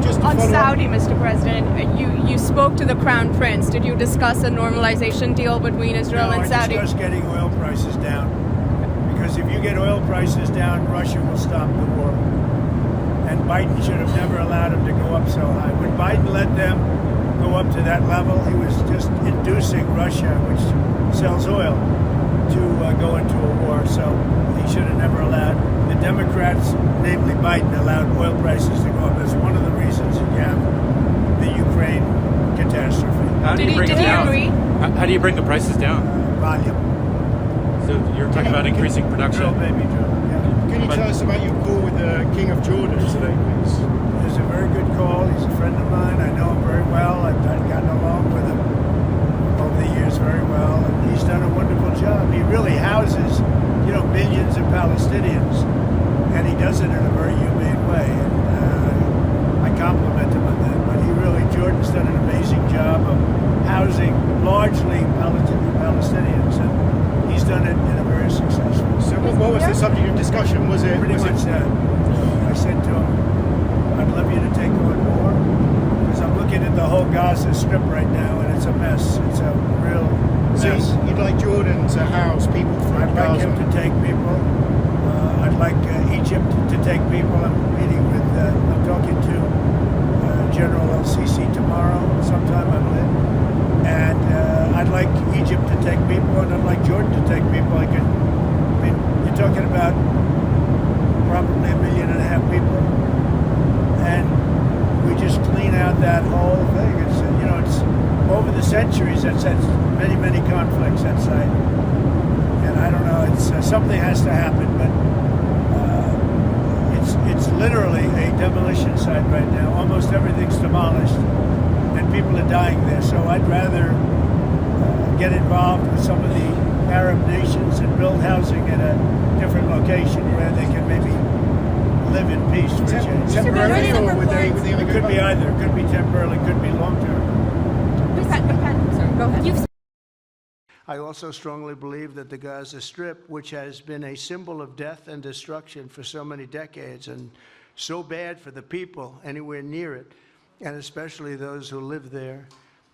On Saudi, Mr. President, you spoke to the Crown Prince. Did you discuss a normalization deal between Israel and Saudi? I discussed getting oil prices down. Because if you get oil prices down, Russia will stop the war. And Biden should have never allowed him to go up so high. When Biden let them go up to that level, he was just inducing Russia, which sells oil, to go into a war. So he should have never allowed. The Democrats, namely Biden, allowed oil prices to go up. That's one of the reasons you have the Ukraine catastrophe. Did he agree? How do you bring the prices down? Volume. So you're talking about increasing production. Drill, baby, drill. Yeah. Can you tell us about your call with the King of Jordan today, please? It was a very good call. He's a friend of mine. I know him very well. I've gotten along with him over the years very well. And he's done a wonderful job. He really houses, millions of Palestinians. And he does it in a very humane way. And I compliment him on that. But Jordan's done an amazing job of housing largely Palestinians. And he's done it in a very successful way. So what was the subject of discussion? Was it pretty much that? I said to him, I'd love you to take on more, because I'm looking at the whole Gaza Strip right now, and it's a mess. It's a real mess. So you'd like Jordan to house people from I'd like him to take people. I'd like Egypt to take people. I'm talking to General El-Sisi tomorrow, sometime I believe. And I'd like Egypt to take people, and I'd like Jordan to take people. You're talking about probably 1.5 million people, and we just clean out that whole thing. It's over the centuries that's many conflicts that site, and I don't know. It's something has to happen, but it's literally a demolition site right now. Almost everything's demolished, and people are dying there. So I'd rather get involved with some of the Arab nations and build housing in a different location where they can maybe live in peace for a change. Temporarily, or would they It could be either. It could be temporarily, could be long term. Sorry, go ahead. I also strongly believe that the Gaza Strip, which has been a symbol of death and destruction for so many decades and so bad for the people anywhere near it, and especially those who live there,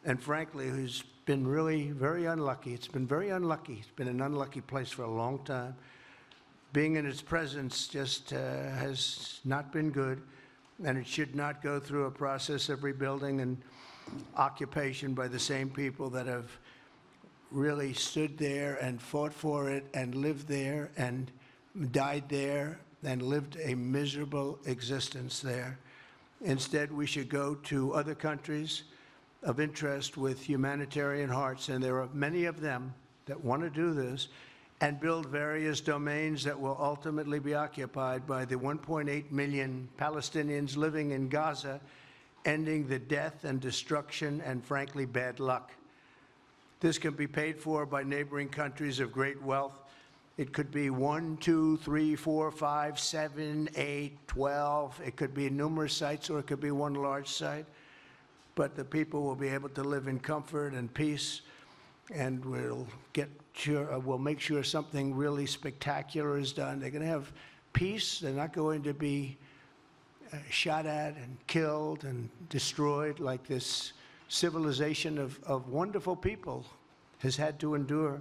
and frankly, who's been really very unlucky. It's been very unlucky. It's been an unlucky place for a long time. Being in its presence just has not been good, and it should not go through a process of rebuilding and occupation by the same people that have really stood there and fought for it and lived there and died there and lived a miserable existence there. Instead, we should go to other countries of interest with humanitarian hearts, and there are many of them that want to do this, and build various domains that will ultimately be occupied by the 1.8 million Palestinians living in Gaza, ending the death and destruction and, frankly, bad luck. This can be paid for by neighboring countries of great wealth. It could be 1, 2, 3, 4, 5, 7, 8, 12. It could be numerous sites, or it could be one large site. But the people will be able to live in comfort and peace, and we'll make sure something really spectacular is done. They're going to have peace. They're not going to be shot at and killed and destroyed like this civilization of wonderful people has had to endure.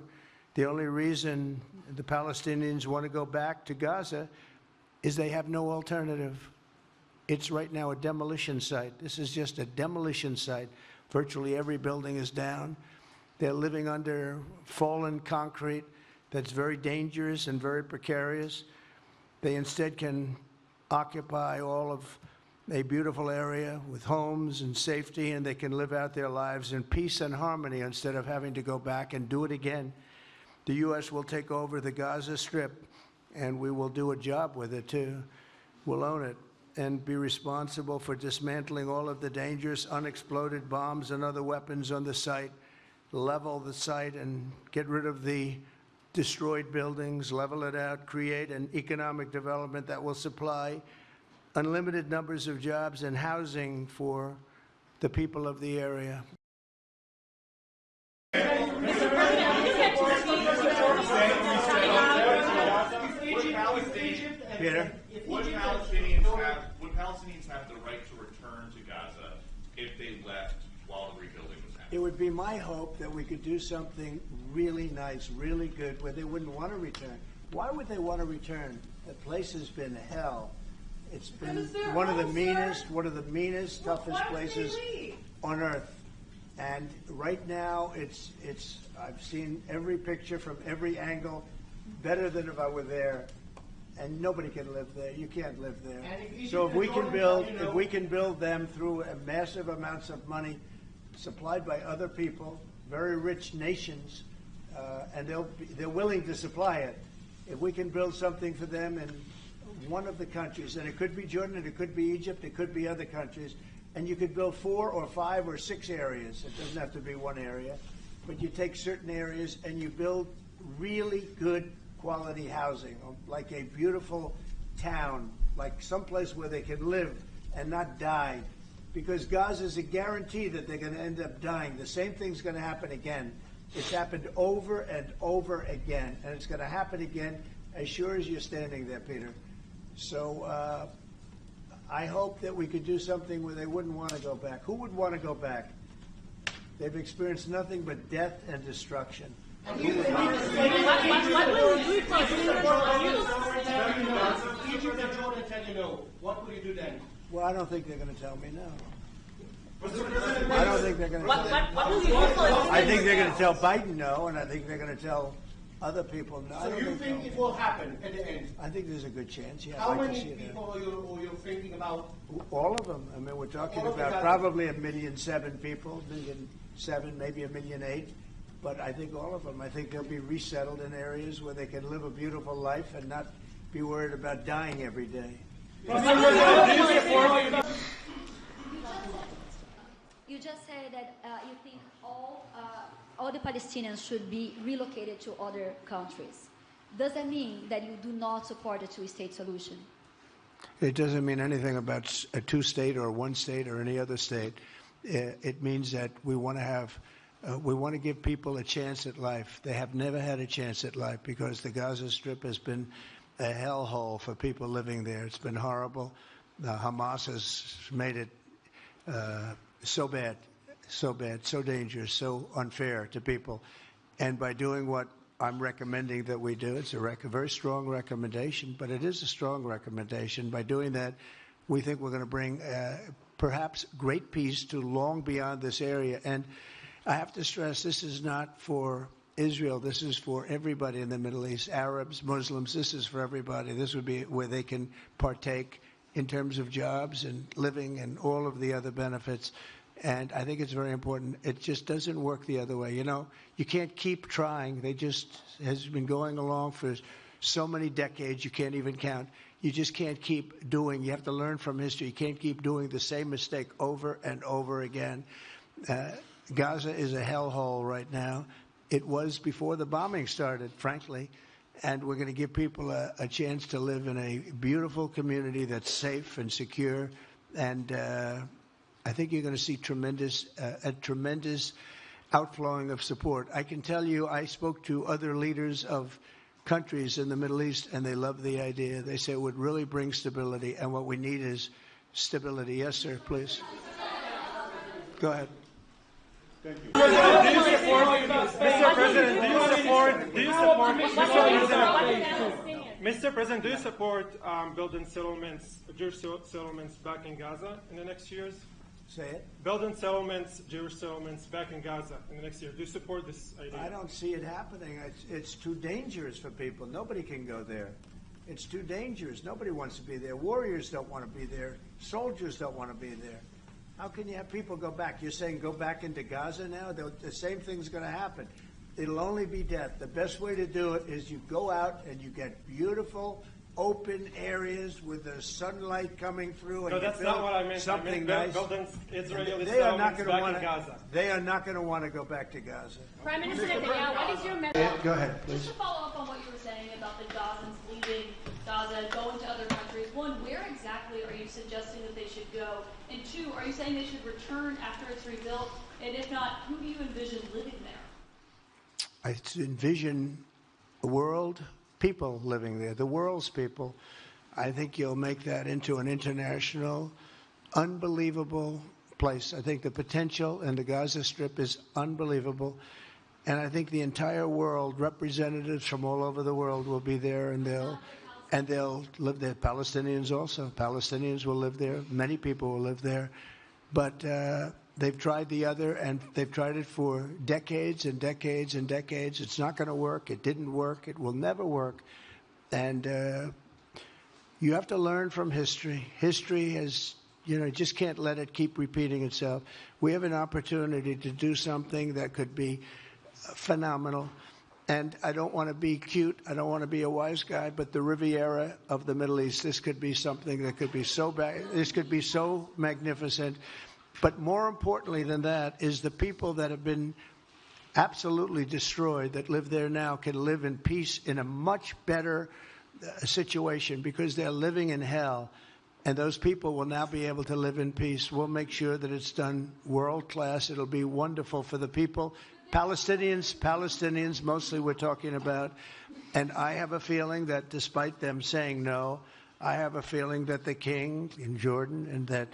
The only reason the Palestinians want to go back to Gaza is they have no alternative. It's right now a demolition site. This is just a demolition site. Virtually every building is down. They're living under fallen concrete that's very dangerous and very precarious. They instead can occupy all of a beautiful area with homes and safety, and they can live out their lives in peace and harmony instead of having to go back and do it again. The U.S. will take over the Gaza Strip, and we will do a job with it, too. We'll own it and be responsible for dismantling all of the dangerous unexploded bombs and other weapons on the site, level the site and get rid of the destroyed buildings, level it out, create an economic development that will supply unlimited numbers of jobs and housing for the people of the area. Peter? Would Palestinians have the right to return return to Gaza if they left while the rebuilding was happening? It would be my hope that we could do something really nice, really good, where they wouldn't want to return. Why would they want to return? The place has been hell. It's been one of the meanest, toughest places on earth. And right now, I've seen every picture from every angle, better than if I were there. And nobody can live there. You can't live there. So if we can build them through massive amounts of money supplied by other people, very rich nations, and they're willing to supply it. If we can build something for them in one of the countries, and it could be Jordan, it could be Egypt, it could be other countries, and you could build 4 or 5 or 6 areas. It doesn't have to be one area, but you take certain areas and you build really good quality housing, like a beautiful town, like someplace where they can live and not die. Because Gaza is a guarantee that they're going to end up dying. The same thing's going to happen again. It's happened over and over again, and it's going to happen again as sure as you're standing there, Peter. So I hope that we could do something where they wouldn't want to go back. Who would want to go back? They've experienced nothing but death and destruction. Egypt and Jordan tell you no. What will you do then? Well, I don't think they're going to tell me no. I I don't think they're going to I think they're going to tell Biden no, and I think they're going to tell other people no. So you think it will happen at the end? I think there's a good chance, yeah. How I'd like to many see it people are you thinking about? All of them. I mean, we're talking about probably 1.7 million people, 1.7 million, maybe 1.8 million. But I think all of them. I think they'll be resettled in areas where they can live a beautiful life and not be worried about dying every day. You just said that you think all the Palestinians should be relocated to other countries. Does that mean that you do not support a two-state solution? It doesn't mean anything about a two-state or one state or any other state. It means that we want to have, we want to give people a chance at life. They have never had a chance at life because the Gaza Strip has been a hellhole for people living there. It's been horrible. Hamas has made it so bad, so dangerous, so unfair to people. And by doing what I'm recommending that we do, it's a very strong recommendation, but it is a strong recommendation. By doing that, we think we're going to bring perhaps great peace to long beyond this area. And I have to stress, this is not for Israel. This is for everybody in the Middle East, Arabs, Muslims. This is for everybody. This would be where they can partake in terms of jobs and living and all of the other benefits. And I think it's very important. It just doesn't work the other way. You know, you can't keep trying. They just has been going along for so many decades, you can't even count. You just can't keep doing. You have to learn from history. You can't keep doing the same mistake over and over again. Gaza is a hellhole right now. It was before the bombing started, frankly. And we're going to give people a chance to live in a beautiful community that's safe and secure. And I think you're going to see a tremendous outflowing of support. I can tell you, I spoke to other leaders of countries in the Middle East, and they love the idea. They say it would really bring stability, and what we need is stability. Yes, sir, please. Go ahead. Thank you. Mr. President, do you support building settlements, Jewish settlements back in Gaza in the next years? Say it. Building settlements, Jewish settlements back in Gaza in the next year. Do you support this idea? I don't see it happening. It's too dangerous for people. Nobody can go there. It's too dangerous. Nobody wants to be there. Warriors don't want to be there. Soldiers don't want to be there. How can you have people go back? You're saying go back into Gaza now? The same thing's going to happen. It'll only be death. The best way to do it is you go out and you get beautiful, open areas with the sunlight coming through. And no, that's not what I meant. Something nice. Building Israeli settlements back in Gaza. They are not going to want to go back to Gaza. Prime Minister Netanyahu, what is your message? Go ahead, please. Just to follow up on what you were saying about the Gazans leaving Gaza, going to other countries. One, where exactly are you suggesting that they should go? And two, are you saying they should return after it's rebuilt? And if not, who do you envision living there? I envision a world, people living there, the world's people. I think you'll make that into an international unbelievable place. I think the potential in the Gaza Strip is unbelievable. And I think the entire world, representatives from all over the world will be there, and they'll live there. Palestinians also. Palestinians will live there. Many people will live there. But they've tried the other, and they've tried it for decades and decades and decades. It's not going to work. It didn't work. It will never work. And you have to learn from history. History has, you just can't let it keep repeating itself. We have an opportunity to do something that could be phenomenal. And I don't want to be cute. I don't want to be a wise guy, but the Riviera of the Middle East, this could be something that could be so bad. This could be so magnificent. But more importantly than that is the people that have been absolutely destroyed that live there now can live in peace in a much better situation, because they're living in hell. And those people will now be able to live in peace. We'll make sure that it's done world class. It'll be wonderful for the people. Palestinians mostly we're talking about. And I have a feeling that despite them saying no, I have a feeling that the king in Jordan and that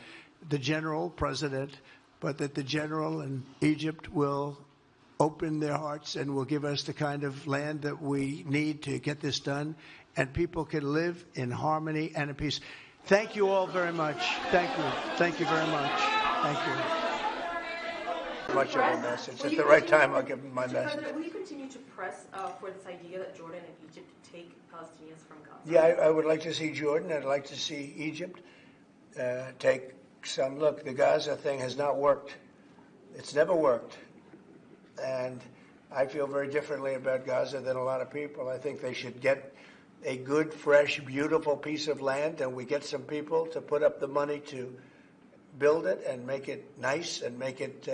the general president, but that the general in Egypt will open their hearts and will give us the kind of land that we need to get this done. And people can live in harmony and in peace. Thank you all very much. Thank you. Thank you very much. Thank you. Much of a message. At the right time, I'll give them my message. President, will you continue to press for this idea that Jordan and Egypt take Palestinians from Gaza? Yeah, I would like to see Jordan. I'd like to see Egypt take some. Look, the Gaza thing has not worked. It's never worked. And I feel very differently about Gaza than a lot of people. I think they should get a good, fresh, beautiful piece of land, and we get some people to put up the money to build it and make it nice and make it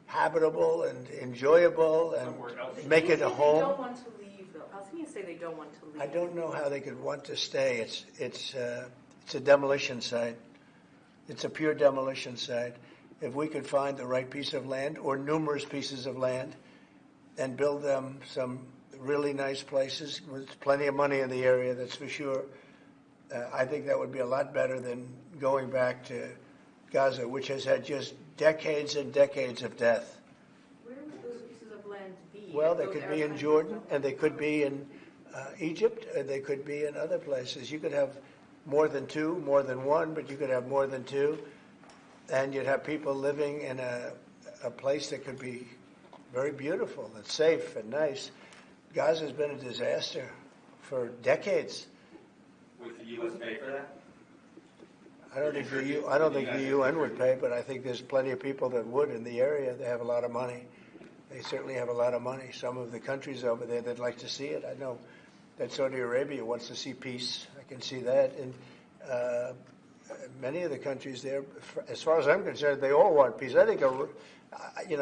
habitable and enjoyable and make it a home. They don't want to leave, though. Palestinians say they don't want to leave. I don't know how they could want to stay. It's a demolition site. It's a pure demolition site. If we could find the right piece of land or numerous pieces of land and build them some really nice places with plenty of money in the area, that's for sure, I think that would be a lot better than going back to Gaza, which has had just decades and decades of death. Where would those pieces of land be? Well, they could be in Jordan, and they could be in Egypt, and they could be in other places. You could have more than two, more than one, but you could have more than two, and you'd have people living in a place that could be very beautiful and safe and nice. Gaza's been a disaster for decades. Would the U.S. pay for that? I don't think the UN would pay, but I think there's plenty of people that would in the area. They have a lot of money. They certainly have a lot of money. Some of the countries over there, they'd like to see it. I know that Saudi Arabia wants to see peace. I can see that. And many of the countries there, as far as I'm concerned, they all want peace. I think,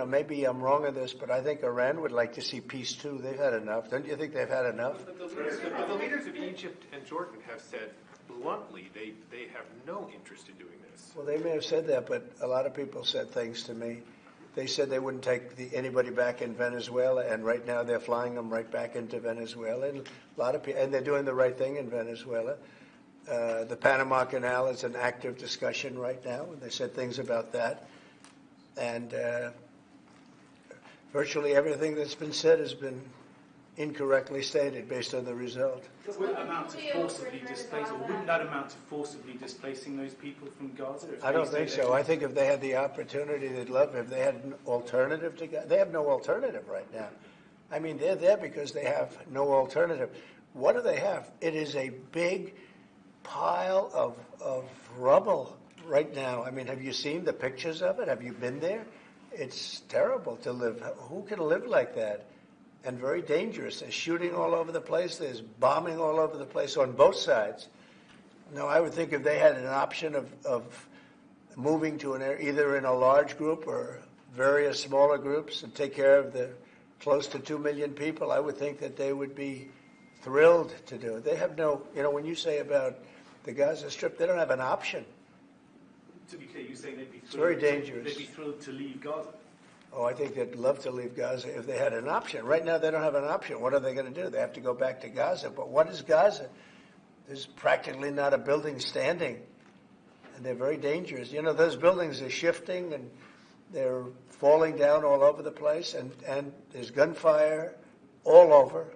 maybe I'm wrong on this, but I think Iran would like to see peace too. They've had enough. Don't you think they've had enough? But the leaders of Egypt and Jordan have said bluntly they have no interest in doing this. Well, they may have said that, but a lot of people said things to me. They said they wouldn't take anybody back in Venezuela, and right now they're flying them right back into Venezuela. And a lot of people, and they're doing the right thing in Venezuela. The Panama Canal is an active discussion right now, and they said things about that. And virtually everything that's been said has been incorrectly stated based on the result. Would that amount to forcibly displace, or wouldn't that amount to forcibly displacing those people from Gaza? I don't think so. I think if they had the opportunity, they'd love it. If they had an alternative to Gaza. They have no alternative right now. I mean, they're there because they have no alternative. What do they have? It is a big pile of rubble right now. I mean, have you seen the pictures of it? Have you been there? It's terrible to live. Who can live like that? And very dangerous. There's shooting all over the place. There's bombing all over the place on both sides. No, I would think if they had an option of moving to an area, either in a large group or various smaller groups, and take care of the close to 2 million people, I would think that they would be thrilled to do it. They have no, when you say about the Gaza Strip, they don't have an option. To be clear, you're saying they'd be thrilled, it's very dangerous. They'd be thrilled to leave Gaza. Oh, I think they'd love to leave Gaza if they had an option. Right now, they don't have an option. What are they going to do? They have to go back to Gaza. But what is Gaza? There's practically not a building standing. and they're very dangerous. You know, those buildings are shifting and they're falling down all over the place, and there's gunfire all over.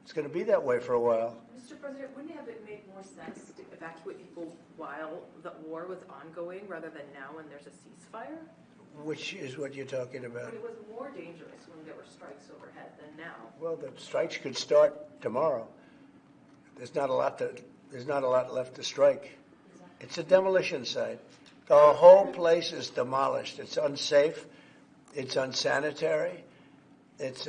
It's going to be that way for a while. Mr. President, wouldn't it have made more sense to evacuate people while the war was ongoing rather than now when there's a ceasefire? Which is what you're talking about. But it was more dangerous when there were strikes overhead than now. Well, the strikes could start tomorrow. There's not a lot left to strike. It's a demolition site. The whole place is demolished. It's unsafe. It's unsanitary. It's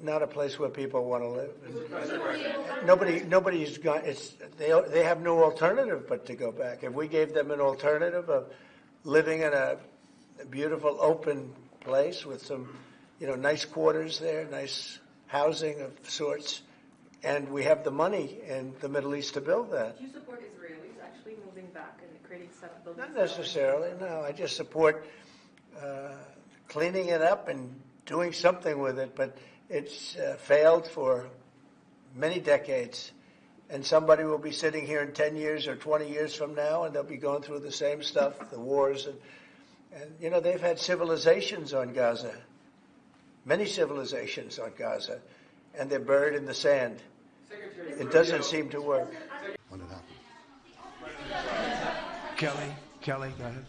not a place where people want to live. Nobody's gone. They have no alternative but to go back. If we gave them an alternative of living in a beautiful open place with some, nice quarters there, nice housing of sorts, and we have the money in the Middle East to build that. Do you support Israelis actually moving back and creating separate buildings? Not necessarily, no. I just support cleaning it up and doing something with it, but it's failed for many decades. And somebody will be sitting here in 10 years or 20 years from now, and they'll be going through the same stuff, the wars. And they've had civilizations on Gaza, many civilizations on Gaza, and they're buried in the sand. It doesn't seem to work. When it happened. Kelly, go ahead.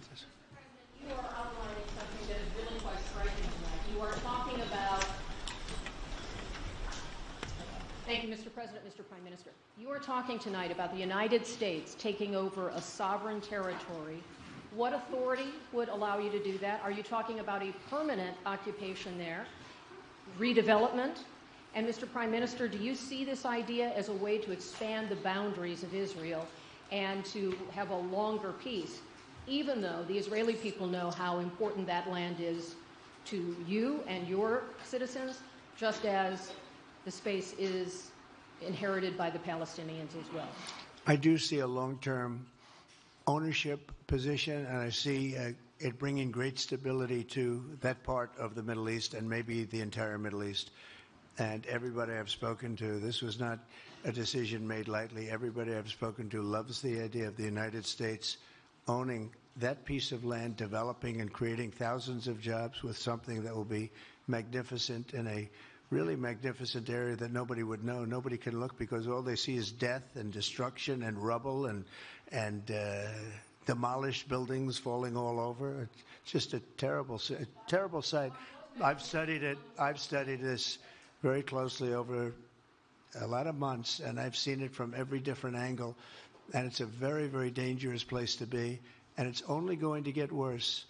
You are outlining something that is really quite striking tonight. You are talking about... Thank you, Mr. President, Mr. Prime Minister. You are talking tonight about the United States taking over a sovereign territory. What authority would allow you to do that? Are you talking about a permanent occupation there, redevelopment? And Mr. Prime Minister, do you see this idea as a way to expand the boundaries of Israel and to have a longer peace, even though the Israeli people know how important that land is to you and your citizens, just as the space is inherited by the Palestinians as well? I do see a long-term ownership position, and I see it bringing great stability to that part of the Middle East and maybe the entire Middle East. And everybody I've spoken to, this was not a decision made lightly. Everybody I've spoken to loves the idea of the United States owning that piece of land, developing and creating thousands of jobs with something that will be magnificent in a really magnificent area that nobody would know. Nobody can look because all they see is death and destruction and rubble and demolished buildings falling all over. It's just a terrible sight. I've studied it. I've studied this very closely over a lot of months, and I've seen it from every different angle, and it's a very, very dangerous place to be, and it's only going to get worse.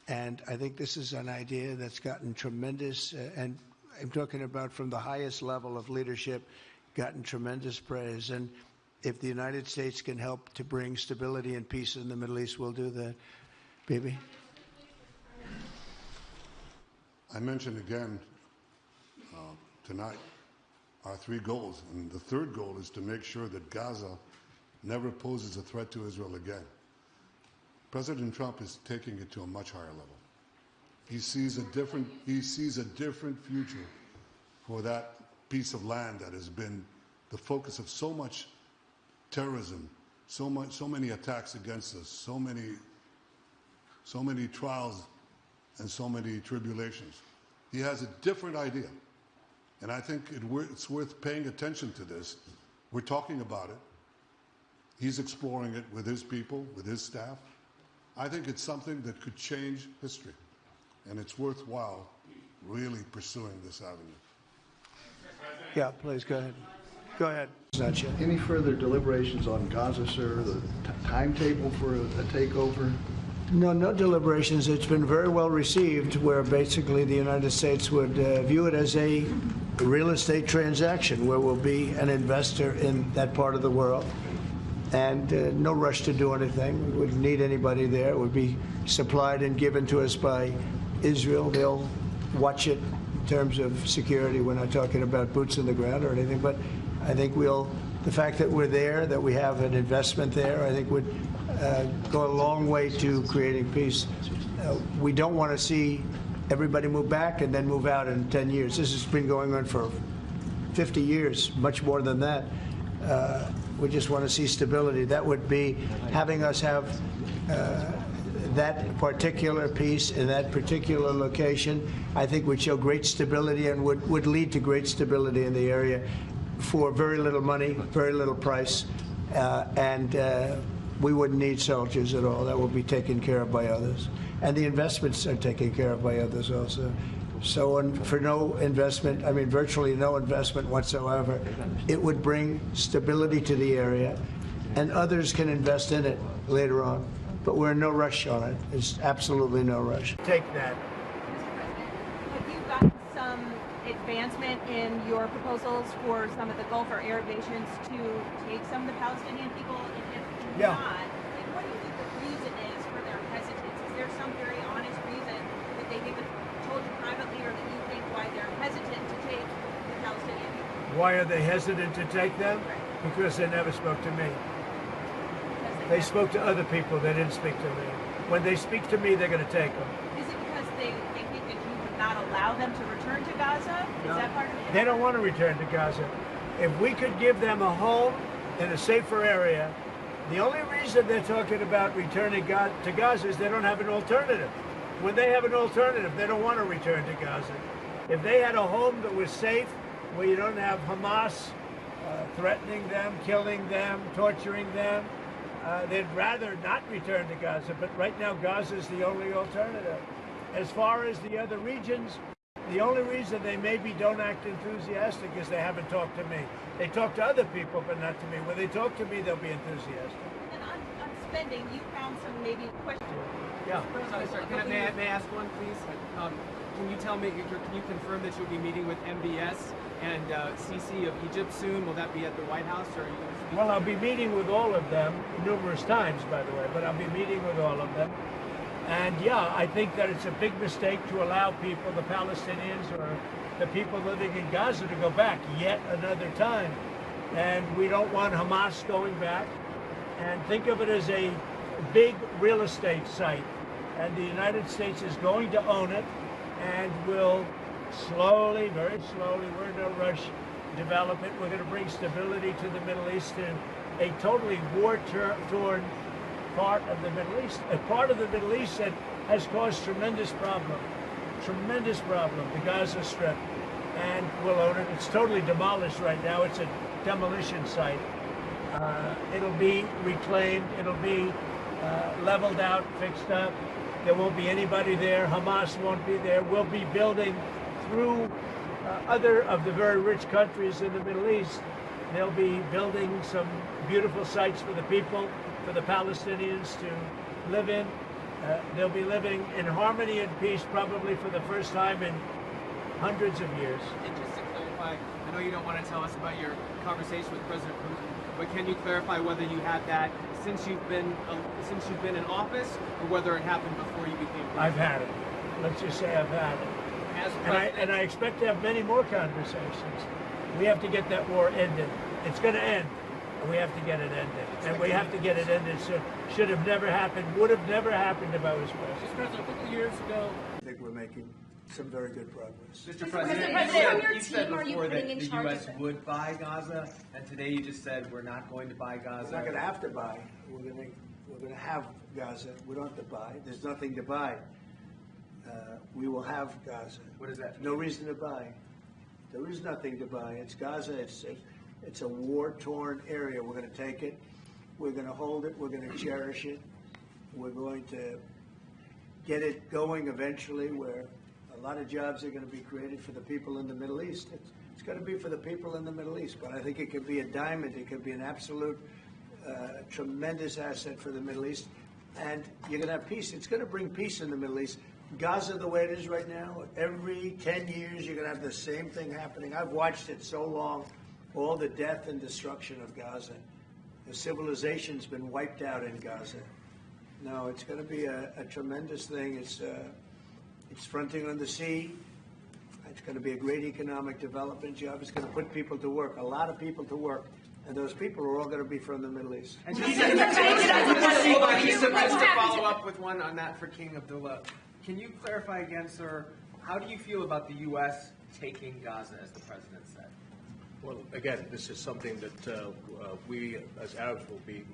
And I think this is an idea that's gotten tremendous, and I'm talking about from the highest level of leadership, gotten tremendous praise. And if the United States can help to bring stability and peace in the Middle East, we'll do that. Bibi? I mentioned again tonight our 3 goals, and the third goal is to make sure that Gaza never poses a threat to Israel again. President Trump is taking it to a much higher level. He sees a different future for that piece of land that has been the focus of so much terrorism, so many attacks against us, so many trials and so many tribulations. He has a different idea, and I think it's worth paying attention to this. We're talking about it. He's exploring it with his people, with his staff. I think it's something that could change history, and it's worthwhile really pursuing this avenue. Yeah, please, go ahead. Go ahead. Any further deliberations on Gaza, sir? The timetable for a takeover? No deliberations. It's been very well received, where basically the United States would view it as a real estate transaction where we'll be an investor in that part of the world. And no rush to do anything. We wouldn't need anybody there. It would be supplied and given to us by Israel. They'll watch it in terms of security. We're not talking about boots on the ground or anything, but I think the fact that we're there, that we have an investment there, I think would go a long way to creating peace. We don't want to see everybody move back and then move out in 10 years. This has been going on for 50 years, much more than that. We just want to see stability. That would be having us have that particular piece in that particular location, I think would show great stability and would lead to great stability in the area for very little money, very little price, and we wouldn't need soldiers at all. That will be taken care of by others. And the investments are taken care of by others also. So for no investment, I mean virtually no investment whatsoever, it would bring stability to the area, and others can invest in it later on. But we're in no rush on it. There's absolutely no rush. Take that. Have you gotten some advancement in your proposals for some of the Gulf or Arab nations to take some of the Palestinian people? And if not, like, what do you think the reason is for their hesitance? Is there some very honest reason that they've even told you privately, or that you think why they're hesitant to take the Palestinian people? Why are they hesitant to take them? Because they never spoke to me. They spoke to other people. They didn't speak to me. When they speak to me, they're going to take them. Is it because they think that you would not allow them to return to Gaza? Is that part of it? They don't want to return to Gaza. If we could give them a home in a safer area, the only reason they're talking about returning to Gaza is they don't have an alternative. When they have an alternative, they don't want to return to Gaza. If they had a home that was safe, where you don't have Hamas threatening them, killing them, torturing them, they'd rather not return to Gaza, but right now Gaza is the only alternative. As far as the other regions, the only reason they maybe don't act enthusiastic is they haven't talked to me. They talk to other people, but not to me. When they talk to me, they'll be enthusiastic. And on spending, you found some maybe questions. Yeah. Sorry, may I ask one, please? Can you tell me, can you confirm that you'll be meeting with MBS and Sisi of Egypt soon? Will that be at the White House, or are you going to speak? Well, I'll be meeting with all of them numerous times, by the way, but I'll be meeting with all of them. And yeah, I think that it's a big mistake to allow people, the Palestinians or the people living in Gaza, to go back yet another time. And we don't want Hamas going back. And think of it as a big real estate site. And the United States is going to own it and will slowly, very slowly, we're in no rush, develop it. We're going to bring stability to the Middle East, to a totally war-torn part of the Middle East, a part of the Middle East that has caused tremendous problem, the Gaza Strip, and we'll own it. It's totally demolished right now. It's a demolition site. It'll be reclaimed. It'll be leveled out, fixed up. There won't be anybody there. Hamas won't be there. We'll be building through other of the very rich countries in the Middle East. They'll be building some beautiful sites for the people, for the Palestinians to live in. They'll be living in harmony and peace probably for the first time in hundreds of years. And just to clarify, I know you don't want to tell us about your conversation with President Putin, but can you clarify whether you had that since you've been in office, or whether it happened before you became president? I've had it. Let's just say I've had it. And I expect to have many more conversations. We have to get that war ended. It's going to end. We have to get it ended. And we have to get it ended. So should have never happened, would have never happened if I was president. Mr. President, a couple of years ago, I think we're making some very good progress. Mr. President, you said before that the U.S. would buy Gaza, and today you just said we're not going to buy Gaza. We're not going to have to buy. We're going to have Gaza. We don't have to buy. There's nothing to buy. We will have Gaza. What is that? No reason to buy. There is nothing to buy. It's Gaza. It's a war-torn area. We're going to take it. We're going to hold it. We're going to cherish it. We're going to get it going eventually, where a lot of jobs are going to be created for the people in the Middle East. It's going to be for the people in the Middle East, but I think it could be a diamond. It could be an absolute tremendous asset for the Middle East. And you're going to have peace. It's going to bring peace in the Middle East. Gaza, the way it is right now, every 10 years you're going to have the same thing happening. I've watched it so long, all the death and destruction of Gaza. The civilization's been wiped out in Gaza. No, it's going to be a tremendous thing. It's fronting on the sea. It's going to be a great economic development job. It's going to put people to work, a lot of people to work. And those people are all going to be from the Middle East. And just to follow up with one on that for King Abdullah, can you clarify again, sir, how do you feel about the U.S. taking Gaza, as the president said? Well, again, this is something that we, as Arabs, will be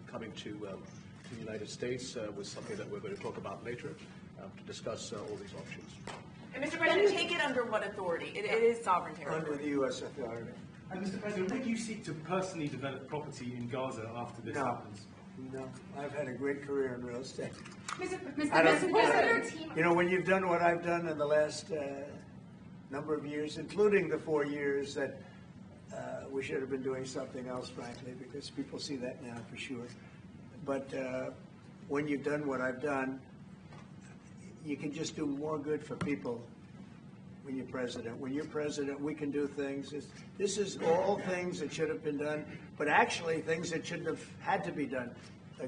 coming to the United States with something that we're going to talk about later to discuss all these options. And Mr. President, take it under what authority? It is sovereign territory. Under the U.S. authority. And Mr. President, would you seek to personally develop property in Gaza after this happens? No, I've had a great career in real estate. Mr. You know, when you've done what I've done in the last number of years, including the 4 years that we should have been doing something else, frankly, because people see that now for sure. But when you've done what I've done, you can just do more good for people when you're president. When you're president, we can do things. This is all things that should have been done, but actually things that shouldn't have had to be done.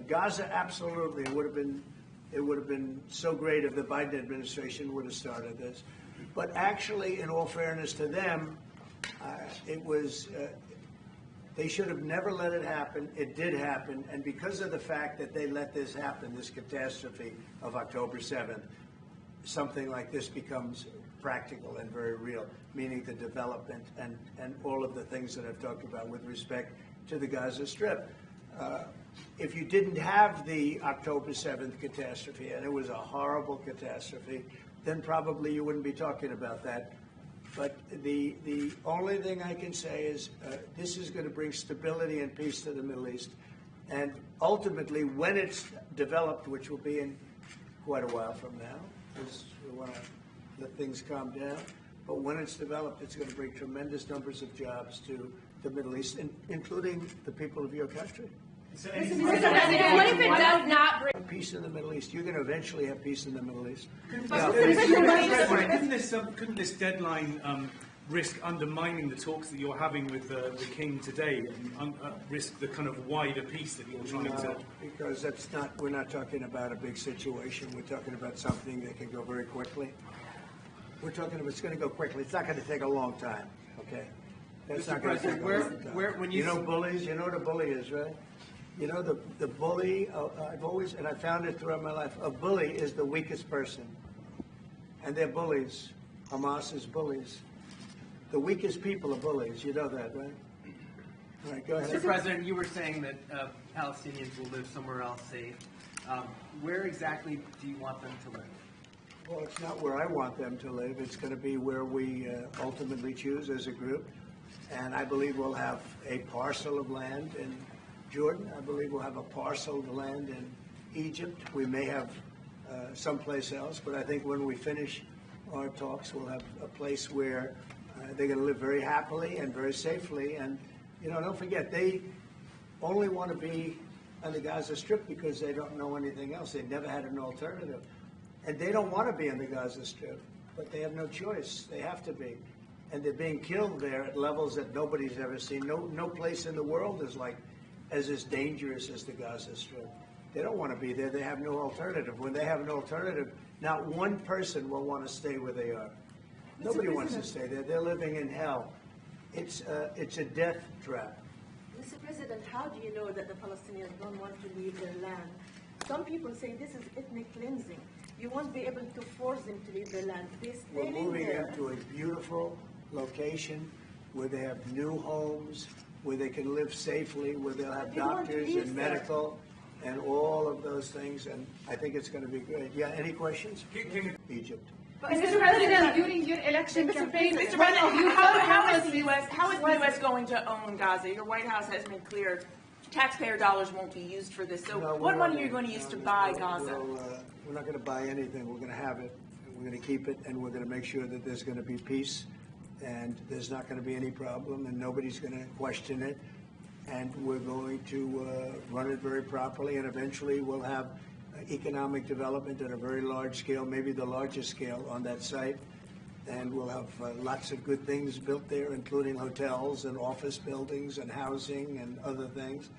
Gaza, absolutely, it would have been so great if the Biden administration would have started this. But actually, in all fairness to them, they should have never let it happen. It did happen, and because of the fact that they let this happen, this catastrophe of October 7th, something like this becomes practical and very real, meaning the development and all of the things that I've talked about with respect to the Gaza Strip. If you didn't have the October 7th catastrophe, and it was a horrible catastrophe, then probably you wouldn't be talking about that. But the only thing I can say is this is going to bring stability and peace to the Middle East. And ultimately, when it's developed, which will be in quite a while from now, because we want to let things calm down. But when it's developed, it's going to bring tremendous numbers of jobs to the Middle East, including the people of your country. Mr. President, what if it does not bring peace in the Middle East? You're going to eventually have peace in the Middle East. Couldn't this deadline risk undermining the talks that you're having with the King today, and risk the kind of wider peace that you're trying to? Because we're not talking about a big situation. We're talking about something that can go very quickly. We're talking about it's going to go quickly. It's not going to take a long time. Okay, that's not going to take a long time. When you know bullies, you know what a bully is, right? You know the bully. I've always, and I found it throughout my life. A bully is the weakest person, and they're bullies. Hamas is bullies. The weakest people are bullies. You know that, right? All right, go ahead. Mr. President, you were saying that Palestinians will live somewhere else safe. Where exactly do you want them to live? Well, it's not where I want them to live. It's going to be where we ultimately choose as a group. And I believe we'll have a parcel of land in Jordan. I believe we'll have a parcel of land in Egypt. We may have someplace else. But I think when we finish our talks, we'll have a place where they're going to live very happily and very safely. And, you know, don't forget, they only want to be on the Gaza Strip because they don't know anything else. They've never had an alternative. And they don't want to be on the Gaza Strip, but they have no choice. They have to be. And they're being killed there at levels that nobody's ever seen. No place in the world is as dangerous as the Gaza Strip. They don't want to be there. They have no alternative. When they have an alternative, not one person will want to stay where they are. Nobody wants to stay there. They're living in hell. It's a death trap. Mr. President, how do you know that the Palestinians don't want to leave their land? Some people say this is ethnic cleansing. You won't be able to force them to leave their land. We're moving them to a beautiful location where they have new homes, where they can live safely, where they'll have doctors and medical and all of those things. And I think it's going to be good. Yeah, any questions? Egypt. But Mr. President, during your election campaign, Mr. President, how is the U.S. going to own Gaza? Your White House has made clear taxpayer dollars won't be used for this. So what money are you going to use to buy Gaza? We're not going to buy anything. We're going to have it. We're going to keep it, and we're going to make sure that there's going to be peace, and there's not going to be any problem, and nobody's going to question it. And we're going to run it very properly, and eventually we'll have economic development at a very large scale, maybe the largest scale on that site. And we'll have lots of good things built there, including hotels and office buildings and housing and other things.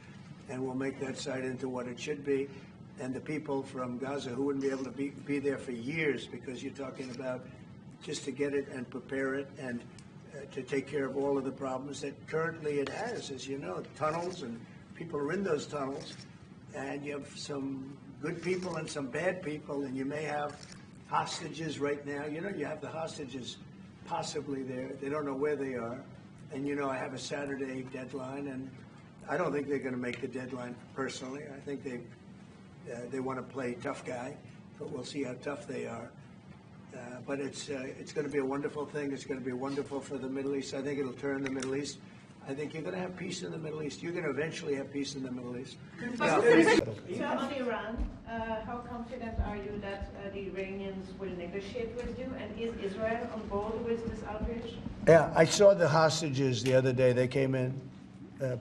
And we'll make that site into what it should be. And the people from Gaza who wouldn't be able to be there for years, because you're talking about just to get it and prepare it and to take care of all of the problems that currently it has, as you know, tunnels, and people are in those tunnels. And you have some good people and some bad people, and you may have hostages right now. You know, you have the hostages possibly there. They don't know where they are. And, you know, I have a Saturday deadline, and I don't think they're going to make the deadline personally. I think they want to play tough guy, but we'll see how tough they are. But it's going to be a wonderful thing. It's going to be wonderful for the Middle East. I think it'll turn the Middle East. I think you're going to have peace in the Middle East. You're going to eventually have peace in the Middle East. So on Iran, how confident are you that the Iranians will negotiate with you? And is Israel on board with this outrage? Yeah, I saw the hostages the other day. They came in,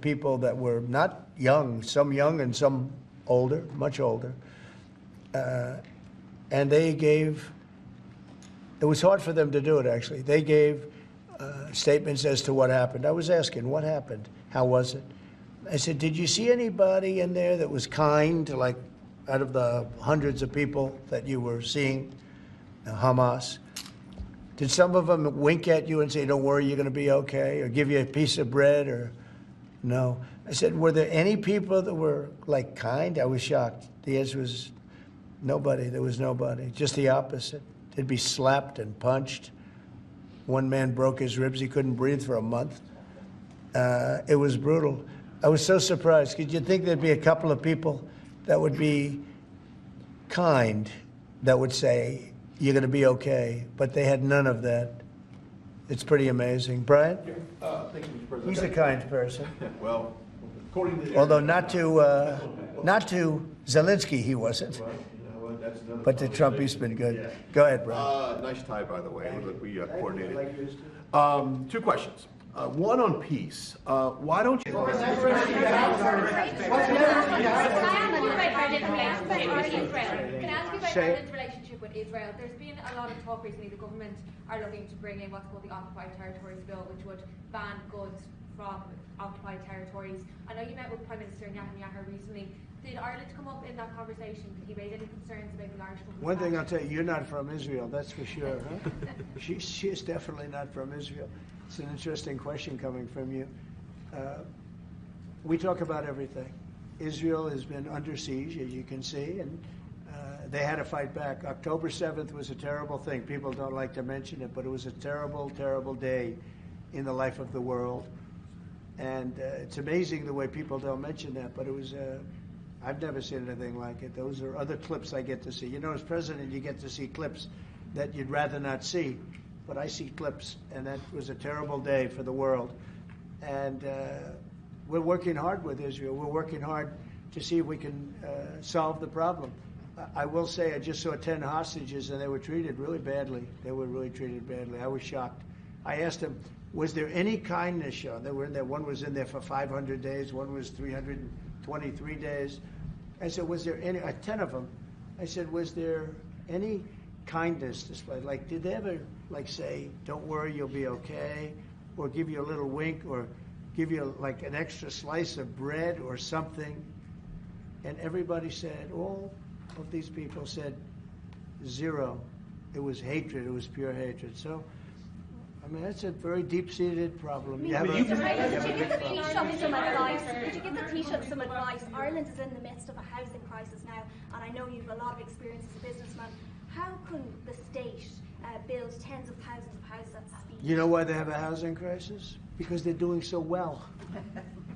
people that were not young, some young and some older, much older. And they gave, it was hard for them to do it, actually. They gave statements as to what happened. I was asking, what happened? How was it? I said, did you see anybody in there that was kind, like out of the hundreds of people that you were seeing, Hamas? Did some of them wink at you and say, don't worry, you're going to be okay, or give you a piece of bread, or no? I said, were there any people that were, like, kind? I was shocked. The answer was nobody. There was nobody. Just the opposite. They'd be slapped and punched. One man broke his ribs. He couldn't breathe for a month. It was brutal. I was so surprised. Could you think there'd be a couple of people that would be kind, that would say, you're going to be okay? But they had none of that. It's pretty amazing. Brian? Thank you, Mr. President. He's a kind person. Well, according to Although not to Zelensky, he wasn't. But to Trump, he's been good. Go ahead, Brian. Nice tie, by the way, that we coordinated. Two questions. One on peace. Why don't you? Can I ask you about Ireland's relationship with Israel? There's been a lot of talk recently. The government are looking to bring in what's called the Occupied Territories Bill, which would ban goods from occupied territories. I know you met with Prime Minister Netanyahu recently. Did Ireland come up in that conversation? Did he raise any concerns about the large government? One thing I'll tell you, you're not from Israel, that's for sure, huh? She is definitely not from Israel. It's an interesting question coming from you. We talk about everything. Israel has been under siege, as you can see, and they had to fight back. October 7th was a terrible thing. People don't like to mention it, but it was a terrible, terrible day in the life of the world. And it's amazing the way people don't mention that, but it was, I've never seen anything like it. Those are other clips I get to see. You know, as president, you get to see clips that you'd rather not see, but I see clips, and that was a terrible day for the world. And we're working hard with Israel. We're working hard to see if we can solve the problem. I will say I just saw 10 hostages, and they were treated really badly. They were really treated badly. I was shocked. I asked them, was there any kindness shown? They were in there. One was in there for 500 days. One was 323 days. I said, was there any, 10 of them, I said, was there any kindness displayed? Like, did they ever, like, say, don't worry, you'll be okay, or give you a little wink, or give you, like, an extra slice of bread or something? And everybody said, all of these people said, zero. It was hatred. It was pure hatred. So, I mean, that's a very deep-seated problem. Could you give the Taoiseach some advice? Could you give the Taoiseach some advice? Ireland is in the midst of a housing crisis now, and I know you've a lot of experience as a businessman. How can the state build tens of thousands of houses at speed? You know why they have a housing crisis? Because they're doing so well.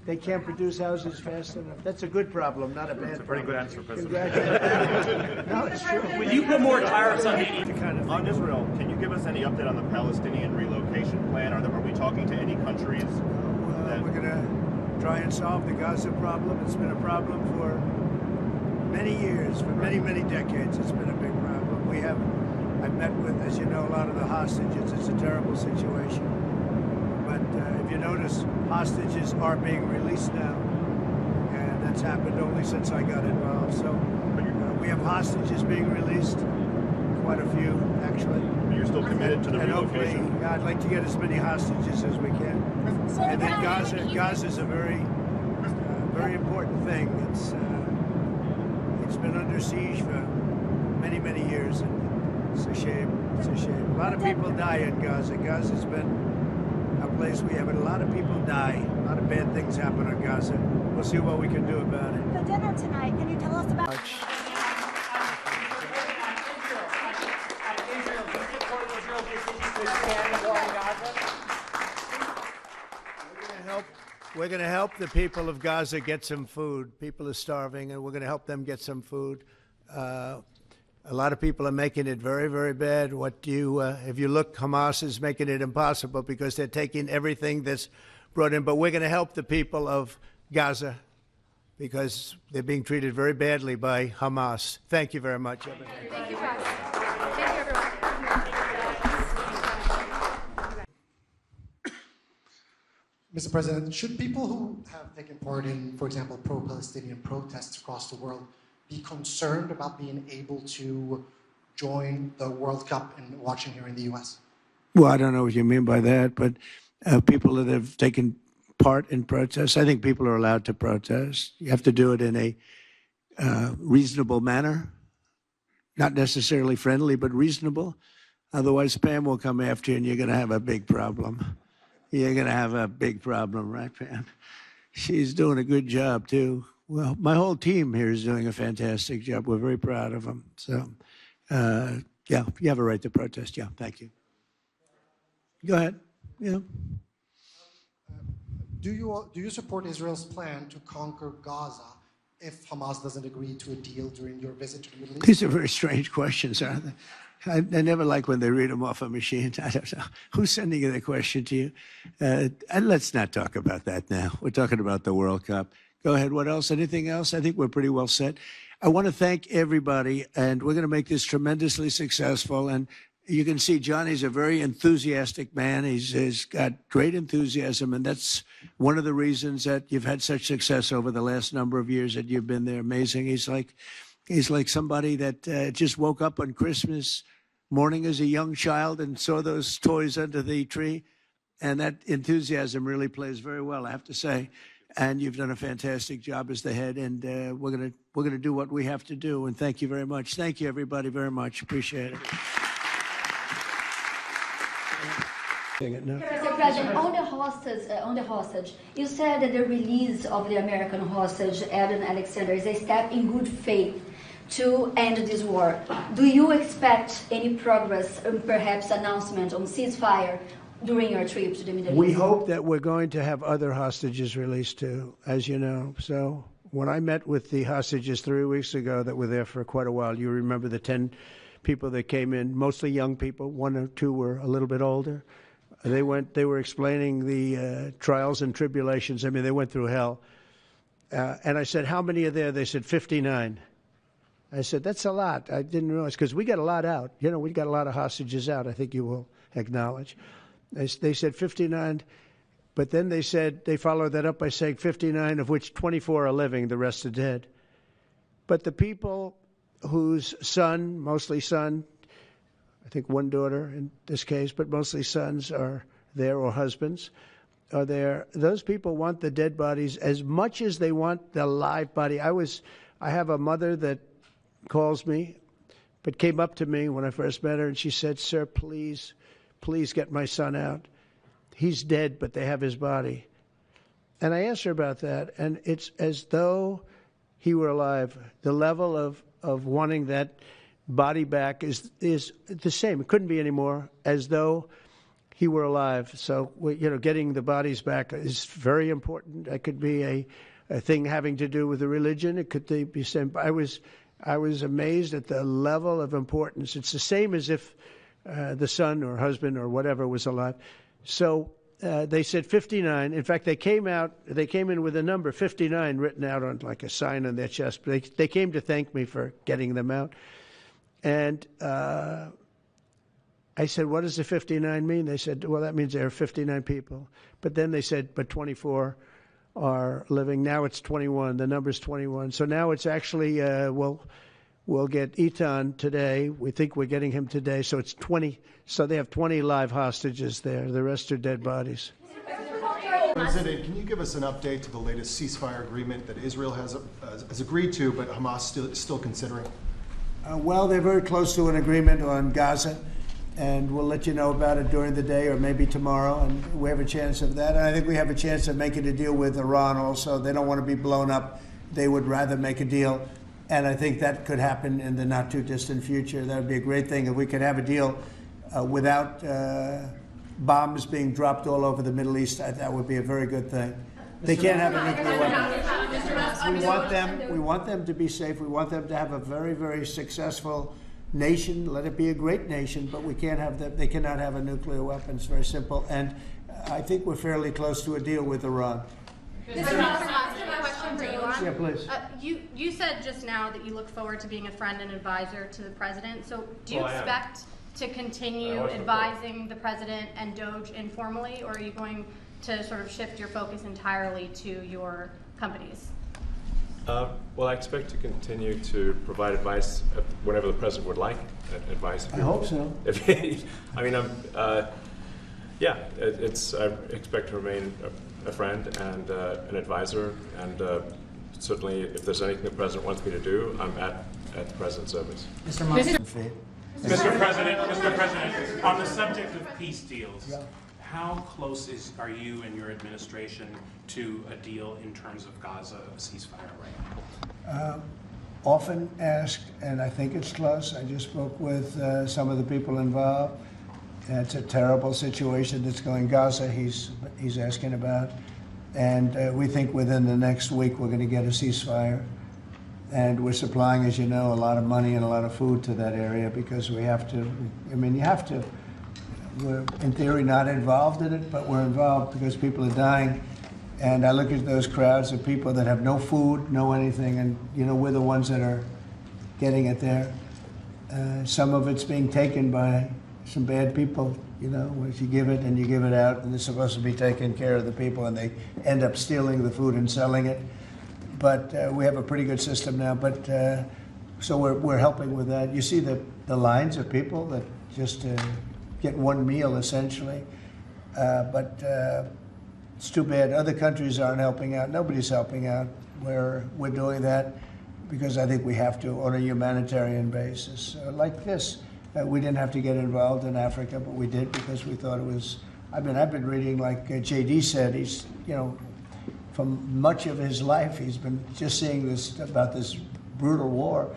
They can't produce houses fast enough. That's a good problem, not a bad problem. That's a pretty good answer, President. Congratulations. No, it's true. Will you put more tariffs on the On Israel, can you give us any update on the Palestinian relocation plan? Are we talking to any countries? We're going to try and solve the Gaza problem. It's been a problem for many years, for many, many decades. It's been a big problem. I've met with, as you know, a lot of the hostages. It's a terrible situation. But if you notice, hostages are being released now. And that's happened only since I got involved. So we have hostages being released, quite a few, actually. But you're still committed to the relocation? Hopefully, I'd like to get as many hostages as we can. And then Gaza is a very, very important thing. It's been under siege for many, many years. And it's a shame. It's a shame. A lot of people die in Gaza. Gaza's been a place we have a lot of people die. A lot of bad things happen in Gaza. We'll see what we can do about it. The dinner tonight, can you tell us about... We're going to help the people of Gaza get some food. People are starving, and we're going to help them get some food. A lot of people are making it very, very bad. If you look, Hamas is making it impossible because they're taking everything that's brought in. But we're going to help the people of Gaza because they're being treated very badly by Hamas. Thank you very much. Thank you, guys. Thank you, everyone. Mr. President, should people who have taken part in, for example, pro-Palestinian protests across the world be concerned about being able to join the World Cup and watching here in the U.S.? Well, I don't know what you mean by that, but people that have taken part in protests, I think people are allowed to protest. You have to do it in a reasonable manner, not necessarily friendly, but reasonable. Otherwise, Pam will come after you, and you're going to have a big problem. You're going to have a big problem, right, Pam? She's doing a good job, too. Well, my whole team here is doing a fantastic job. We're very proud of them. So, yeah, you have a right to protest. Yeah, thank you. Go ahead. Yeah. Do you support Israel's plan to conquer Gaza if Hamas doesn't agree to a deal during your visit to the Middle East? These are very strange questions, aren't they? I never like when they read them off a machine. I don't know. Who's sending the question to you? And let's not talk about that now. We're talking about the World Cup. Go ahead. What else? Anything else? I think we're pretty well set. I want to thank everybody, and we're going to make this tremendously successful. And you can see Johnny's a very enthusiastic man. He's got great enthusiasm, and that's one of the reasons that you've had such success over the last number of years that you've been there. Amazing. He's like somebody that just woke up on Christmas morning as a young child and saw those toys under the tree. And that enthusiasm really plays very well, I have to say. And you've done a fantastic job as the head. And we're gonna do what we have to do. And thank you very much. Thank you, everybody, very much. Appreciate it. Mr. President, on the hostage, you said that the release of the American hostage, Adam Alexander, is a step in good faith to end this war. Do you expect any progress and perhaps announcement on ceasefire during your trip to the Middle East? We hope that we're going to have other hostages released too, as you know. So when I met with the hostages 3 weeks ago that were there for quite a while, you remember the 10 people that came in, mostly young people, 1 or 2 were a little bit older. They were explaining the trials and tribulations. I mean, they went through hell. And I said, how many are there? They said 59. I said, that's a lot. I didn't realize, because we got a lot out. You know, we got a lot of hostages out, I think you will acknowledge. They said 59, but then they said, they followed that up by saying 59, of which 24 are living, the rest are dead. But the people whose son, mostly son, I think 1 daughter in this case, but mostly sons are there, or husbands are there. Those people want the dead bodies as much as they want the live body. I have a mother that calls me, but came up to me when I first met her, and she said, sir, please get my son out. He's dead, but they have his body. And I asked her about that, and it's as though he were alive. The level of wanting that body back is the same. It couldn't be any more, as though he were alive. So, getting the bodies back is very important. That could be a thing having to do with the religion. It could be same. I was amazed at the level of importance. It's the same as if the son or husband or whatever was alive. So they said 59. In fact, they came in with a number 59 written out on like a sign on their chest. They came to thank me for getting them out. And I said, what does the 59 mean? They said, well, that means there are 59 people. But then they said, but 24 are living. Now it's 21. The number's 21. So now it's actually, we'll get Eitan today. We think we're getting him today. So it's 20. So they have 20 live hostages there. The rest are dead bodies. President, can you give us an update to the latest ceasefire agreement that Israel has agreed to, but Hamas still considering? Well, they're very close to an agreement on Gaza, and we'll let you know about it during the day or maybe tomorrow, and we have a chance of that. And I think we have a chance of making a deal with Iran also. They don't want to be blown up. They would rather make a deal, and I think that could happen in the not-too-distant future. That would be a great thing if we could have a deal without bombs being dropped all over the Middle East. That would be a very good thing. They can't have a nuclear weapon. We want them to be safe. We want them to have a very, very successful nation. Let it be a great nation, but we can't have them. They cannot have a nuclear weapon. It's very simple. And I think we're fairly close to a deal with Iran. Mr. President, question for you. Yeah, please. You said just now that you look forward to being a friend and advisor to the president. So do you expect to continue advising the president and Doge informally, or are you going to sort of shift your focus entirely to your companies? Well, I expect to continue to provide advice whenever the president would like advice. I hope so. I mean, yeah, I expect to remain a friend and an advisor, and certainly if there's anything the president wants me to do, I'm at the president's service. Mr. President, on the subject of peace deals, how close are you and your administration to a deal in terms of Gaza, a ceasefire right now? Often asked, and I think it's close. I just spoke with some of the people involved. It's a terrible situation that's going Gaza, he's asking about. And we think within the next week we're going to get a ceasefire. And we're supplying, as you know, a lot of money and a lot of food to that area because we have to, I mean, you have to. We're, in theory, not involved in it, but we're involved because people are dying. And I look at those crowds of people that have no food, no anything, and, you know, we're the ones that are getting it there. Some of it's being taken by some bad people, you know, if you give it and you give it out, and they're supposed to be taking care of the people, and they end up stealing the food and selling it. But we have a pretty good system now, but so we're helping with that. You see the lines of people that just get one meal, essentially. But it's too bad. Other countries aren't helping out. Nobody's helping out. We're doing that because I think we have to on a humanitarian basis. Like this, we didn't have to get involved in Africa, but we did because we thought it was, I mean, I've been reading, like J.D. said, he's, you know, from much of his life, he's been just seeing this, about this brutal war.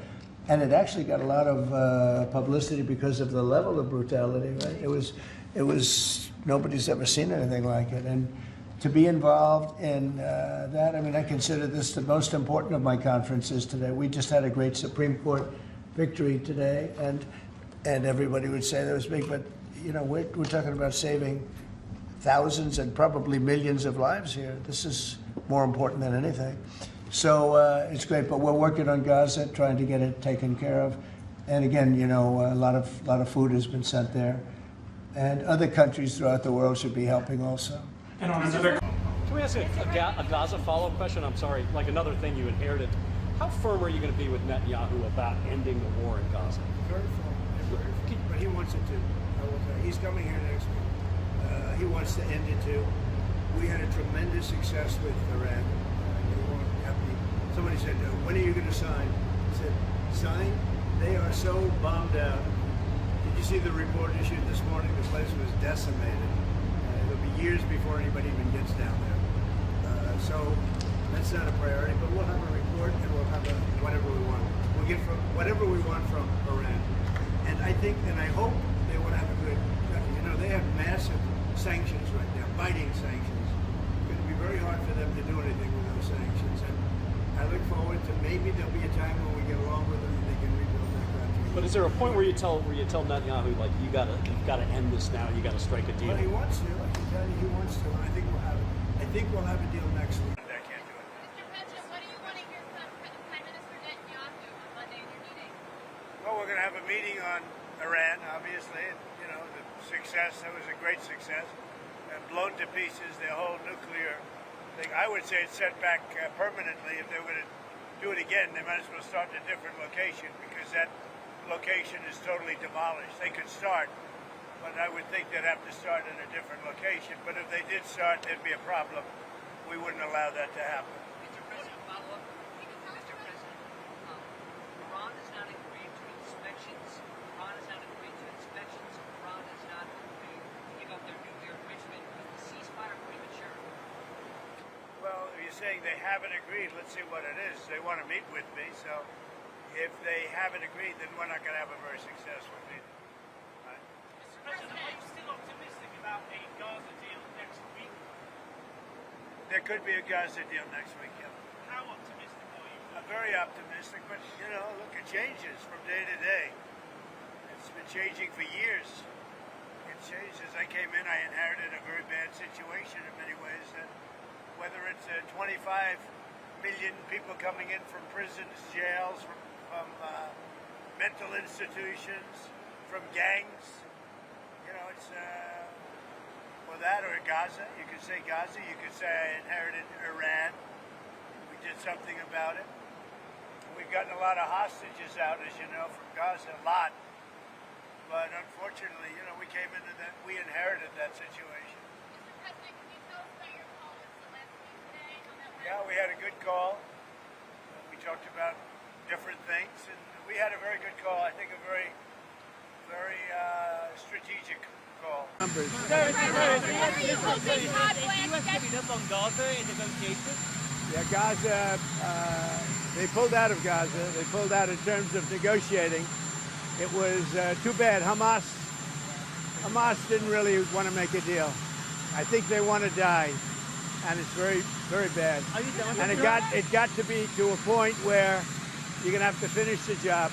And it actually got a lot of publicity because of the level of brutality, right? It was, nobody's ever seen anything like it. And to be involved in that, I mean, I consider this the most important of my conferences today. We just had a great Supreme Court victory today, and everybody would say that was big, but, you know, we're talking about saving thousands and probably millions of lives here. This is more important than anything. So it's great, but we're working on Gaza, trying to get it taken care of. And again, you know, a lot of food has been sent there. And other countries throughout the world should be helping also. And on another... Can we ask a Gaza follow-up question? I'm sorry, like another thing you inherited. How firm are you going to be with Netanyahu about ending the war in Gaza? Very firm, but he wants it to. He's coming here next week. He wants to end it too. We had a tremendous success with Iran. Somebody said, when are you going to sign? I said, sign? They are so bombed out. Did you see the report issued this morning? The place was decimated. It'll be years before anybody even gets down there. So that's not a priority, but we'll have a report and we'll have whatever we want. We'll get from whatever we want from Iran. And I think, and I hope they will have a good, you know, they have massive sanctions right now, biting sanctions. It's going to be very hard for them to do anything with those sanctions. And I look forward to maybe there'll be a time when we get along with them and they can rebuild that country. But is there a point where you tell Netanyahu, like, you've got to end this now, you got to strike a deal? Well, he wants to. I can tell you he wants to. And I think we'll have a deal next week. I can't do it. Mr. President, what do you want to hear from Prime Minister Netanyahu on Monday in your meeting? Well, we're going to have a meeting on Iran, obviously. You know, the success, that was a great success. Blown to pieces, their whole nuclear thing. I would say it's set back permanently. If they were going to do it again, they might as well start in a different location because that location is totally demolished. They could start, but I would think they'd have to start in a different location. But if they did start, there'd be a problem. We wouldn't allow that to happen. Mr. President, follow up. Mr. President, Iran has not agreed to inspections. Iran has not agreed to inspections. Iran has not agreed to give up their nuclear enrichment. Is the ceasefire premature? Well, if you're saying they haven't agreed, let's see what it is. They want to meet with me, so if they haven't agreed, then we're not going to have a very successful meeting. Right? Mr. President, are you still optimistic about a Gaza deal next week? There could be a Gaza deal next week. Yeah. How optimistic are you? I'm very optimistic, but look, it changes from day to day. It's been changing for years. It changes. I came in, I inherited a very bad situation in many ways. That whether it's 25 million people coming in from prisons, jails, from mental institutions, from gangs, it's or that, or Gaza. You could say Gaza. You could say I inherited Iran. We did something about it. We've gotten a lot of hostages out, as you know, from Gaza, a lot. But unfortunately, we came into that, we inherited that situation. Mr. President, can you tell us about your call with Zelensky today? Yeah, we had a good call. We talked about different things, and we had a very good call. I think a very, very strategic call. Sir, the US giving up on Gaza in negotiations? Yeah, Gaza, they pulled out of Gaza. They pulled out in terms of negotiating. It was too bad. Hamas didn't really want to make a deal. I think they want to die, and it's very, very bad. And it got to be to a point where you're gonna have to finish the job.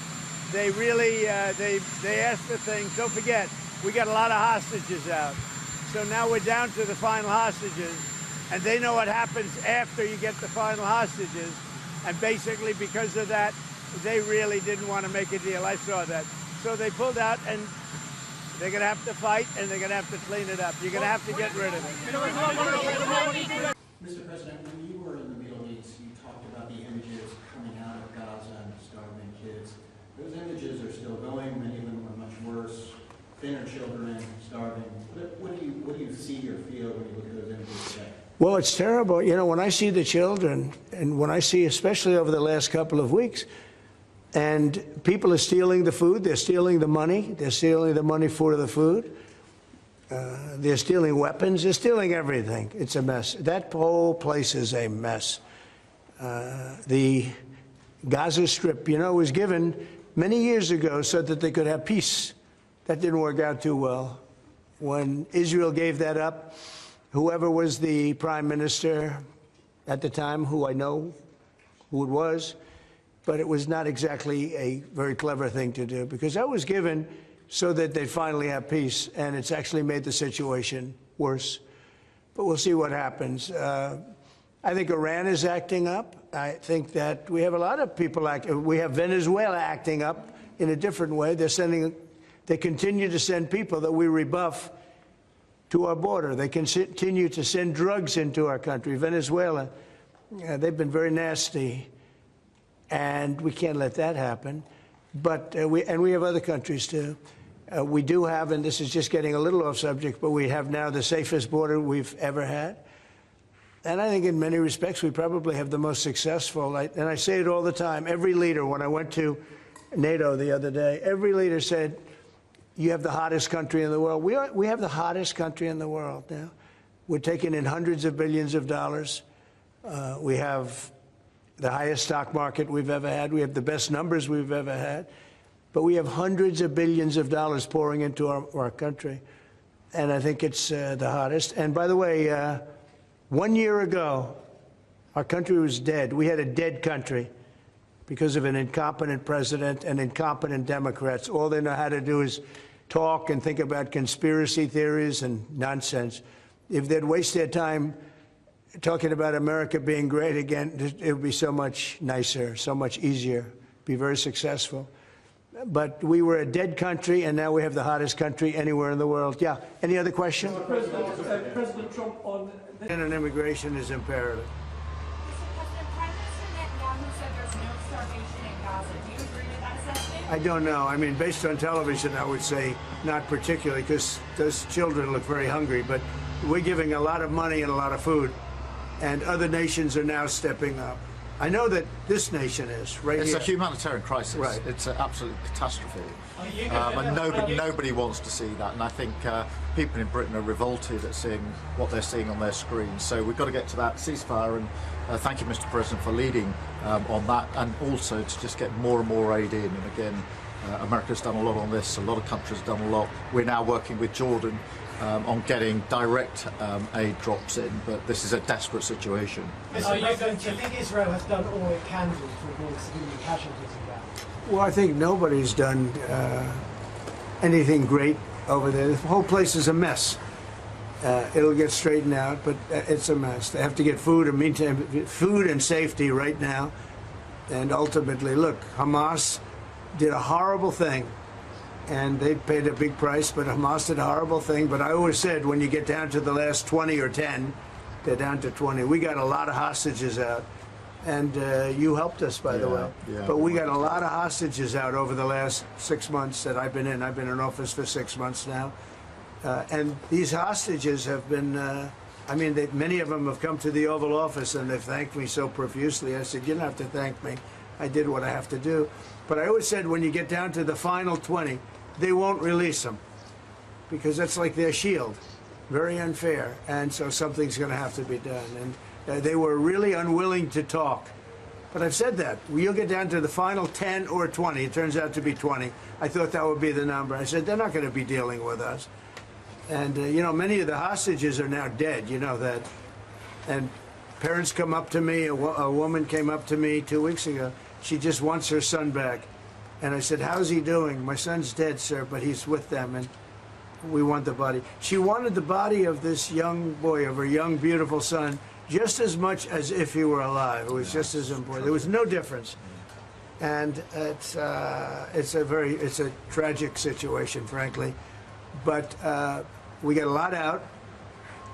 They really they asked for things. Don't forget, we got a lot of hostages out. So now we're down to the final hostages, and they know what happens after you get the final hostages. And basically, because of that, they really didn't want to make a deal. I saw that. So they pulled out, and they're going to have to fight, and they're going to have to clean it up. You're going to have to get rid of it. Mr. President, when you were in the Middle East, you talked about the images coming out of Gaza and starving kids. Those images are still going. Many of them are much worse. Thinner children starving. What do you see or feel when you look at those images today? Well, it's terrible. When I see the children, and when I see, especially over the last couple of weeks, and people are stealing the food, they're stealing the money, for the food, they're stealing weapons, they're stealing everything. It's a mess. That whole place is a mess. The Gaza Strip, was given many years ago so that they could have peace. That didn't work out too well. When Israel gave that up, whoever was the prime minister at the time, who I know who it was, but it was not exactly a very clever thing to do, because that was given so that they'd finally have peace, and it's actually made the situation worse. But we'll see what happens. I think Iran is acting up. I think that we have a lot of people we have Venezuela acting up in a different way. They continue to send people that we rebuff to our border. They continue to send drugs into our country. Venezuela, they've been very nasty, and we can't let that happen. But we have other countries too. We do have, and this is just getting a little off subject, but we have now the safest border we've ever had. And I think in many respects we probably have the most successful. And I say it all the time. Every leader, when I went to NATO the other day, every leader said, you have the hottest country in the world. We have the hottest country in the world now. We're taking in hundreds of billions of dollars. We have the highest stock market we've ever had. We have the best numbers we've ever had. But we have hundreds of billions of dollars pouring into our country. And I think it's the hottest. And by the way, 1 year ago, our country was dead. We had a dead country because of an incompetent president and incompetent Democrats. All they know how to do is talk and think about conspiracy theories and nonsense. If they'd waste their time talking about America being great again, it would be so much nicer, so much easier, be very successful. But we were a dead country, and now we have the hottest country anywhere in the world. Yeah, any other question? President Trump on... And immigration is imperative. I don't know. I mean, based on television, I would say not particularly, because those children look very hungry. But we're giving a lot of money and a lot of food, and other nations are now stepping up. I know that this nation is right. It's here. a humanitarian crisis. Right. It's an absolute catastrophe, and nobody wants to see that. And I think people in Britain are revolted at seeing what they're seeing on their screens. So we've got to get to that ceasefire. And thank you, Mr. President, for leading on that, and also to just get more and more aid in. And again, America's done a lot on this. A lot of countries have done a lot. We're now working with Jordan on getting direct aid drops in, but this is a desperate situation. Do you think Israel has done all it can do to avoid civilian casualties in Gaza? Well, I think nobody's done anything great over there. The whole place is a mess. It'll get straightened out, but it's a mess. They have to get food and meantime, food and safety right now. And ultimately, look, Hamas did a horrible thing, and they paid a big price, but Hamas did a horrible thing. But I always said, when you get down to the last 20 or 10, they're down to 20. We got a lot of hostages out, and you helped us, by the way. Yeah. But we got a lot of hostages out over the last 6 months that I've been in. I've been in office for 6 months now. And these hostages have been, many of them have come to the Oval Office and they've thanked me so profusely. I said, you don't have to thank me. I did what I have to do. But I always said, when you get down to the final 20, they won't release them because that's like their shield. Very unfair. And so something's going to have to be done. And they were really unwilling to talk. But I've said that. You'll get down to the final 10 or 20. It turns out to be 20. I thought that would be the number. I said, they're not going to be dealing with us. And, many of the hostages are now dead, you know that. And parents come up to me, a woman came up to me 2 weeks ago. She just wants her son back. And I said, how's he doing? My son's dead, sir, but he's with them, and we want the body. She wanted the body of this young boy, of her young, beautiful son, just as much as if he were alive. It was just as important. There was no difference. And it's a tragic situation, frankly. But we get a lot out,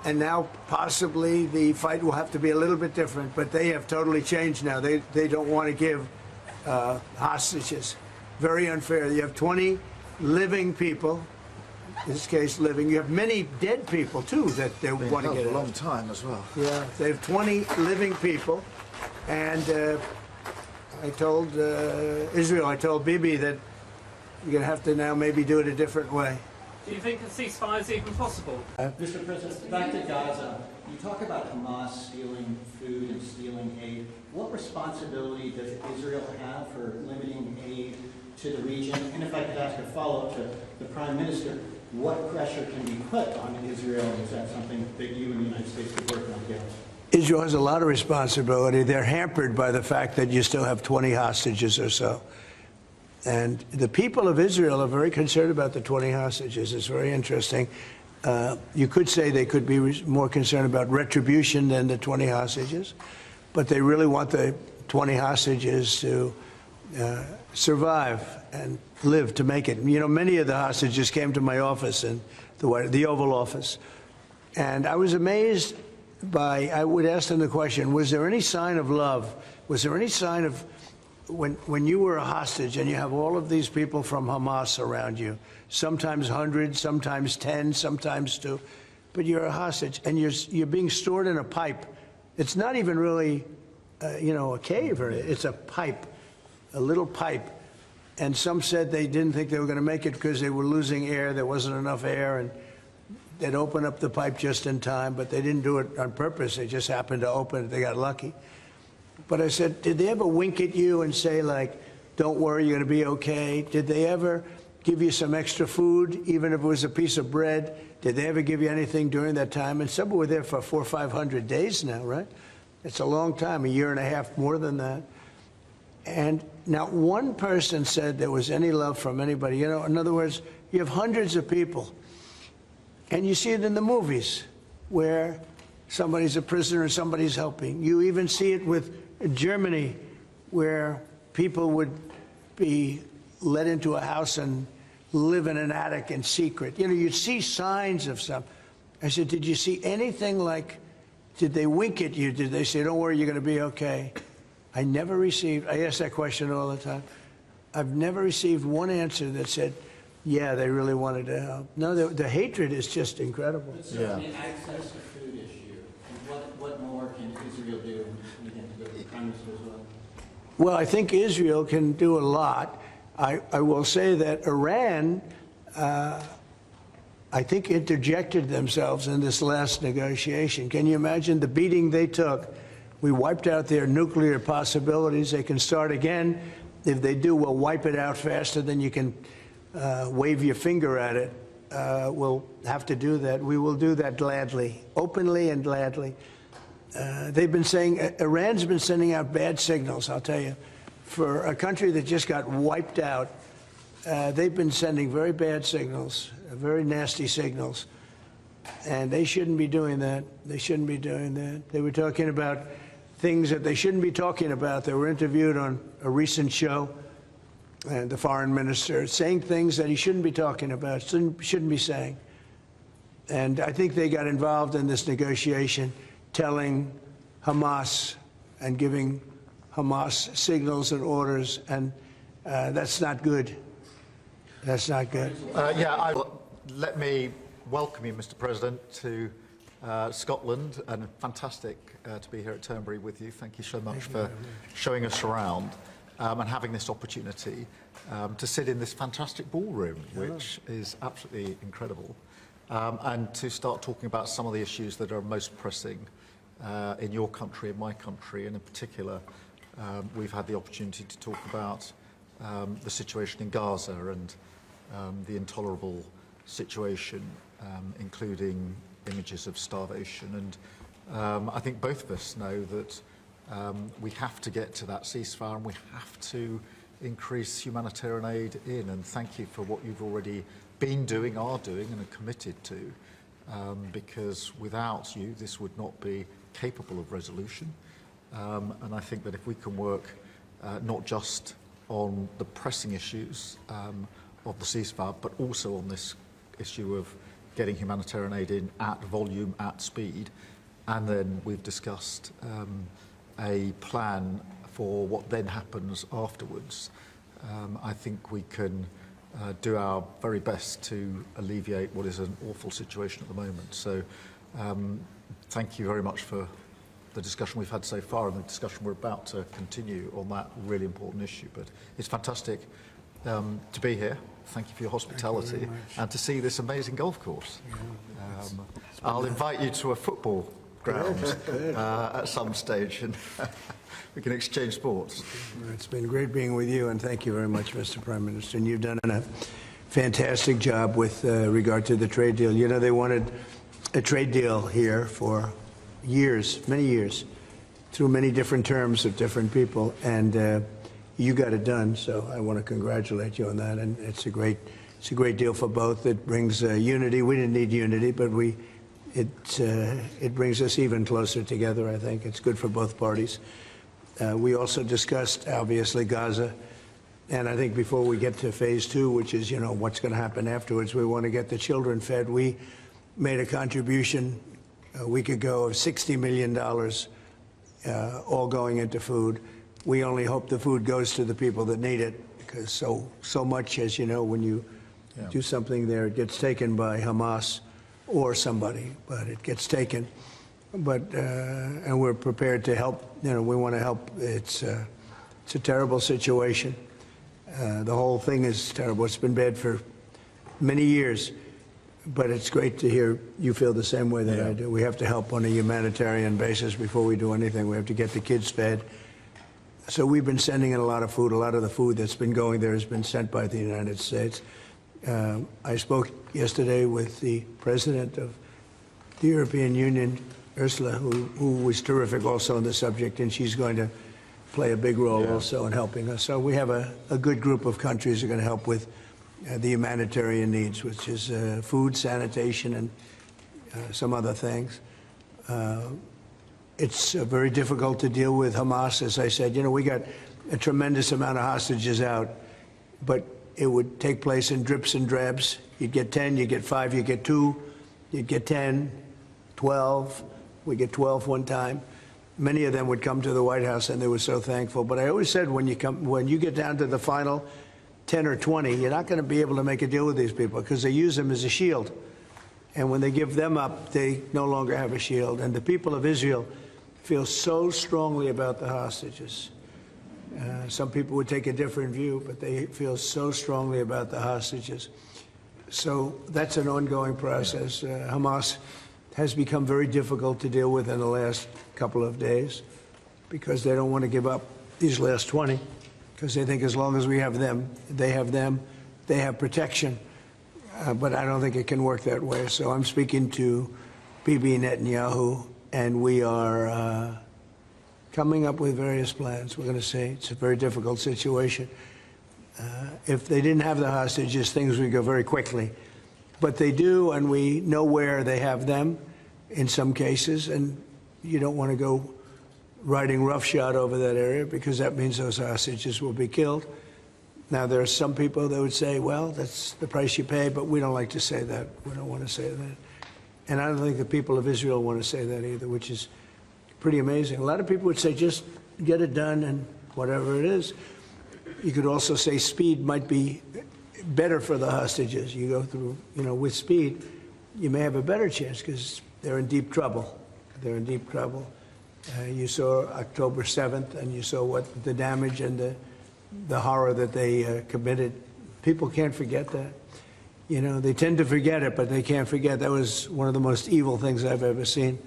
and now possibly the fight will have to be a little bit different, but they have totally changed now. They don't want to give hostages. Very unfair. You have 20 living people, in this case living. You have many dead people, too, that they want to get out. A long time as well. Yeah, they have 20 living people, and I told Israel, I told Bibi that you're going to have to now maybe do it a different way. Do you think a ceasefire is even possible? Mr. President, back to Gaza. You talk about Hamas stealing food and stealing aid. What responsibility does Israel have for limiting aid to the region? And if I could ask a follow-up to the Prime Minister, what pressure can be put on Israel? Is that something that you and the United States could work on together? Israel has a lot of responsibility. They're hampered by the fact that you still have 20 hostages or so. And the people of Israel are very concerned about the 20 hostages. It's very interesting. You could say they could be more concerned about retribution than the 20 hostages, but they really want the 20 hostages to survive and live to make it. You know, many of the hostages came to my office in the Oval Office, and I was amazed by, I would ask them the question, was there any sign of love? Was there any sign of, when you were a hostage and you have all of these people from Hamas around you, sometimes 100, sometimes 10, sometimes 2, but you're a hostage and you're being stored in a pipe. It's not even really, a cave, or it's a pipe, a little pipe. And some said they didn't think they were going to make it because they were losing air. There wasn't enough air, and they'd open up the pipe just in time, but they didn't do it on purpose. They just happened to open it. They got lucky. But I said, did they ever wink at you and say, like, don't worry, you're going to be okay? Did they ever give you some extra food, even if it was a piece of bread? Did they ever give you anything during that time? And some were there for 400 or 500 days now, right? It's a long time, a year and a half, more than that. And not one person said there was any love from anybody. You know, in other words, you have hundreds of people, and you see it in the movies where somebody's a prisoner and somebody's helping. You even see it with Germany, where people would be let into a house and live in an attic in secret. You know, you'd see signs of some. I said, did you see anything like, did they wink at you? Did they say, don't worry, you're going to be okay? I never received, I ask that question all the time. I've never received one answer that said, yeah, they really wanted to help. No, the hatred is just incredible. But certainly access to food issue, and what more can Israel do? And again, to go to the Prime Minister as well. Well, I think Israel can do a lot. I will say that Iran, I think, interjected themselves in this last negotiation. Can you imagine the beating they took? We wiped out their nuclear possibilities. They can start again. If they do, we'll wipe it out faster than you can wave your finger at it. will have to do that, we will do that gladly, openly and gladly. They've been saying, Iran's been sending out bad signals, I'll tell you. For a country that just got wiped out, they've been sending very bad signals, very nasty signals. And they shouldn't be doing that. They shouldn't be doing that. They were talking about things that they shouldn't be talking about. They were interviewed on a recent show, and the foreign minister saying things that he shouldn't be talking about, shouldn't be saying. And I think they got involved in this negotiation, telling Hamas and giving Hamas signals and orders, and that's not good. That's not good. Let me welcome you, Mr. President, to Scotland, and fantastic to be here at Turnberry with you. Thank you so much for showing us around and having this opportunity to sit in this fantastic ballroom, which is absolutely incredible, and to start talking about some of the issues that are most pressing in your country, in my country, and in particular, we've had the opportunity to talk about the situation in Gaza and the intolerable situation, including images of starvation. And I think both of us know that we have to get to that ceasefire, and we have to increase humanitarian aid in. And thank you for what you've already been doing, are doing, and are committed to, because without you, this would not be capable of resolution. And I think that if we can work not just on the pressing issues of the ceasefire, but also on this issue of getting humanitarian aid in at volume, at speed, and then we've discussed a plan for what then happens afterwards. I think we can do our very best to alleviate what is an awful situation at the moment. So thank you very much for the discussion we've had so far and the discussion we're about to continue on that really important issue. But it's fantastic to be here. Thank you for your hospitality and to see this amazing golf course. I'll invite you to a football ground at some stage, and we can exchange sports. It's been great being with you, and thank you very much, Mr. Prime Minister. And you've done a fantastic job with regard to the trade deal. You know, they wanted a trade deal here for years, many years, through many different terms of different people, and you got it done. So I want to congratulate you on that, and it's a great deal for both. It brings unity. We didn't need unity, but it brings us even closer together. I think it's good for both parties. We also discussed, obviously, Gaza, and I think before we get to phase 2, which is, you know, what's going to happen afterwards, we want to get the children fed. We made a contribution a week ago of $60 million, all going into food. We only hope the food goes to the people that need it, because so much, as you know, when you do something there, it gets taken by Hamas or somebody, but it gets taken. But and we're prepared to help. You know, we want to help. It's a terrible situation. The whole thing is terrible. It's been bad for many years. But it's great to hear you feel the same way that I do. We have to help on a humanitarian basis before we do anything. We have to get the kids fed. So we've been sending in a lot of food. A lot of the food that's been going there has been sent by the United States. I spoke yesterday with the president of the European Union, Ursula, who was terrific also on the subject, and she's going to play a big role also in helping us. So we have a good group of countries that are going to help with the humanitarian needs, which is food, sanitation, and some other things. It's very difficult to deal with Hamas, as I said. You know, we got a tremendous amount of hostages out, but it would take place in drips and drabs. You'd get 10, you'd get 5, you'd get 2, you'd get 10, 12. We get 12 one time. Many of them would come to the White House, and they were so thankful. But I always said, when you get down to the final 10 or 20, you're not going to be able to make a deal with these people, because they use them as a shield. And when they give them up, they no longer have a shield. And the people of Israel feel so strongly about the hostages. Some people would take a different view, but they feel so strongly about the hostages. So that's an ongoing process. Hamas has become very difficult to deal with in the last couple of days, because they don't want to give up these last 20, because they think as long as we have them, they have protection. but I don't think it can work that way. So I'm speaking to Bibi Netanyahu, and we are coming up with various plans. We're going to see. It's a very difficult situation. If they didn't have the hostages, things would go very quickly. But they do, and we know where they have them in some cases, and you don't want to go riding roughshod over that area because that means those hostages will be killed. Now, there are some people that would say, well, that's the price you pay, but we don't like to say that. We don't want to say that. And I don't think the people of Israel want to say that either, which is pretty amazing. A lot of people would say, just get it done and whatever it is. You could also say speed might be better for the hostages. You go through, with speed, you may have a better chance because they're in deep trouble. They're in deep trouble. You saw October 7th, and you saw what the damage and the horror that they committed. People can't forget that. They tend to forget it, but they can't forget. That was one of the most evil things I've ever seen.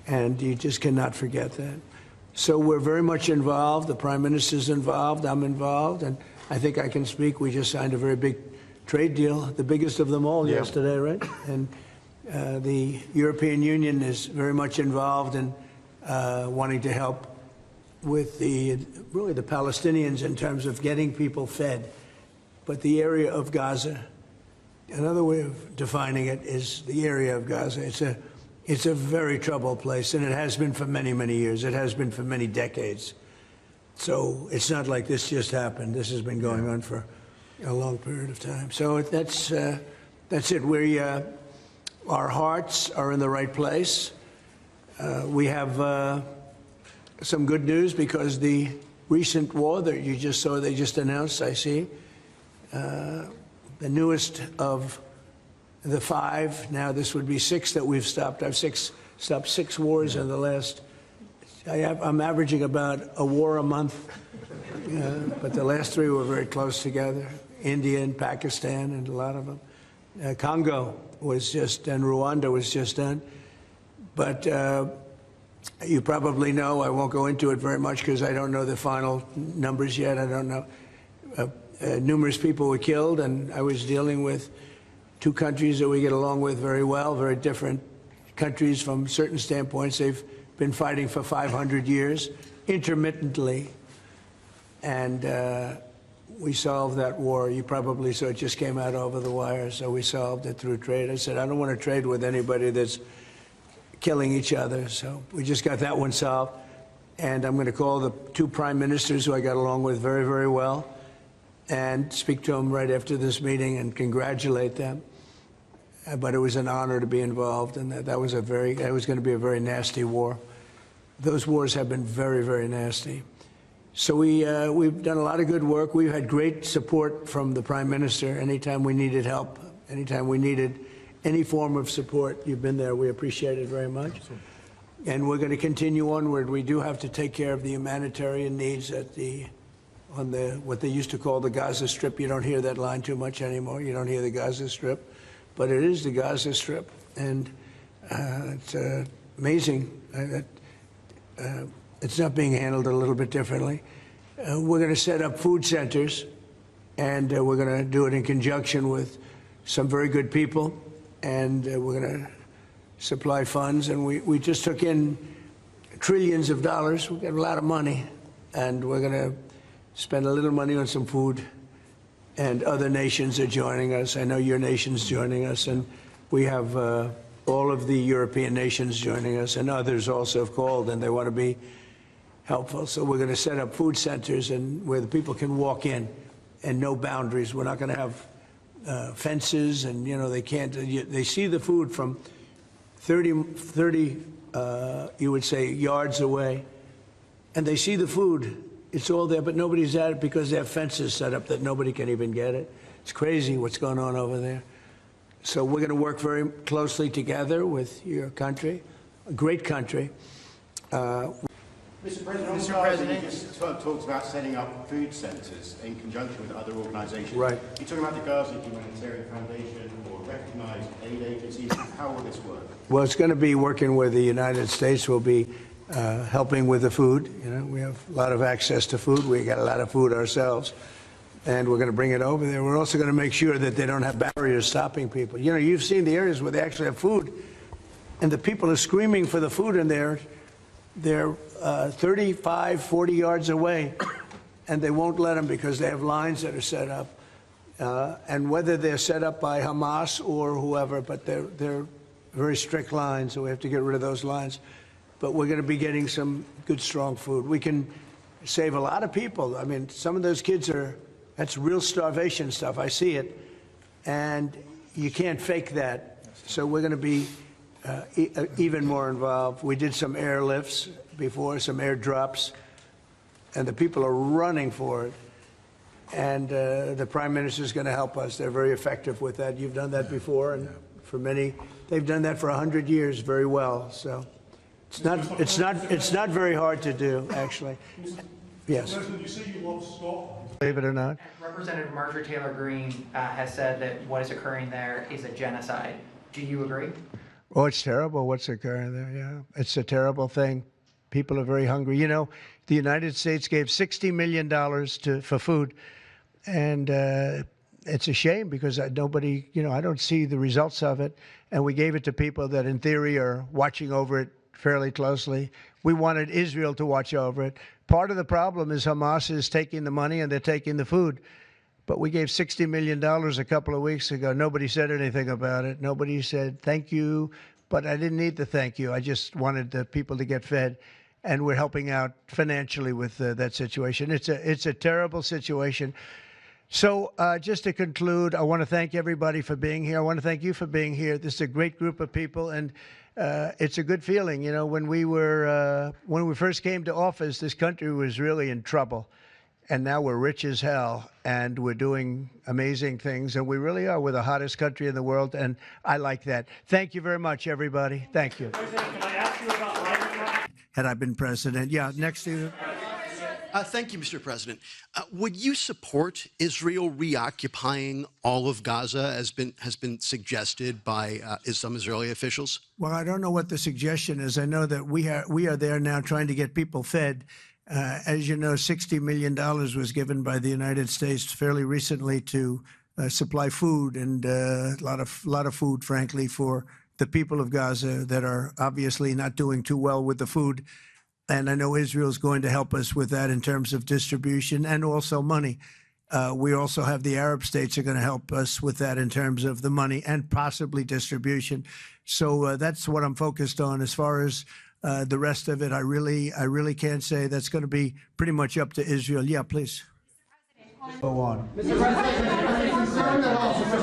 And you just cannot forget that. So we're very much involved. The Prime Minister's involved. I'm involved. And I think I can speak. We just signed a very big trade deal, the biggest of them all yesterday, right? And the European Union is very much involved in wanting to help with really the Palestinians in terms of getting people fed. But the area of Gaza, another way of defining it is the area of Gaza. It's a very troubled place, and it has been for many, many years. It has been for many decades. So it's not like this just happened. This has been going on for a long period of time. So that's it. Our hearts are in the right place. We have some good news because the recent war that you just saw, they just announced, I see, the newest of the 5, now this would be 6 that we've stopped. I've stopped 6 wars in the last, I'm averaging about a war a month, but the last 3 were very close together. India and Pakistan and a lot of them. Congo was just done, Rwanda was just done. But you probably know, I won't go into it very much because I don't know the final numbers yet. I don't know. Numerous people were killed, and I was dealing with 2 countries that we get along with very well, very different countries from certain standpoints. They've been fighting for 500 years, intermittently, and we solved that war. You probably saw it just came out over the wire, so we solved it through trade. I said, I don't want to trade with anybody that's killing each other, so we just got that one solved. And I'm going to call the 2 prime ministers who I got along with very, very well and speak to them right after this meeting and congratulate them. But it was an honor to be involved, and that was going to be a very nasty war. Those wars have been very, very nasty. So we've done a lot of good work. We've had great support from the Prime Minister. Anytime we needed help, anytime we needed any form of support, you've been there. We appreciate it very much. And we're going to continue onward. We do have to take care of the humanitarian needs on what they used to call the Gaza Strip. You don't hear that line too much anymore. You don't hear the Gaza Strip. But it is the Gaza Strip, and it's amazing that it's not being handled a little bit differently. We're going to set up food centers, and we're going to do it in conjunction with some very good people, and we're going to supply funds. And we just took in trillions of dollars. We got a lot of money, and we're going to spend a little money on some food. And other nations are joining us. I know your nation's joining us, and we have all of the European nations joining us, and others also have called, and they want to be helpful. So we're going to set up food centers and where the people can walk in and no boundaries. We're not going to have fences, and they can't. They see the food from 30 you would say yards away, and they see the food. It's all there, but nobody's at it because they have fences set up that nobody can even get it. It's crazy what's going on over there. So we're going to work very closely together with your country, a great country. Mr. President, talks about setting up food centres in conjunction with other organisations. Right. You're talking about the Gaza Humanitarian Foundation or recognised aid agencies. How will this work? Well, it's going to be working with the United States. We'll be helping with the food. We have a lot of access to food. We got a lot of food ourselves. and we're going to bring it over there. We're also going to make sure that they don't have barriers stopping people. You know, you've seen the areas where they actually have food, and the people are screaming for the food in there. They're 35, 40 yards away, and they won't let them because they have lines that are set up. And whether they're set up by Hamas or whoever, but they're very strict lines, so we have to get rid of those lines. But we're going to be getting some good, strong food. We can save a lot of people. I mean, some of those kids that's real starvation stuff. I see it. And you can't fake that. So we're going to be even more involved. We did some airlifts before, some airdrops, and the people are running for it. And the Prime Minister is going to help us. They're very effective with that. You've done that before, and for many, they've done that for 100 years very well. So it's not very hard to do, actually. Yes. You say you love Scotland. Believe it or not. Representative Marjorie Taylor Greene has said that what is occurring there is a genocide. Do you agree? Oh, it's terrible what's occurring there, yeah. It's a terrible thing. People are very hungry. You know, the United States gave $60 million for food, and it's a shame because nobody, you know, I don't see the results of it, and we gave it to people that in theory are watching over it fairly closely. We wanted Israel to watch over it. Part of the problem is Hamas is taking the money and they're taking the food. But we gave $60 million a couple of weeks ago. Nobody said anything about it. Nobody said thank you, but I didn't need the thank you. I just wanted the people to get fed, and we're helping out financially with that situation. It's a terrible situation. So just to conclude, I want to thank everybody for being here. I want to thank you for being here. This is a great group of people, and it's a good feeling. You know, when we first came to office, this country was really in trouble. And now we're rich as hell, and we're doing amazing things, and we really are. We're the hottest country in the world, and I like that. Thank you very much, everybody. Thank you. President, can I ask you about life? Had I been president. Yeah, next to you. Thank you, Mr. President. Would you support Israel reoccupying all of Gaza, as has been suggested by some Israeli officials? Well, I don't know what the suggestion is. I know that we are there now trying to get people fed. As you know, $60 million was given by the United States fairly recently to supply food, and a lot of food, frankly, for the people of Gaza that are obviously not doing too well with the food. And I know Israel's going to help us with that in terms of distribution and also money. We also have the Arab states are going to help us with that in terms of the money and possibly distribution. So that's what I'm focused on. As far as the rest of it, I really can't say. That's going to be pretty much up to Israel. Yeah, please. Go on. Mr.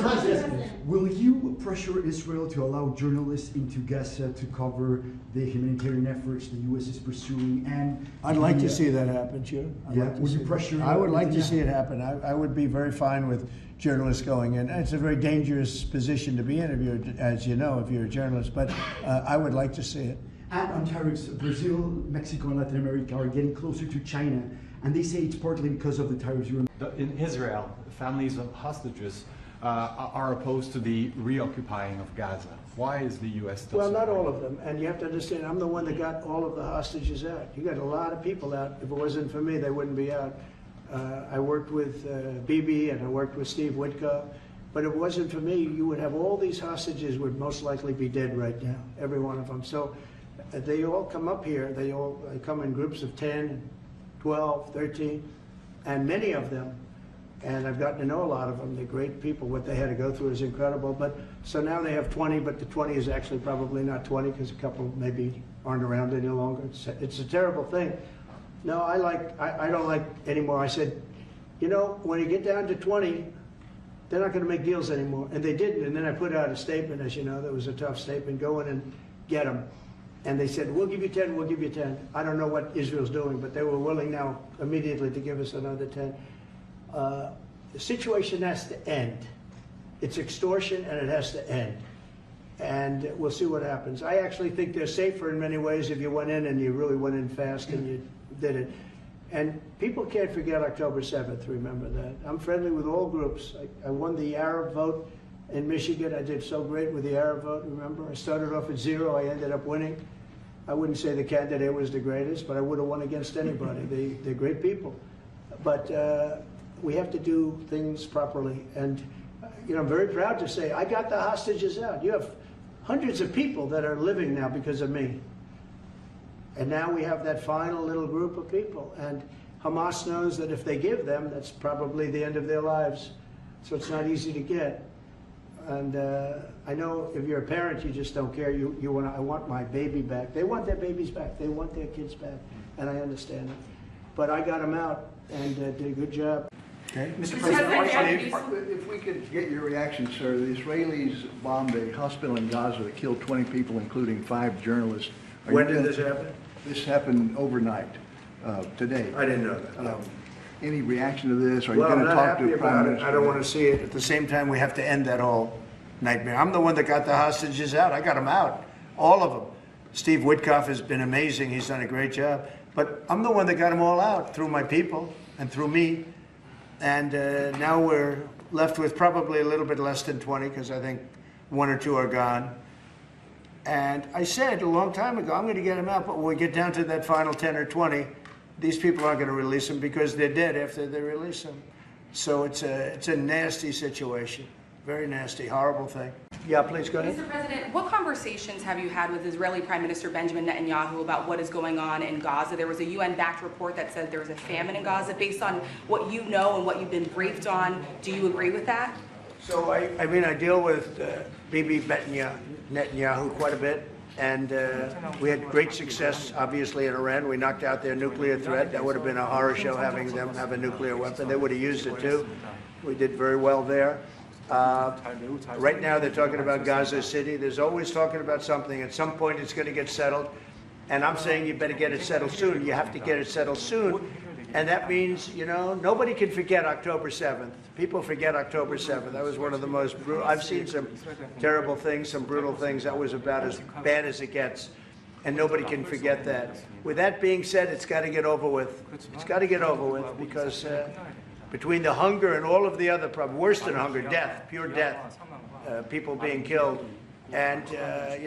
President, will you pressure Israel to allow journalists into Gaza to cover the humanitarian efforts the U.S. is pursuing? And I'd like to see that happen, sure. Would you pressure? I would like to see it happen. I would be very fine with journalists going in. It's a very dangerous position to be in, as you know, if you're a journalist. But I would like to see it. And on tariffs, Brazil, Mexico, and Latin America are getting closer to China, and they say it's partly because of the tariffs. In Israel, families of hostages are opposed to the reoccupying of Gaza. Why is the U.S. still Well, not all of them. And you have to understand, I'm the one that got all of the hostages out. You got a lot of people out. If it wasn't for me, they wouldn't be out. I worked with Bibi and I worked with Steve Witkoff. But if it wasn't for me, you would have all these hostages would most likely be dead right now, every one of them. So they all come up here. They come in groups of 10, 12, 13, and many of them, and I've gotten to know a lot of them, they're great people. What they had to go through is incredible. But so now they have 20, but the 20 is actually probably not 20 because a couple maybe aren't around any longer. It's a terrible thing. No, I don't like anymore. I said, you know, when you get down to 20, they're not going to make deals anymore. And they didn't. And then I put out a statement, as you know, that was a tough statement, go in and get them. And they said, we'll give you 10, we'll give you 10. I don't know what Israel's doing, but they were willing now immediately to give us another 10. The situation has to end. It's extortion and it has to end. And we'll see what happens. I actually think they're safer in many ways if you went in and you really went in fast and you did it. And people can't forget October 7th, remember that. I'm friendly with all groups. I won the Arab vote in Michigan. I did so great with the Arab vote, remember? I started off at 0, I ended up winning. I wouldn't say the candidate was the greatest, but I would have won against anybody. They're great people. But we have to do things properly. And I'm very proud to say I got the hostages out. You have hundreds of people that are living now because of me. And now we have that final little group of people. And Hamas knows that if they give them, that's probably the end of their lives. So it's not easy to get. And I know if you're a parent, you just don't care. I want my baby back. They want their babies back. They want their kids back. And I understand it. But I got them out and did a good job. Okay. Mr. President, if we could get your reaction, sir. The Israelis bombed a hospital in Gaza that killed 20 people, including 5 journalists. When did this happen? This happened overnight, today. I didn't know that. No. Any reaction to this? Are you Well, going I'm to not talk to happy the Prime about it. Minister? I don't want to see it. At the same time, we have to end that whole nightmare. I'm the one that got the hostages out. I got them out, all of them. Steve Witkoff has been amazing. He's done a great job. But I'm the one that got them all out through my people and through me. And now we're left with probably a little bit less than 20 because I think 1 or 2 are gone. And I said a long time ago, I'm going to get them out, but when we get down to that final 10 or 20, these people aren't going to release them because they're dead after they release them. So it's a nasty situation, very nasty, horrible thing. Yeah, please go ahead. Mr. President, what conversations have you had with Israeli Prime Minister Benjamin Netanyahu about what is going on in Gaza? There was a UN-backed report that said there was a famine in Gaza. Based on what you know and what you've been briefed on, do you agree with that? So I mean, I deal with Bibi Netanyahu quite a bit, and we had great success, obviously, in Iran. We knocked out their nuclear threat. That would have been a horror show having them have a nuclear weapon. They would have used it too. We did very well there. Right now, they're talking about Gaza City. There's always talking about something. At some point, it's going to get settled. And I'm saying you better get it settled soon. You have to get it settled soon. And that means, nobody can forget October 7th. People forget October 7th. That was one of the most brutal. I've seen some terrible things, some brutal things. That was about as bad as it gets. And nobody can forget that. With that being said, it's got to get over with. It's got to get over with because between the hunger and all of the other problems, worse than hunger, death, pure death, people being killed. And,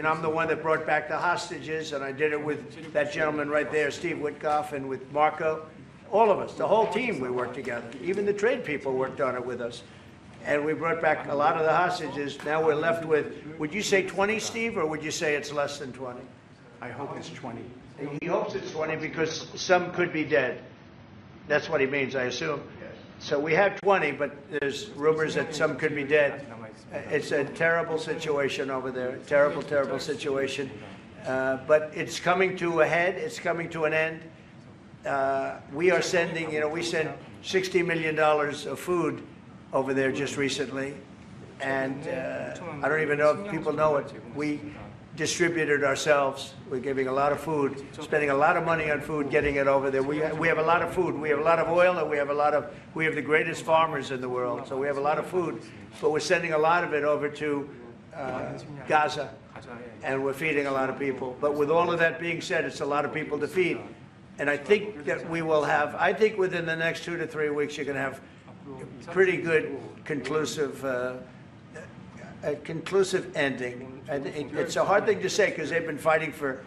I'm the one that brought back the hostages, and I did it with that gentleman right there, Steve Witkoff, and with Marco. All of us, the whole team, we worked together. Even the trade people worked on it with us. And we brought back a lot of the hostages. Now we're left with, would you say 20, Steve, or would you say it's less than 20? I hope it's 20. He hopes it's 20 because some could be dead. That's what he means, I assume. So we have 20, but there's rumors that some could be dead. It's a terrible situation over there. Terrible, terrible situation. But it's coming to a head. It's coming to an end. We are sending, we sent $60 million of food over there just recently. And I don't even know if people know it. We distributed ourselves. We're giving a lot of food, spending a lot of money on food, getting it over there. We have a lot of food. We have a lot of oil, and we have the greatest farmers in the world. So we have a lot of food, but we're sending a lot of it over to Gaza, and we're feeding a lot of people. But with all of that being said, it's a lot of people to feed. And I think that we will have, I think within the next 2 to 3 weeks, you're going to have pretty good conclusive ending. And it's a hard thing to say because they've been fighting for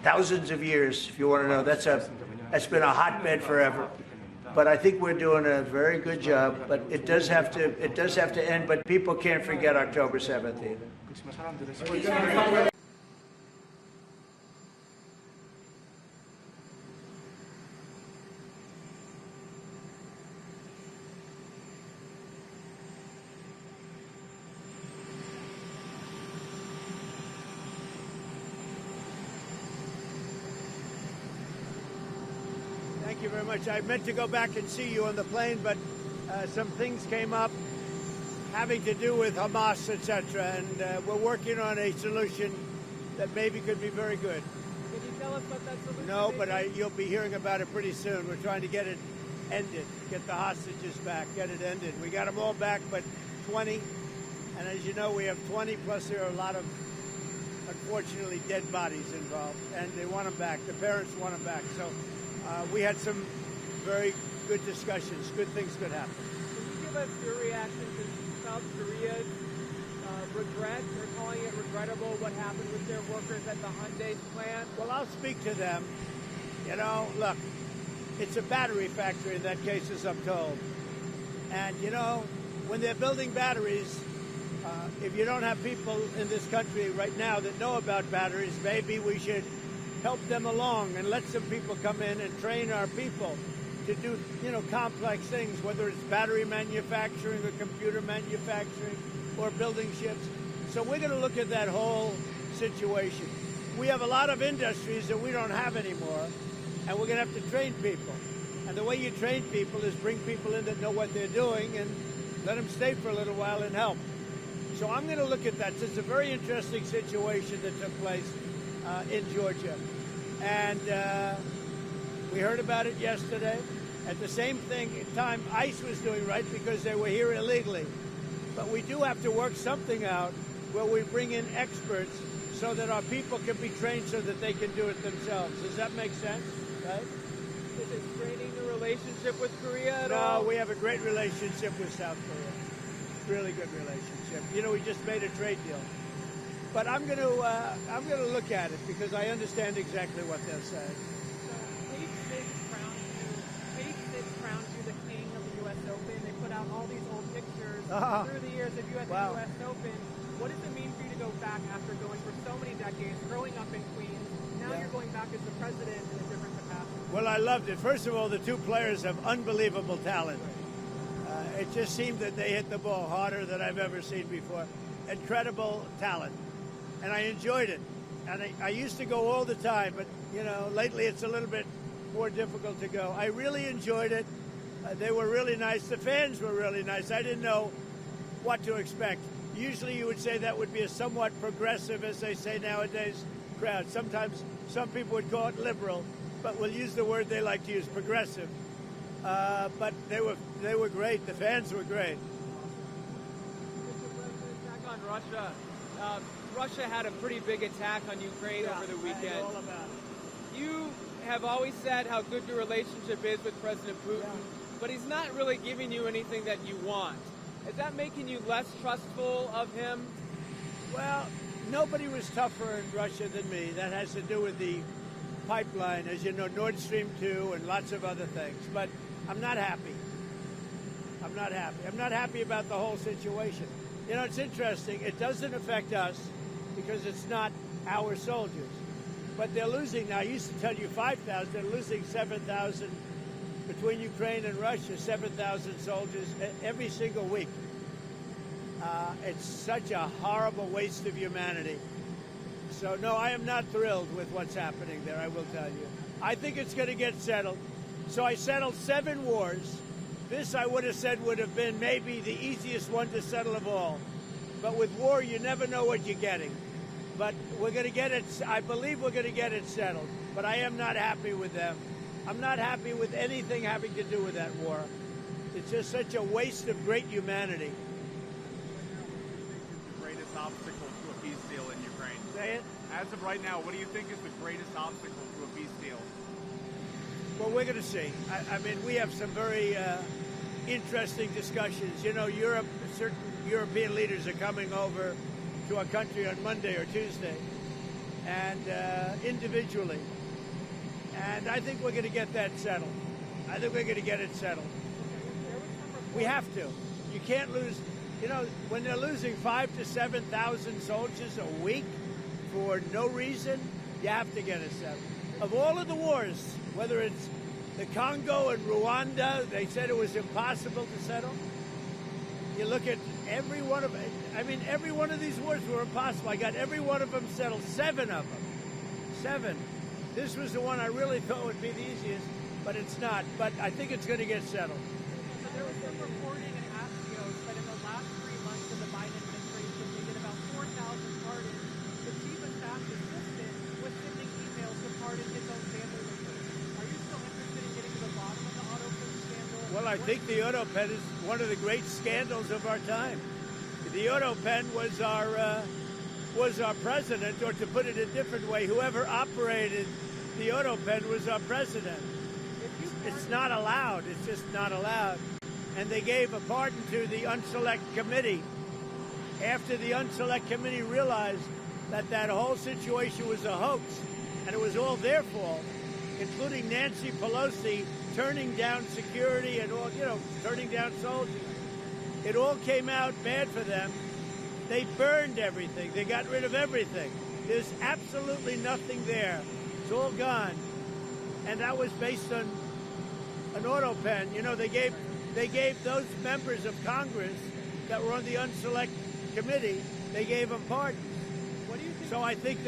thousands of years, if you want to know. That's been a hotbed forever. But I think we're doing a very good job. But it does have to end. But people can't forget October 7th either. Thank you very much. I meant to go back and see you on the plane, but some things came up having to do with Hamas, etc., and we're working on a solution that maybe could be very good. Can you tell us what that solution is? No, but you'll be hearing about it pretty soon. We're trying to get it ended, get the hostages back, get it ended. We got them all back, but 20, and as you know, we have 20, plus there are a lot of, unfortunately, dead bodies involved, and they want them back. The parents want them back. So we had some very good discussions. Good things could happen. Can you give us your reaction to South Korea's regret? They're calling it regrettable what happened with their workers at the Hyundai plant. Well, I'll speak to them. Look, it's a battery factory in that case, as I'm told. And, you know, when they're building batteries, if you don't have people in this country right now that know about batteries, maybe we should help them along and let some people come in and train our people to do, you know, complex things, whether it's battery manufacturing or computer manufacturing or building ships. So we're going to look at that whole situation. We have a lot of industries that we don't have anymore, and we're going to have to train people. And the way you train people is bring people in that know what they're doing and let them stay for a little while and help. So I'm going to look at that. It's a very interesting situation that took place in Georgia. And we heard about it yesterday. At the same time, ICE was doing right because they were here illegally. But we do have to work something out where we bring in experts so that our people can be trained so that they can do it themselves. Does that make sense? Right? Is it straining the relationship with Korea at all? No, we have a great relationship with South Korea. Really good relationship. You know, we just made a trade deal. But I'm going to look at it because I understand exactly what they're saying. So, page 6 crowns you the king of the U.S. Open. They put out all these old pictures through the years of you at the U.S. Open. What does it mean for you to go back after going for so many decades, growing up in Queens? Now you're going back as the president in a different capacity. Well, I loved it. First of all, the two players have unbelievable talent. It just seemed that they hit the ball harder than I've ever seen before. Incredible talent. And I enjoyed it. And I used to go all the time, but, you know, lately it's a little bit more difficult to go. I really enjoyed it. They were really nice. The fans were really nice. I didn't know what to expect. Usually you would say that would be a somewhat progressive, as they say nowadays, crowd. Sometimes some people would call it liberal, but we'll use the word they like to use, progressive. But they were great. The fans were great. Attack on Russia. Russia had a pretty big attack on Ukraine over the weekend. I know all about it. You have always said how good your relationship is with President Putin, but he's not really giving you anything that you want. Is that making you less trustful of him? Well, nobody was tougher in Russia than me. That has to do with the pipeline, as you know, Nord Stream 2 and lots of other things. But I'm not happy. I'm not happy. I'm not happy about the whole situation. You know, it's interesting. It doesn't affect us because it's not our soldiers. But they're losing now. I used to tell you 5,000. They're losing 7,000 between Ukraine and Russia, 7,000 soldiers every single week. It's such a horrible waste of humanity. So, no, I am not thrilled with what's happening there, I will tell you. I think it's going to get settled. So I settled 7 wars. This, I would have said, would have been maybe the easiest one to settle of all. But with war, you never know what you're getting. But we're going to get it, I believe we're going to get it settled. But I am not happy with them. I'm not happy with anything having to do with that war. It's just such a waste of great humanity. The greatest obstacle to a peace deal in Ukraine? Say it? As of right now, what do you think is the greatest obstacle to a peace deal? Well, we're going to see. I mean, we have some very interesting discussions. You know, Europe, certain European leaders are coming over to our country on Monday or Tuesday, and individually. And I think we're going to get that settled. I think we're going to get it settled. We have to. You can't lose. You know, when they're losing 5,000 to 7,000 soldiers a week for no reason, you have to get it settled. Of all of the wars, whether it's the Congo and Rwanda, they said it was impossible to settle. You look at every one of it. I mean, every one of these wars were impossible. I got every one of them settled, 7 of them. 7. This was the one I really thought would be the easiest, but it's not. But I think it's going to get settled. There was some reporting in Axios that in the last 3 months of the Biden administration, they did about 4,000 pardons. The chief of staff's assistant was sending emails to pardon his own family members. Are you still interested in getting to the bottom of the auto pen scandal? Well, I think the auto pen is one of the great scandals of our time. The auto pen was our president, or to put it a different way, whoever operated the auto pen was our president. It's not allowed. It's just not allowed. And they gave a pardon to the Unselect Committee after the Unselect Committee realized that that whole situation was a hoax and it was all their fault, including Nancy Pelosi turning down security and all, turning down soldiers. It all came out bad for them. They burned everything. They got rid of everything. There's absolutely nothing there. It's all gone. And that was based on an auto pen. They gave those members of Congress that were on the unselect committee, they gave them pardons. What do you think? So I think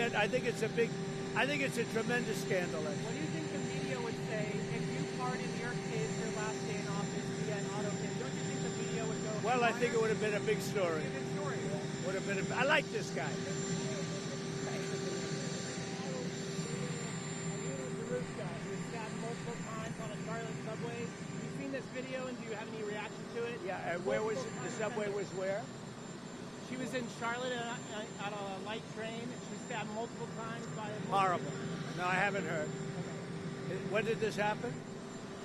it's a tremendous scandal. What do you think the media would say if you pardoned your kids their last day in office via an auto pen? Don't you think the media would go? Well, I think it would have been a big story. Would have been. I like this guy. Multiple times on a Charlotte subway. You've seen this video, and do you have any reaction to it? Yeah, and where was it? The subway was where? She was in Charlotte on a light train. She was stabbed multiple times by a... Horrible. No, I haven't heard. Okay. When did this happen?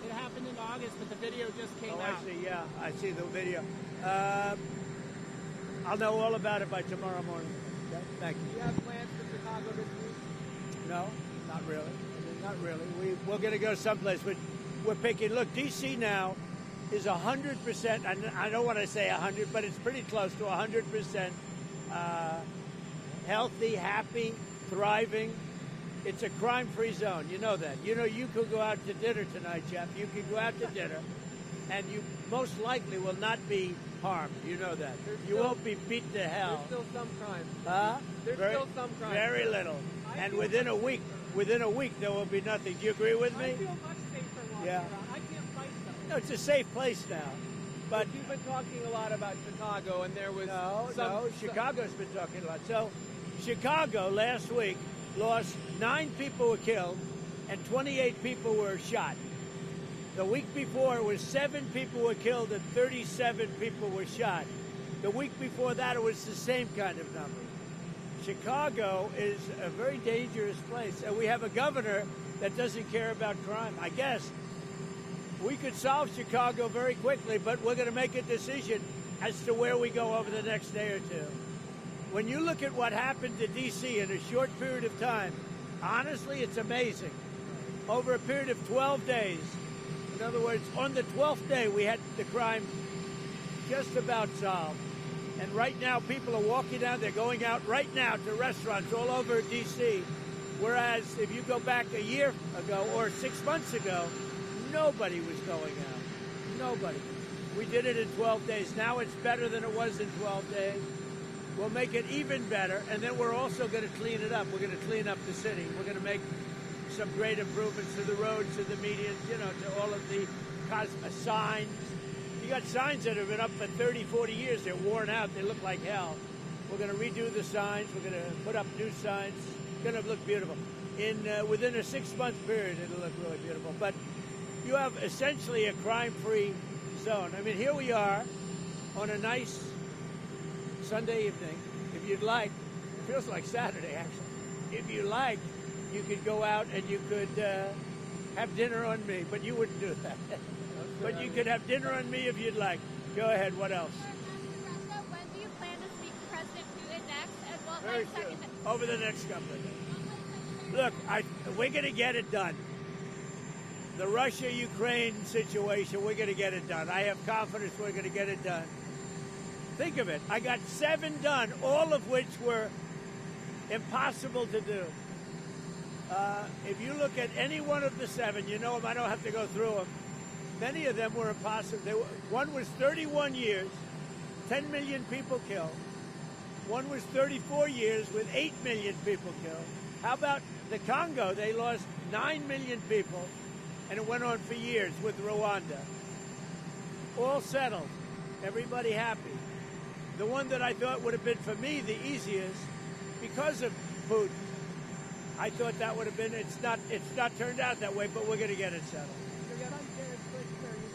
It happened in August, but the video just came out. I see, yeah. I see the video. I'll know all about it by tomorrow morning. Okay? Thank you. Do you have plans for Chicago this week? No, not really. Not really. We're going to go someplace. We're picking. Look, D.C. now is 100%. I don't want to say 100, but it's pretty close to 100% healthy, happy, thriving. It's a crime-free zone. You know that. You could go out to dinner tonight, Jeff. You could go out to dinner, and you most likely will not be harmed. You know that. You won't be beat to hell. There's still some crime. There's still some crime. Very little. And within a week, there will be nothing. Do you agree with me? I feel much safer walking around. I can't fight though. No, it's a safe place now. But you've been talking a lot about Chicago, and there was Chicago's been talking a lot. So, Chicago last week lost 9 people were killed, and 28 people were shot. The week before, it was 7 people were killed and 37 people were shot. The week before that, it was the same kind of number. Chicago is a very dangerous place, and we have a governor that doesn't care about crime. I guess we could solve Chicago very quickly, but we're going to make a decision as to where we go over the next day or two. When you look at what happened to D.C. in a short period of time, honestly, it's amazing. Over a period of 12 days, in other words, on the 12th day, we had the crime just about solved. And right now, people are walking out. They're going out right now to restaurants all over D.C., whereas if you go back a year ago or 6 months ago, nobody was going out. Nobody. We did it in 12 days. Now it's better than it was in 12 days. We'll make it even better, and then we're also going to clean it up. We're going to clean up the city. We're going to make some great improvements to the roads, to the medians, to all of the signs. You got signs that have been up for 30, 40 years. They're worn out. They look like hell. We're going to redo the signs. We're going to put up new signs. It's going to look beautiful. Within a 6-month period, it'll look really beautiful. But you have essentially a crime-free zone. I mean, here we are on a nice Sunday evening. If you'd like, it feels like Saturday, actually. If you like, you could go out and you could have dinner on me, but you wouldn't do that. But you could have dinner on me if you'd like. Go ahead, what else? When do you plan to speak to President Putin next? And what Very soon. Over the next couple of days. Look, we're going to get it done. The Russia-Ukraine situation, we're going to get it done. I have confidence we're going to get it done. Think of it. I got 7 done, all of which were impossible to do. If you look at any one of the 7, you know them. I don't have to go through them. Many of them were impossible. One was 31 years, 10 million people killed. One was 34 years with 8 million people killed. How about the Congo? They lost 9 million people, and it went on for years with Rwanda. All settled. Everybody happy. The one that I thought would have been, for me, the easiest, because of Putin, I thought that would have been, it's not turned out that way, but we're going to get it settled. You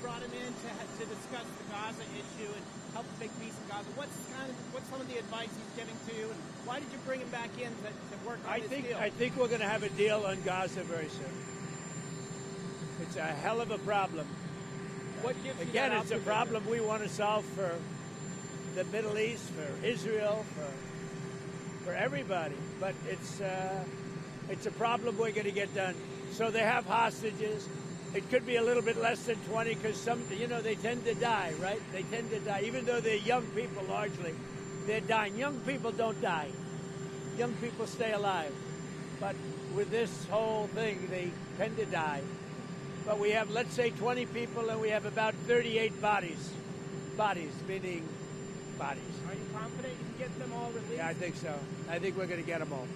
brought him in to discuss the Gaza issue and help make peace in Gaza. What's some of the advice he's giving to you, and why did you bring him back in to work on this deal? I think we're going to have a deal on Gaza very soon. It's a hell of a problem. What gives you Again, that it's a optimism? problem we want to solve for the Middle East, for Israel, for everybody. But it's a problem we're going to get done. So they have hostages. It could be a little bit less than 20 because some, you know, they tend to die, right? They tend to die. Even though they're young people largely, they're dying. Young people don't die. Young people stay alive. But with this whole thing, they tend to die. But we have, let's say, 20 people, and we have about 38 bodies. Bodies, meaning bodies. Are you confident you can get them all released? Yeah, I think so. I think we're going to get them all.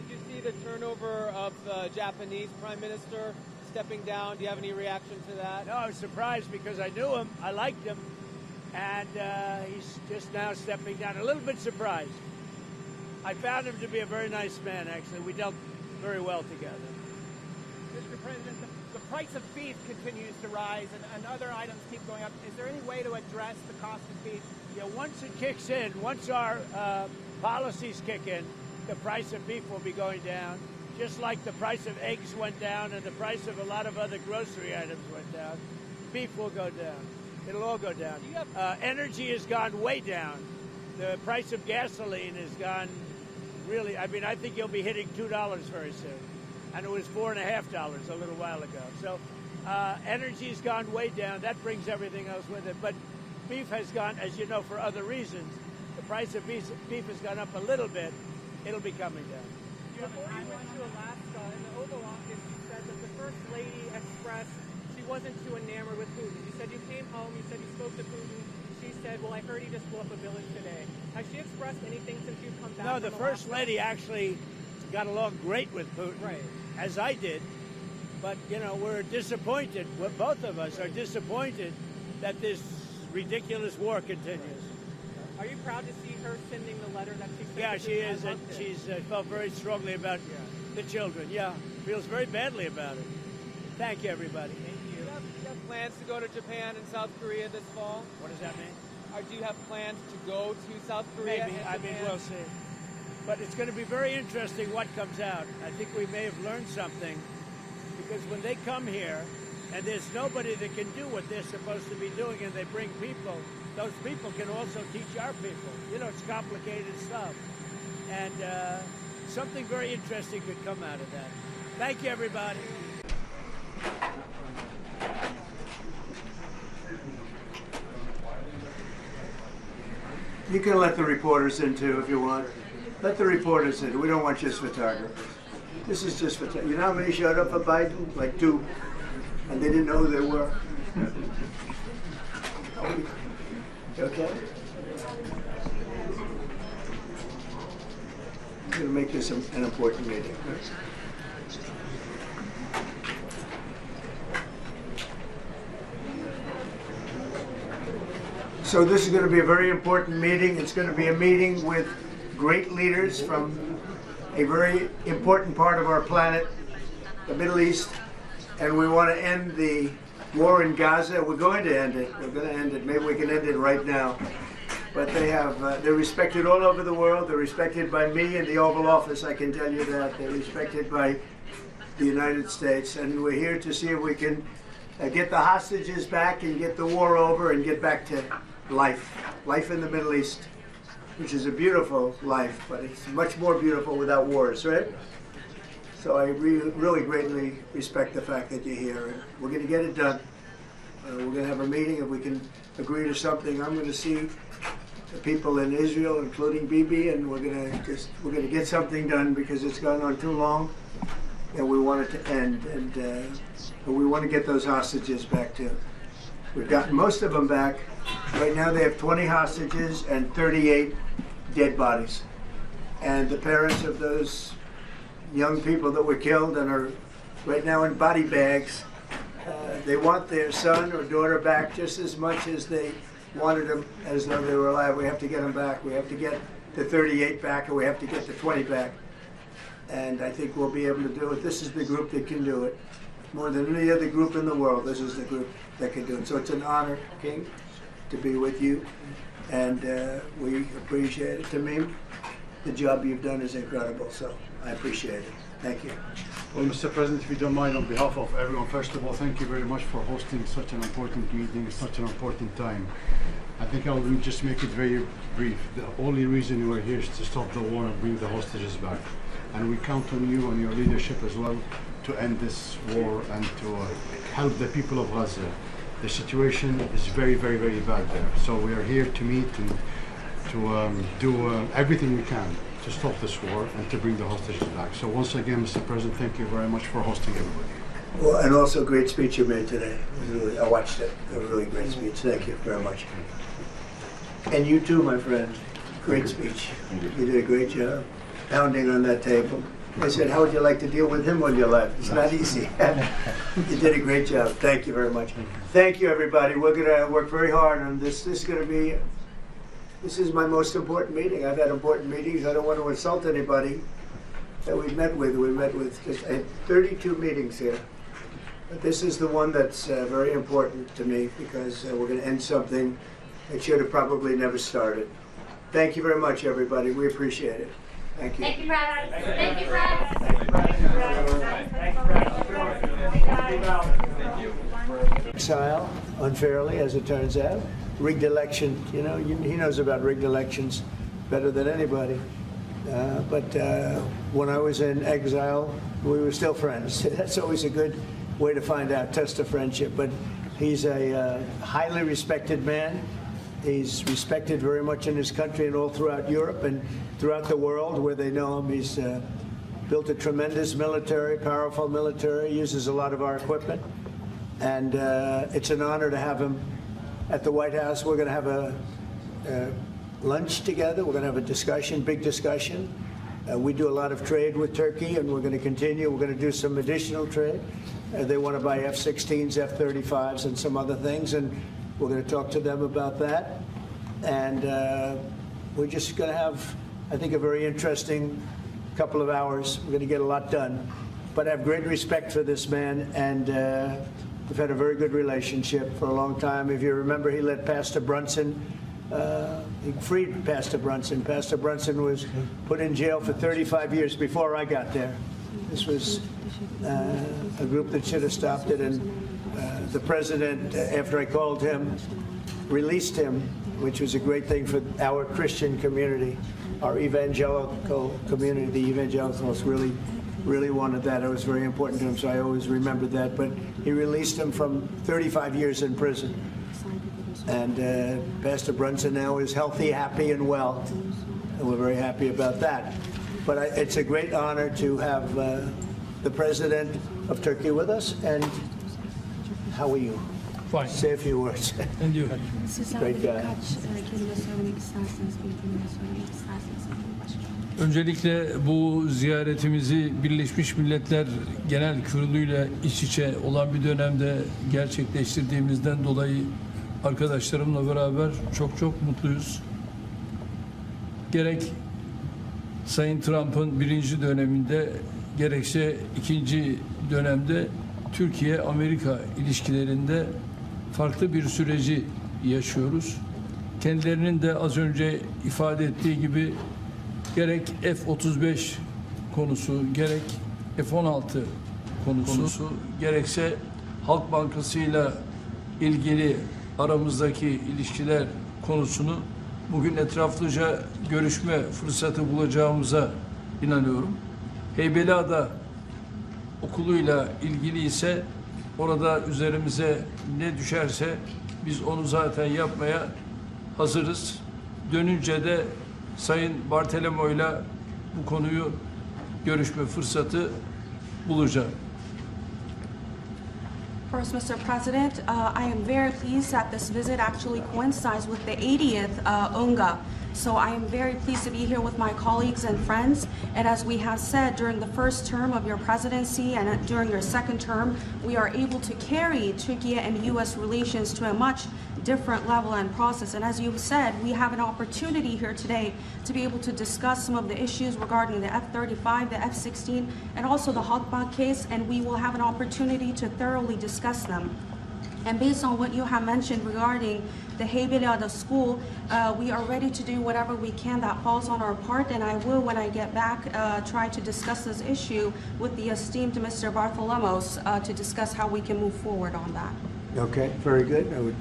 Did you see the turnover of the Japanese Prime Minister stepping down? Do you have any reaction to that? No, I was surprised because I knew him, I liked him, and he's just now stepping down. A little bit surprised. I found him to be a very nice man, actually. We dealt very well together. Mr. President, the price of beef continues to rise and other items keep going up. Is there any way to address the cost of beef? Yeah, once it kicks in, once our policies kick in, the price of beef will be going down. Just like the price of eggs went down and the price of a lot of other grocery items went down, beef will go down. It'll all go down. Energy has gone way down. The price of gasoline has gone really, I mean, I think you'll be hitting $2 very soon. And it was $4.50 a little while ago. So energy's gone way down. That brings everything else with it. But beef has gone, as you know, for other reasons. The price of beef has gone up a little bit. It'll be coming down. Before you went to Alaska, in the Oval Office, you said that the First Lady expressed she wasn't too enamored with Putin. You said you came home, you said you spoke to Putin. She said, well, I heard he just blew up a village today. Has she expressed anything since you've come back? No, the First Lady actually got along great with Putin, right, as I did. But, you know, we're disappointed, both of us are disappointed that this ridiculous war continues. Are you proud to see her sending the letter that she sent? Yeah, she is, and she's felt very strongly about the children. Yeah, feels very badly about it. Thank you, everybody. Thank you. Do you have plans to go to Japan and South Korea this fall? What does that mean? Or do you have plans to go to South Korea? Maybe. I mean, we'll see. But it's going to be very interesting what comes out. I think we may have learned something, because when they come here, and there's nobody that can do what they're supposed to be doing, and they bring people, those people can also teach our people. You know, it's complicated stuff. And something very interesting could come out of that. Thank you, everybody. You can let the reporters in, too, if you want. Let the reporters in. We don't want just photographers. This is just photographers. You know how many showed up for Biden? Like 2. And they didn't know who they were. Okay? I'm going to make this an important meeting. So this is going to be a very important meeting. It's going to be a meeting with great leaders from a very important part of our planet, the Middle East, and we want to end the war in Gaza. We're going to end it. We're going to end it. Maybe we can end it right now. But they're respected all over the world. They're respected by me in the Oval Office, I can tell you that. They're respected by the United States. And we're here to see if we can get the hostages back and get the war over and get back to life in the Middle East, which is a beautiful life, but it's much more beautiful without wars, right? So I really greatly respect the fact that you're here, and we're going to get it done. We're going to have a meeting. If we can agree to something, I'm going to see the people in Israel, including Bibi, and we're going to get something done, because it's gone on too long, and we want it to end. And but we want to get those hostages back too. We've gotten most of them back. Right now they have 20 hostages and 38 dead bodies. And the parents of those young people that were killed and are right now in body bags, they want their son or daughter back just as much as they wanted them as though they were alive. We have to get them back. We have to get the 38 back, and we have to get the 20 back. And I think we'll be able to do it. This is the group that can do it. More than any other group in the world, this is the group that can do it. So it's an honor, King, to be with you. And we appreciate it. Tamim, the job you've done is incredible. So I appreciate it. Thank you. Well, Mr. President, if you don't mind, on behalf of everyone, first of all, thank you very much for hosting such an important meeting at such an important time. I think I will just make it very brief. The only reason we're here is to stop the war and bring the hostages back. and we count on you and your leadership as well to end this war and to help the people of Gaza. The situation is very, very, very bad there. So we are here to meet and to do everything we can to stop this war and to bring the hostages back. So once again, Mr. President, thank you very much for hosting everybody. Well, and also great speech you made today. It was really, I watched it. A really great speech. Thank you very much. And you too, my friend. Great speech. You did a great job pounding on that table. I said, how would you like to deal with him when you left? It's not easy. You did a great job. Thank you very much. Thank you, everybody. We're going to work very hard on this. This is my most important meeting. I've had important meetings. I don't want to insult anybody that we've met with. We met with just 32 meetings here. But this is the one that's very important to me because we're going to end something that should have probably never started. Thank you very much, everybody. We appreciate it. Thank you. Thank you, Brad. Thank you, Brad. Exile, unfairly, as it turns out. Rigged election, you know, he knows about rigged elections better than anybody. But when I was in exile, we were still friends. That's always a good way to find out, test of friendship. But he's a highly respected man. He's respected very much in his country and all throughout Europe and throughout the world where they know him. He's built a tremendous military, powerful military, uses a lot of our equipment. And it's an honor to have him at the White House. We're going to have a lunch together. We're going to have a discussion, big discussion. We do a lot of trade with Turkey, and we're going to continue. We're going to do some additional trade. They want to buy F-16s, F-35s, and some other things, and we're going to talk to them about that. And we're just going to have, I think, a very interesting couple of hours. We're going to get a lot done. But I have great respect for this man, and we've had a very good relationship for a long time. If you remember, he let Pastor Brunson, he freed Pastor Brunson. Pastor Brunson was put in jail for 35 years before I got there. This was a group that should have stopped it, and the president, after I called him, released him, which was a great thing for our Christian community, our evangelical community. The evangelicals really wanted that. It was very important to him, so I always remembered that. But he released him from 35 years in prison. And Pastor Brunson now is healthy, happy, and well. And we're very happy about that. But it's a great honor to have the president of Turkey with us. And how are you? Fine. Say a few words. And you? Great guy. Öncelikle bu ziyaretimizi Birleşmiş Milletler Genel Kurulu'yla iç içe olan bir dönemde gerçekleştirdiğimizden dolayı arkadaşlarımla beraber çok mutluyuz. Gerek Sayın Trump'ın birinci döneminde gerekse ikinci dönemde Türkiye-Amerika ilişkilerinde farklı bir süreci yaşıyoruz. Kendilerinin de az önce ifade ettiği gibi gerek F-35 konusu, gerek F-16 konusu, gerekse Halk Bankası'yla ilgili aramızdaki ilişkiler konusunu bugün etraflıca görüşme fırsatı bulacağımıza inanıyorum. Heybeliada okuluyla ilgili ise orada üzerimize ne düşerse biz onu zaten yapmaya hazırız. Dönünce de Sayın Bartolomeo'yla bu konuyu görüşme fırsatı bulacağım. First, Mr. President, I am very pleased that this visit actually coincides with the 80th UNGA. So I am very pleased to be here with my colleagues and friends. And as we have said, during the first term of your presidency and during your second term, we are able to carry Turkey and U.S. relations to a much different level and process. And as you said, we have an opportunity here today to be able to discuss some of the issues regarding the F-35, the F-16, and also the Halkbank case, and we will have an opportunity to thoroughly discuss them. And based on what you have mentioned regarding the Heybeliada school, we are ready to do whatever we can that falls on our part, and I will, when I get back, try to discuss this issue with the esteemed Mr. Bartholomos to discuss how we can move forward on that. Okay, very good. I would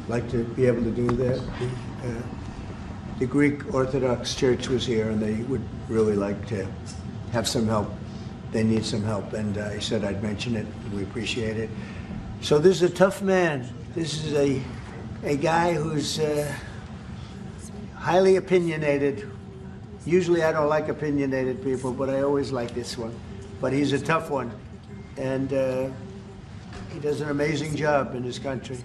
like to be able to do that. The Greek Orthodox Church was here, and they would really like to have some help. They need some help, and I said I'd mention it. We appreciate it. So this is a tough man. This is a guy who's highly opinionated. Usually I don't like opinionated people, but I always like this one. But he's a tough one, and he does an amazing job in his country.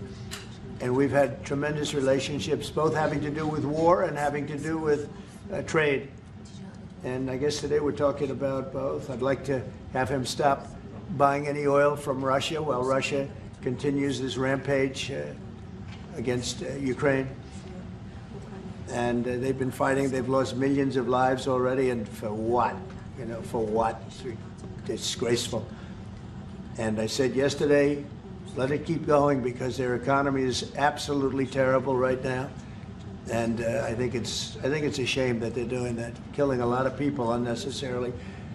And we've had tremendous relationships, both having to do with war and having to do with trade. And I guess today we're talking about both. I'd like to have him stop buying any oil from Russia while Russia continues this rampage against Ukraine. And they've been fighting. They've lost millions of lives already. And for what? You know, for what? It's disgraceful. And I said yesterday, let it keep going because their economy is absolutely terrible right now. And I think it's a shame that they're doing that, killing a lot of people unnecessarily.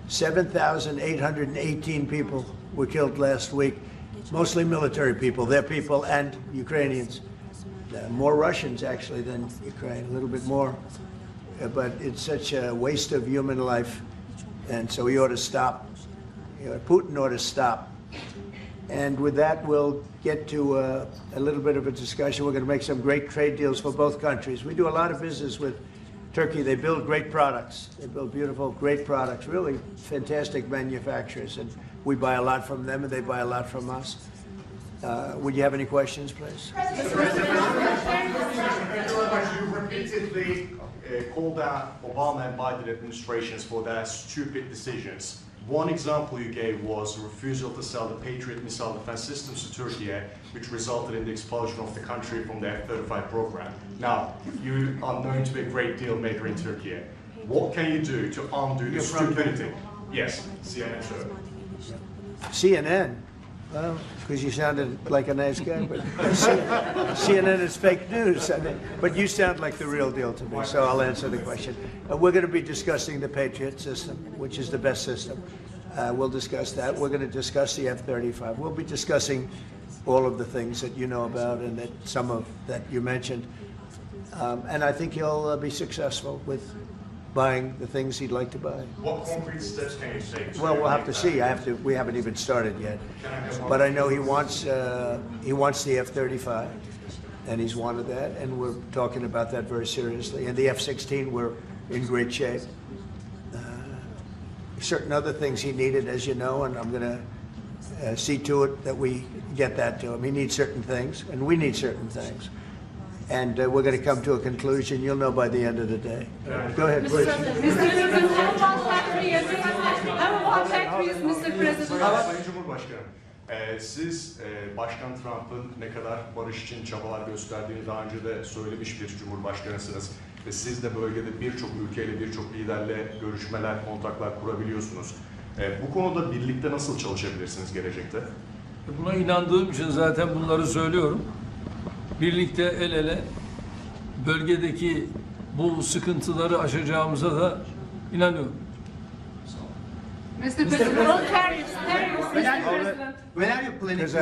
7,818 people were killed last week, mostly military people, their people, and Ukrainians. More Russians, actually, than Ukraine, a little bit more. But it's such a waste of human life, and so he ought to stop. Putin ought to stop. And with that, we'll get to a little bit of a discussion. We're going to make some great trade deals for both countries. We do a lot of business with Turkey. They build great products. They build beautiful, great products, really fantastic manufacturers. And we buy a lot from them, and they buy a lot from us. Would you have any questions, please? You repeatedly called out Obama and Biden administrations for their stupid decisions. One example you gave was a refusal to sell the Patriot missile defense systems to Turkey, which resulted in the expulsion of the country from the F-35 program. Now, you are known to be a great deal maker in Turkey. What can you do to undo the stupidity? Yes, CNN show. CNN? Well, because you sounded like a nice guy, but CNN is fake news. I mean, but you sound like the real deal to me, so I'll answer the question. We're going to be discussing the Patriot system, which is the best system. We'll discuss that. We're going to discuss the F-35. We'll be discussing all of the things that you know about and that some of that you mentioned. And I think he'll be successful with buying the things he'd like to buy. What concrete steps can you take? Well, we'll have to see. We haven't even started yet. But I know he wants the F-35, and he's wanted that, and we're talking about that very seriously. And the F-16, we're in great shape. Certain other things he needed, as you know, and I'm going to see to it that we get that to him. He needs certain things, and we need certain things. And we're going to come to a conclusion. You'll know by the end of the day. Go ahead, please. Sayın Cumhurbaşkanım, siz Başkan Trump'ın ne kadar barış için çabalar gösterdiğini daha önce de söylemiş bir cumhurbaşkanısınız. Ve siz de bölgede birçok ülkeyle, birçok liderle görüşmeler, kontaklar kurabiliyorsunuz. Bu konuda birlikte nasıl çalışabilirsiniz gelecekte? Buna inandığım için zaten bunları söylüyorum. Birlikte el ele bölgedeki bu sıkıntıları aşacağımıza da inanıyorum. Mr. President, when are you planning to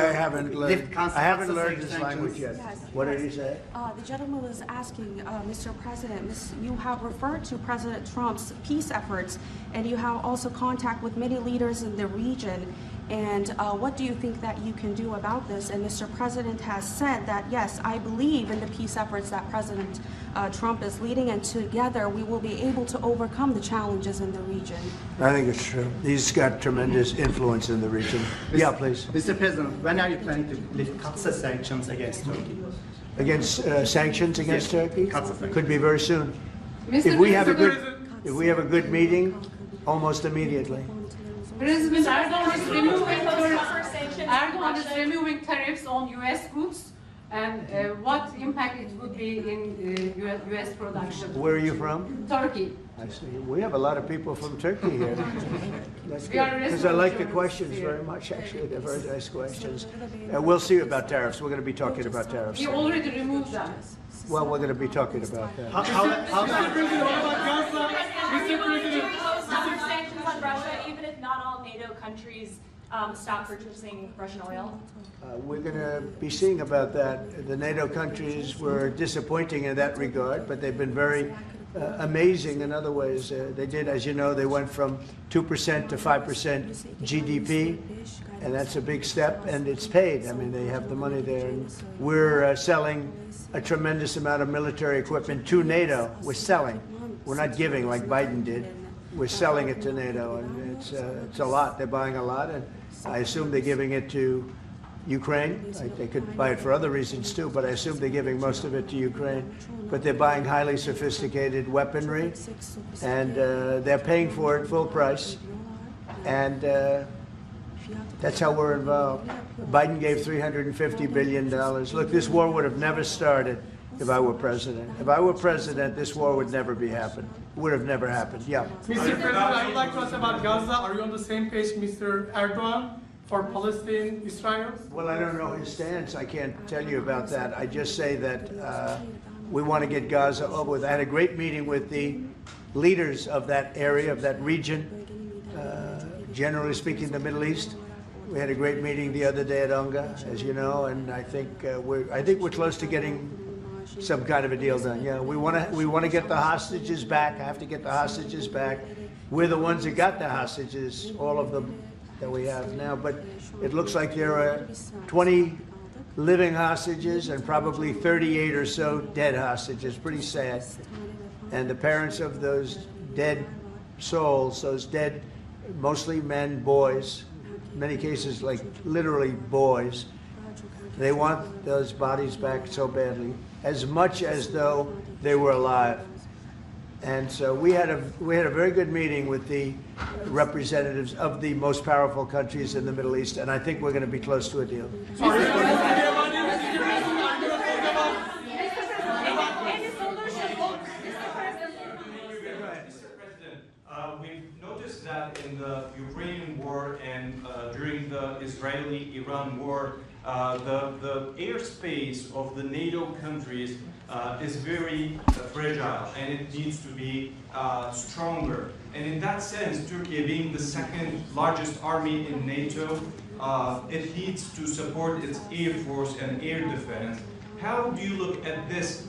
lift I haven't learned this language yet. What did he say? The gentleman was asking, Mr. President, you have referred to President Trump's peace efforts, and you have also contact with many leaders in the region. And what do you think that you can do about this? And Mr. President has said that, yes, I believe in the peace efforts that President Trump is leading, and together we will be able to overcome the challenges in the region. I think it's true. He's got tremendous influence in the region. Yeah, please. Mr. President, when are you planning to lift CAATSA sanctions against Turkey? Against sanctions against Turkey? Could be very soon. If we have a good meeting, almost immediately. President Erdogan is removing tariffs on U.S. goods, and what impact it would be in U.S. production? Where are you from? Turkey. I see. We have a lot of people from Turkey here. That's We are good, because I like the questions very much, actually. They're very nice questions. We'll see about tariffs. We're going to be talking about tariffs. We already removed them. Well, we're going to be talking about that. Sanctions on Russia, even if not all NATO countries stop purchasing Russian oil? We're going to be seeing about that. The NATO countries were disappointing in that regard, but they've been very amazing in other ways. They did, as you know, they went from 2% to 5% GDP, and that's a big step, and it's paid. I mean, they have the money there, and we're selling a tremendous amount of military equipment to NATO. We're selling. We're not giving like Biden did. We're selling it to NATO, and it's a lot. They're buying a lot, and I assume they're giving it to Ukraine. They could buy it for other reasons too, but I assume they're giving most of it to Ukraine. But they're buying highly sophisticated weaponry, and they're paying for it full price. And that's how we're involved. Biden gave $350 billion. Look, this war would have never started if I were president. If I were president, this war would never be happened. Would have never happened. Yeah. Mr. President, I would like to ask about Gaza. Are you on the same page, Mr. Erdogan, for Palestine, Israel? Well, I don't know his stance. I can't tell you about that. I just say that we want to get Gaza over with. I had a great meeting with the leaders of that area, of that region, generally speaking, the Middle East. We had a great meeting the other day at UNGA, as you know, and I think we're close to getting some kind of a deal done. Yeah, we want to get the hostages back. I have to get the hostages back. We're the ones that got the hostages, all of them that we have now. But it looks like there are 20 living hostages and probably 38 or so dead hostages. Pretty sad. And the parents of those dead souls, those dead, mostly men, boys, in many cases like literally boys, they want those bodies back so badly, as much as though they were alive. And so we had a very good meeting with the representatives of the most powerful countries in the Middle East, and I think we're going to be close to a deal. We've noticed that in the Ukrainian war and during the Israeli-Iran war, the airspace of the NATO countries is very fragile, and it needs to be stronger. And in that sense, Turkey being the second largest army in NATO, it needs to support its air force and air defense. How do you look at this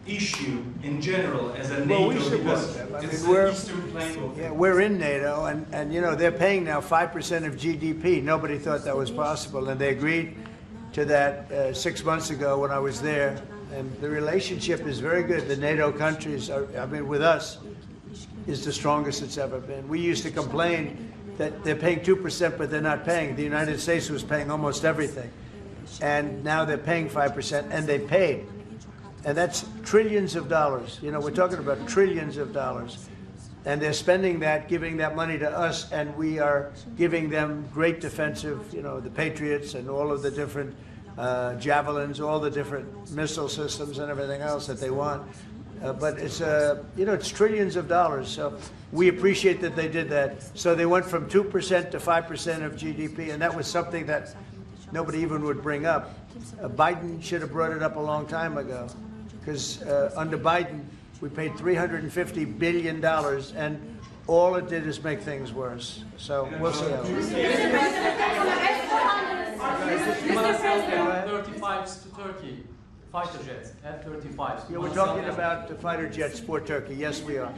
issue in general as a NATO? Well, we support them. I mean, we're in NATO, and you know, they're paying now 5% of GDP. Nobody thought that was possible, and they agreed to that 6 months ago when I was there. And the relationship is very good. The NATO countries, with us, is the strongest it's ever been. We used to complain that they're paying 2%, but they're not paying. The United States was paying almost everything. And now they're paying 5%, and they paid. And that's trillions of dollars. You know, we're talking about trillions of dollars. And they're spending that, giving that money to us, and we are giving them great defensive, you know, the Patriots and all of the different javelins, all the different missile systems and everything else that they want. But it's, you know, it's trillions of dollars. So we appreciate that they did that. So they went from 2% to 5% of GDP, and that was something that nobody even would bring up. Biden should have brought it up a long time ago, because under Biden, we paid $350 billion, and all it did is make things worse. So we'll see how it goes. F-35s to Turkey, fighter jets, F-35s. Yeah, we're talking about the fighter jets for Turkey. Yes, we are. Are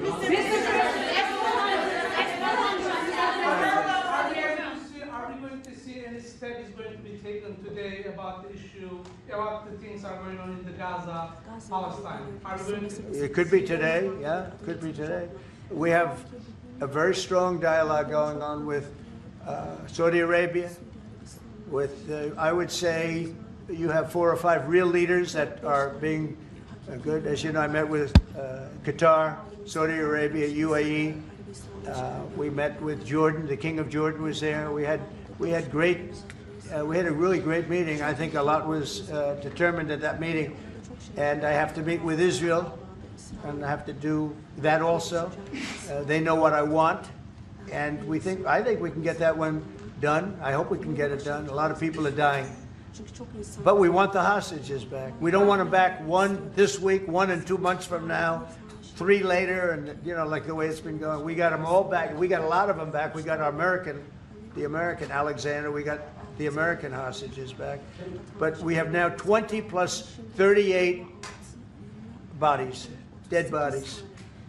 we going to see any steps going to be taken today about the issue, about the things that are going on in the Gaza, Palestine? Are we going to? It could be today. Yeah, it could be today. We have a very strong dialogue going on with Saudi Arabia. With, I would say, you have 4 or 5 real leaders that are being good. As you know, I met with Qatar, Saudi Arabia, UAE. We met with Jordan. The King of Jordan was there. We had a really great meeting. I think a lot was determined at that meeting. And I have to meet with Israel, and I have to do that also. They know what I want, and I think we can get that one done. I hope we can get it done. A lot of people are dying. But we want the hostages back. We don't want them back, 1 this week, 1 in 2 months from now, 3 later, and you know, like the way it's been going. We got them all back. We got a lot of them back. We got the American Alexander. We got the American hostages back. But we have now 20 plus 38 bodies, dead bodies.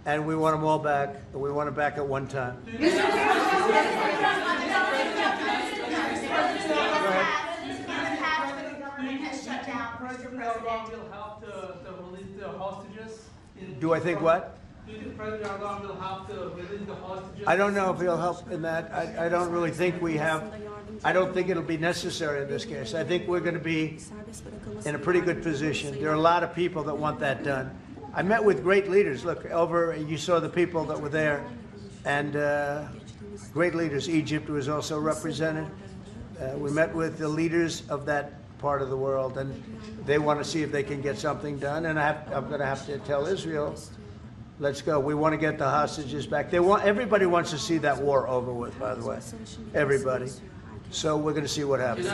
and we want them all back, and we want them back at one time. Do I think what? Do you think President Erdogan will have to release the hostages? I don't know if he'll help in that. I don't really think we have, I don't think it'll be necessary in this case. I think we're going to be in a pretty good position. There are a lot of people that want that done. I met with great leaders. Look, you saw the people that were there, and great leaders. Egypt was also represented. We met with the leaders of that part of the world, and they want to see if they can get something done. And I'm going to have to tell Israel, let's go. We want to get the hostages back. Everybody wants to see that war over with, by the way. Everybody. So we're going to see what happens.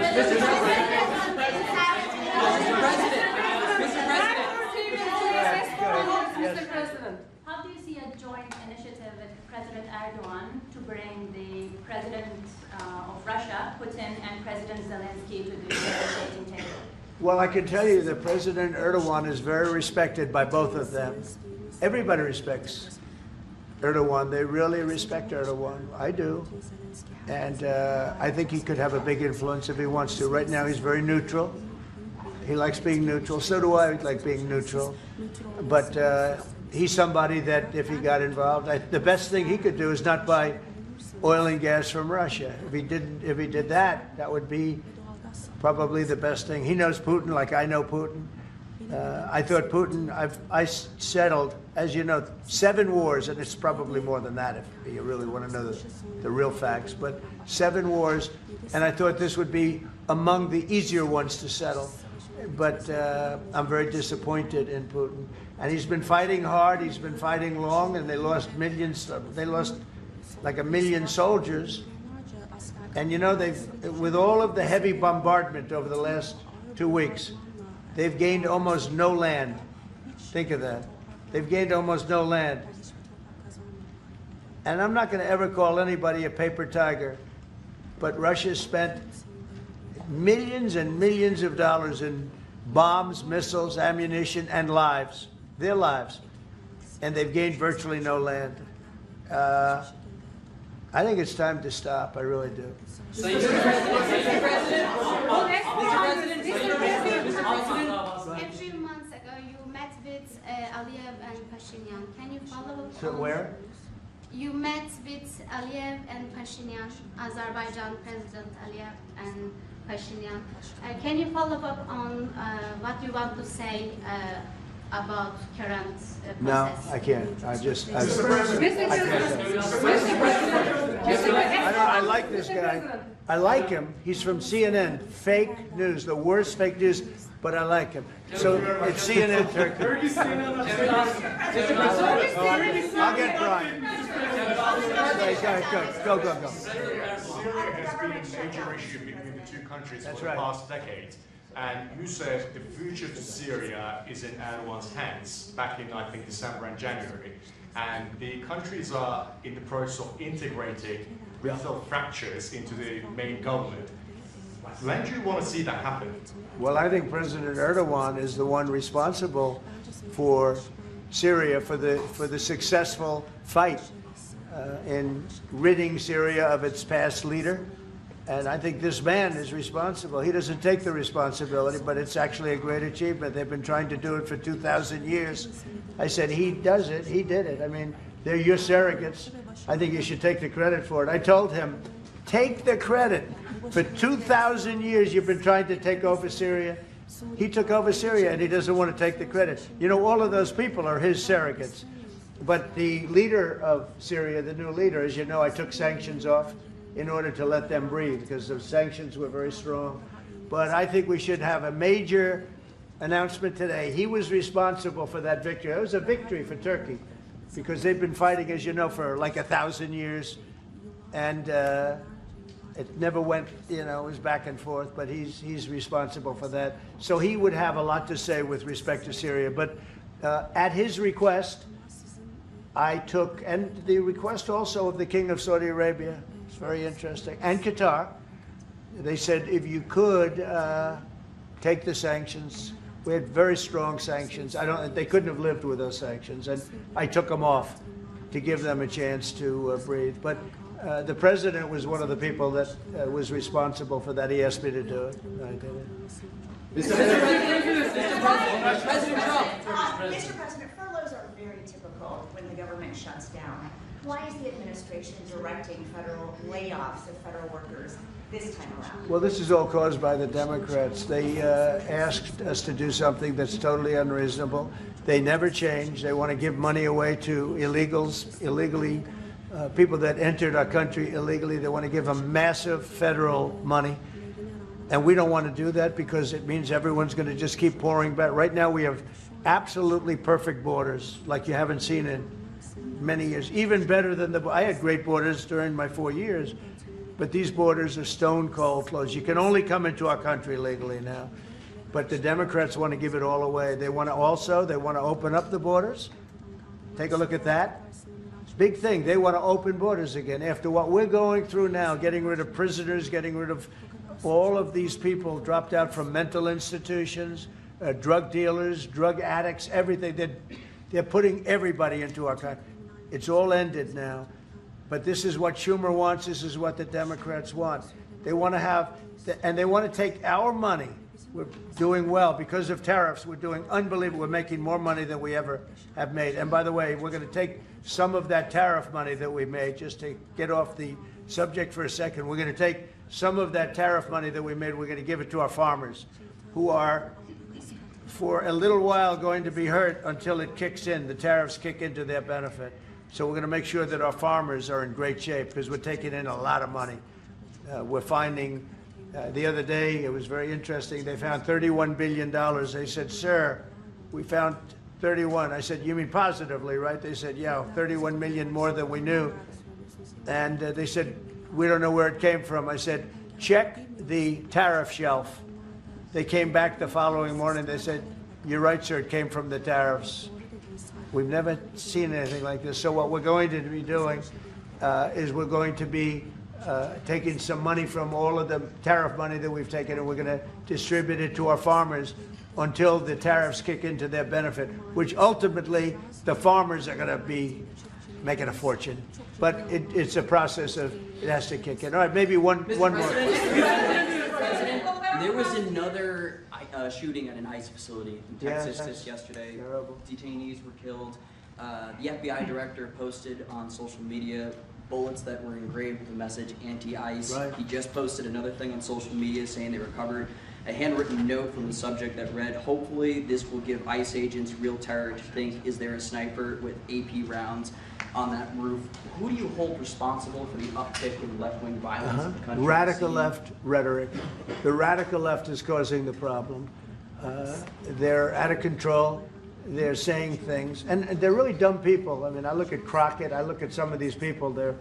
Mr. President, how do you see a joint initiative with President Erdogan to bring the President of Russia, Putin, and President Zelensky to the negotiating table? Well, I can tell you that President Erdogan is very respected by both of them. Everybody respects Erdogan. They really respect Erdogan. I do. And I think he could have a big influence if he wants to. Right now, he's very neutral. He likes being neutral. So do I like being neutral. But he's somebody that if he got involved, the best thing he could do is not buy oil and gas from Russia. If he did that, that would be probably the best thing. He knows Putin like I know Putin. I thought Putin, I settled, as you know, 7 wars, and it's probably more than that if you really want to know the real facts, but 7 wars, and I thought this would be among the easier ones to settle. But I'm very disappointed in Putin. And he's been fighting hard, he's been fighting long, and they lost millions, they lost like 1 million soldiers. And you know, with all of the heavy bombardment over the last 2 weeks, they've gained almost no land. Think of that. They've gained almost no land. And I'm not going to ever call anybody a paper tiger, but Russia spent millions and millions of dollars in bombs, missiles, ammunition, and lives, their lives. And they've gained virtually no land. I think it's time to stop. I really do. Mr. President, a few months ago, you met with Aliyev and Pashinyan. Can you follow up? So where? You met with Aliyev and Pashinyan, Azerbaijan President Aliyev and Pashinyan. Can you follow up on what you want to say about current process? No, I can't. I like this guy. I like him. He's from CNN. Fake news, the worst fake news, but I like him. So it's CNN Turkey. I'll get Brian. Go. Syria has been a major issue between the 2 countries for the past decade. And you said the future of Syria is in Erdogan's hands back in, I think, December and January. And the countries are in the process of integrating regional fractures into the main government. When do you want to see that happen? Well, I think President Erdogan is the one responsible for Syria, for the successful fight in ridding Syria of its past leader. And I think this man is responsible. He doesn't take the responsibility, but it's actually a great achievement. They've been trying to do it for 2,000 years. I said, he does it. He did it. I mean, they're your surrogates. I think you should take the credit for it. I told him, take the credit. For 2,000 years, you've been trying to take over Syria. He took over Syria, and he doesn't want to take the credit. You know, all of those people are his surrogates. But the leader of Syria, the new leader, as you know, I took sanctions off in order to let them breathe, because the sanctions were very strong. But I think we should have a major announcement today. He was responsible for that victory. It was a victory for Turkey, because they've been fighting, as you know, for like 1,000 years. And it never went, you know, it was back and forth, but he's responsible for that. So he would have a lot to say with respect to Syria. But at his request, I took, and the request also of the King of Saudi Arabia, it's very interesting, and Qatar, they said if you could take the sanctions We had very strong sanctions. They couldn't have lived with those sanctions, and I took them off to give them a chance to breathe. But the president was one of the people that was responsible for that. He asked me to do it. I did it. Mr. President, furloughs are very typical when the government shuts down. Why is the administration directing federal layoffs of federal workers this time around? Well, this is all caused by the Democrats. They asked us to do something that's totally unreasonable. They never change. They want to give money away to illegally, people that entered our country illegally. They want to give them massive federal money. And we don't want to do that because it means everyone's going to just keep pouring back. Right now we have absolutely perfect borders like you haven't seen in many years. Even better than I had great borders during my 4 years, but these borders are stone cold closed. You can only come into our country legally now. But the Democrats want to give it all away. They want to open up the borders. Take a look at that. Big thing. They want to open borders again. After what we're going through now, getting rid of prisoners, getting rid of all of these people dropped out from mental institutions, drug dealers, drug addicts, everything. They're putting everybody into our country. It's all ended now. But this is what Schumer wants. This is what the Democrats want. They want to have, and they want to take our money. We're doing well because of tariffs. We're doing unbelievable. We're making more money than we ever have made. And by the way, we're going to take some of that tariff money that we made, just to get off the subject for a second. We're going to take some of that tariff money that we made. We're going to give it to our farmers, who are, for a little while, going to be hurt until it kicks in. The tariffs kick into their benefit. So we're going to make sure that our farmers are in great shape because we're taking in a lot of money. We're finding, the other day, it was very interesting, they found $31 billion. They said, sir, we found 31. I said, you mean positively, right? They said, yeah, 31 million more than we knew. And they said, we don't know where it came from. I said, check the tariff shelf. They came back the following morning. They said, you're right, sir, it came from the tariffs. We've never seen anything like this. So what we're going to be doing is we're going to be taking some money from all of the tariff money that we've taken, and we're going to distribute it to our farmers until the tariffs kick into their benefit, which ultimately the farmers are going to be making a fortune. But it's a process of, it has to kick in. All right, maybe one more. There was another shooting at an ICE facility in Texas just yesterday. Terrible. Detainees were killed. The FBI director posted on social media bullets that were engraved with the message anti-ICE. Right. He just posted another thing on social media saying they recovered a handwritten note from the subject that read, hopefully this will give ICE agents real terror to think, is there a sniper with AP rounds on that roof? Who do you hold responsible for the uptick in left-wing violence in the country? Radical left rhetoric. The radical left is causing the problem. They're out of control. They're saying things, and they're really dumb people. I mean, I look at Crockett. I look at some of these people. They're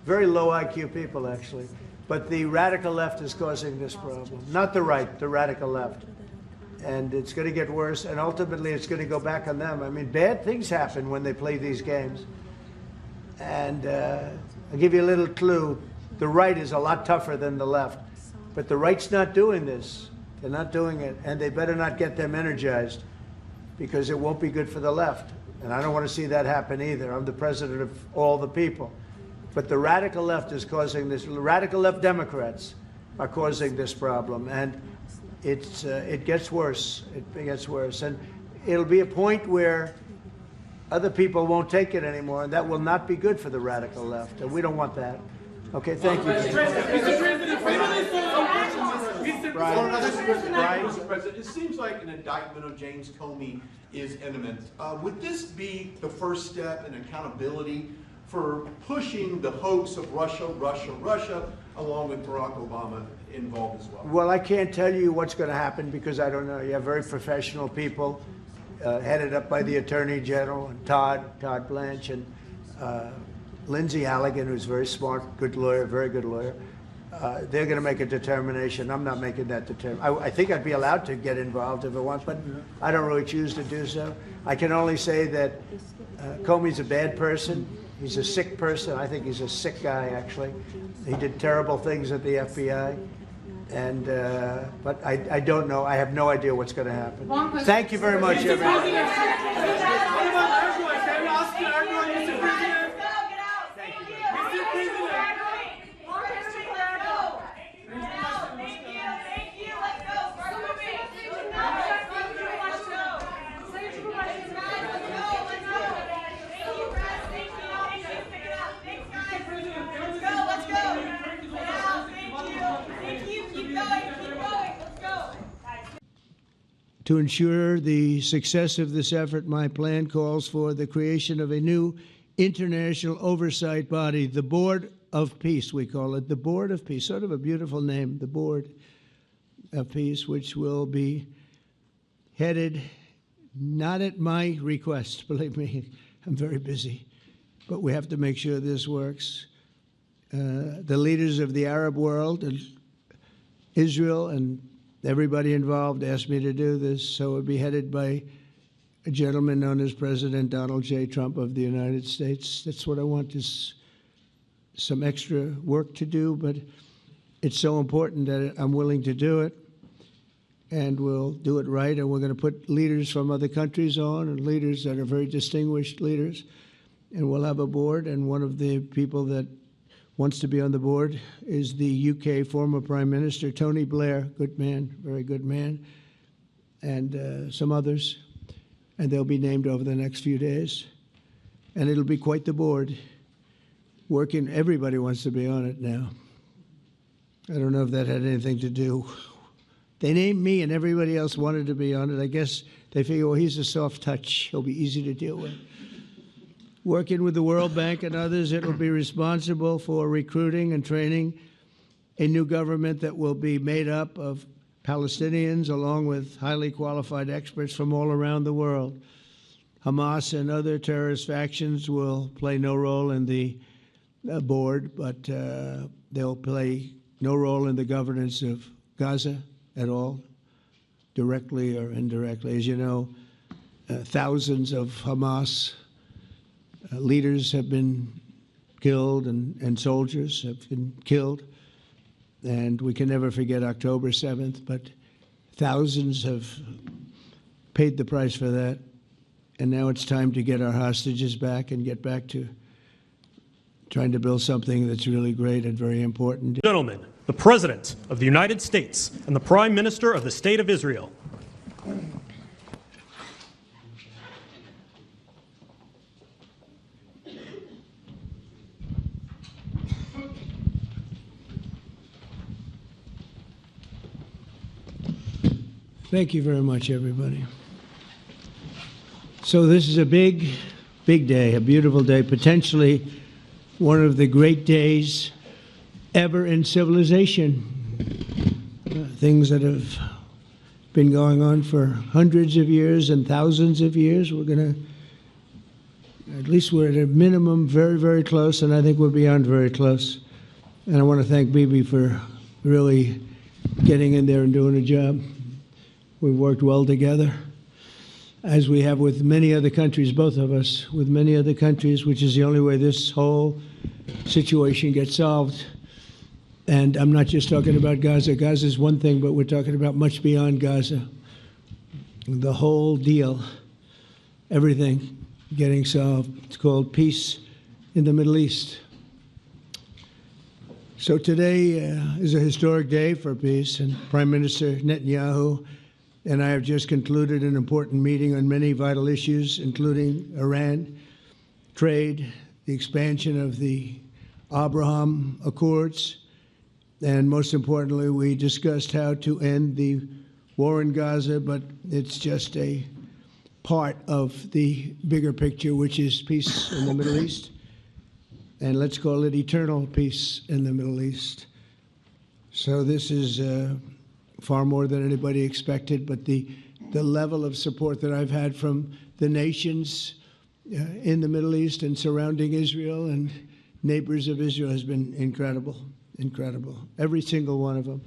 very low IQ people, actually. But the radical left is causing this problem, not the right, the radical left. And it's going to get worse, and ultimately it's going to go back on them. I mean, bad things happen when they play these games. And I'll give you a little clue. The right is a lot tougher than the left. But the right's not doing this. They're not doing it, and they better not get them energized because it won't be good for the left. And I don't want to see that happen either. I'm the president of all the people. But the radical left is causing this. Radical left Democrats are causing this problem, and it gets worse. It gets worse, and it'll be a point where other people won't take it anymore, and that will not be good for the radical left, and we don't want that. Okay, thank you. Mr. President, it seems like an indictment of James Comey is imminent. Would this be the first step in accountability for pushing the hopes of Russia, along with Barack Obama involved as well? Well, I can't tell you what's going to happen because I don't know. You have very professional people headed up by the Attorney General and Todd Blanche and Lindsay Halligan, who's very smart, good lawyer, very good lawyer. They're going to make a determination. I'm not making that determination. I think I'd be allowed to get involved if I want, but I don't really choose to do so. I can only say that Comey's a bad person. He's a sick person. I think he's a sick guy, actually. He did terrible things at the FBI. And but I don't know. I have no idea what's going to happen. One question. Thank you very much, everybody. To ensure the success of this effort, my plan calls for the creation of a new international oversight body, the Board of Peace, we call it, the Board of Peace, sort of a beautiful name, the Board of Peace, which will be headed, not at my request, believe me, I'm very busy, but we have to make sure this works. The leaders of the Arab world and Israel and everybody involved asked me to do this, so it would be headed by a gentleman known as President Donald J. Trump of the United States. That's what I want, is some extra work to do, but it's so important that I'm willing to do it, and we'll do it right, and we're going to put leaders from other countries on, and leaders that are very distinguished leaders, and we'll have a board, and one of the people that wants to be on the board is the UK former Prime Minister, Tony Blair, good man, very good man, and some others, and they'll be named over the next few days. And it'll be quite the board. Working, everybody wants to be on it now. I don't know if that had anything to do. They named me and everybody else wanted to be on it. I guess they figure, well, he's a soft touch. He'll be easy to deal with. Working with the World Bank and others, it will be responsible for recruiting and training a new government that will be made up of Palestinians along with highly qualified experts from all around the world. Hamas and other terrorist factions will play no role in the board, but they'll play no role in the governance of Gaza at all, directly or indirectly. As you know, thousands of Hamas leaders have been killed and soldiers have been killed. And we can never forget October 7th, but thousands have paid the price for that. And now it's time to get our hostages back and get back to trying to build something that's really great and very important. Gentlemen, the President of the United States and the Prime Minister of the State of Israel. Thank you very much, everybody. So this is a big, big day, a beautiful day, potentially one of the great days ever in civilization. Things that have been going on for hundreds of years and thousands of years. We're going to, at least we're at a minimum very, very close, and I think we're beyond very close. And I want to thank Bibi for really getting in there and doing a job. We've worked well together, as we have with many other countries, both of us, with many other countries, which is the only way this whole situation gets solved. And I'm not just talking about Gaza. Gaza is one thing, but we're talking about much beyond Gaza. The whole deal, everything getting solved. It's called peace in the Middle East. So today is a historic day for peace, and Prime Minister Netanyahu and I have just concluded an important meeting on many vital issues, including Iran, trade, the expansion of the Abraham Accords, and most importantly, we discussed how to end the war in Gaza, but it's just a part of the bigger picture, which is peace in the Middle East, and let's call it eternal peace in the Middle East. So this is far more than anybody expected, but the level of support that I've had from the nations in the Middle East and surrounding Israel and neighbors of Israel has been incredible, incredible. Every single one of them.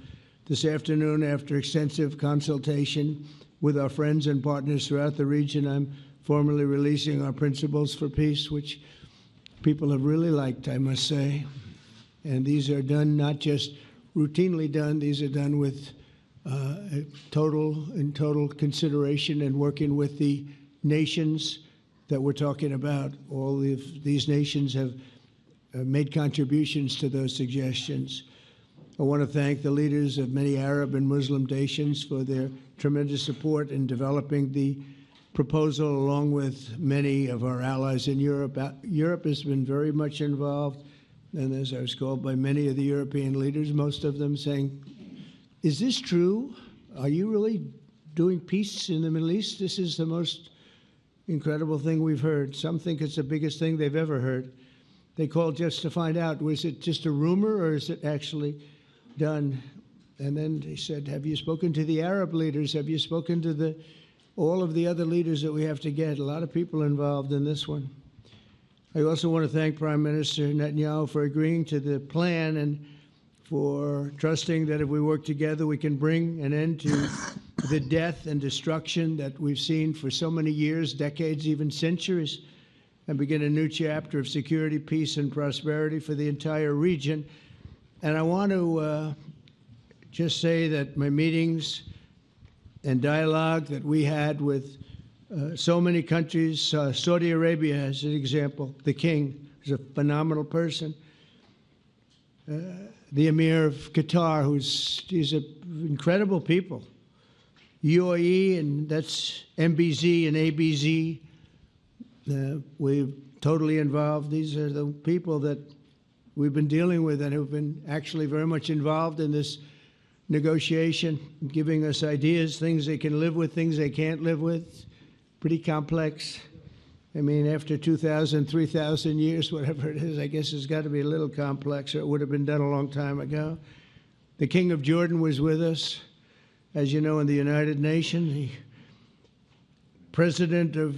This afternoon, after extensive consultation with our friends and partners throughout the region, I'm formally releasing our principles for peace, which people have really liked, I must say. And these are done not just routinely done. These are done with total consideration and working with the nations that we're talking about. All of these nations have made contributions to those suggestions. I want to thank the leaders of many Arab and Muslim nations for their tremendous support in developing the proposal, along with many of our allies in Europe. Europe has been very much involved, and as I was called by many of the European leaders, most of them saying, is this true? Are you really doing peace in the Middle East? This is the most incredible thing we've heard. Some think it's the biggest thing they've ever heard. They called just to find out, was it just a rumor or is it actually done? And then they said, have you spoken to the Arab leaders? Have you spoken to all of the other leaders that we have to get? A lot of people involved in this one. I also want to thank Prime Minister Netanyahu for agreeing to the plan and for trusting that if we work together, we can bring an end to the death and destruction that we've seen for so many years, decades, even centuries, and begin a new chapter of security, peace, and prosperity for the entire region. And I want to just say that my meetings and dialogue that we had with so many countries, Saudi Arabia as an example, the king is a phenomenal person. The Emir of Qatar, he's incredible people. UAE, and that's MBZ and ABZ. We're totally involved. These are the people that we've been dealing with and who've been actually very much involved in this negotiation, giving us ideas, things they can live with, things they can't live with. Pretty complex. I mean, after 2,000, 3,000 years, whatever it is, I guess it's got to be a little complex, or it would have been done a long time ago. The King of Jordan was with us, as you know, in the United Nations. The President of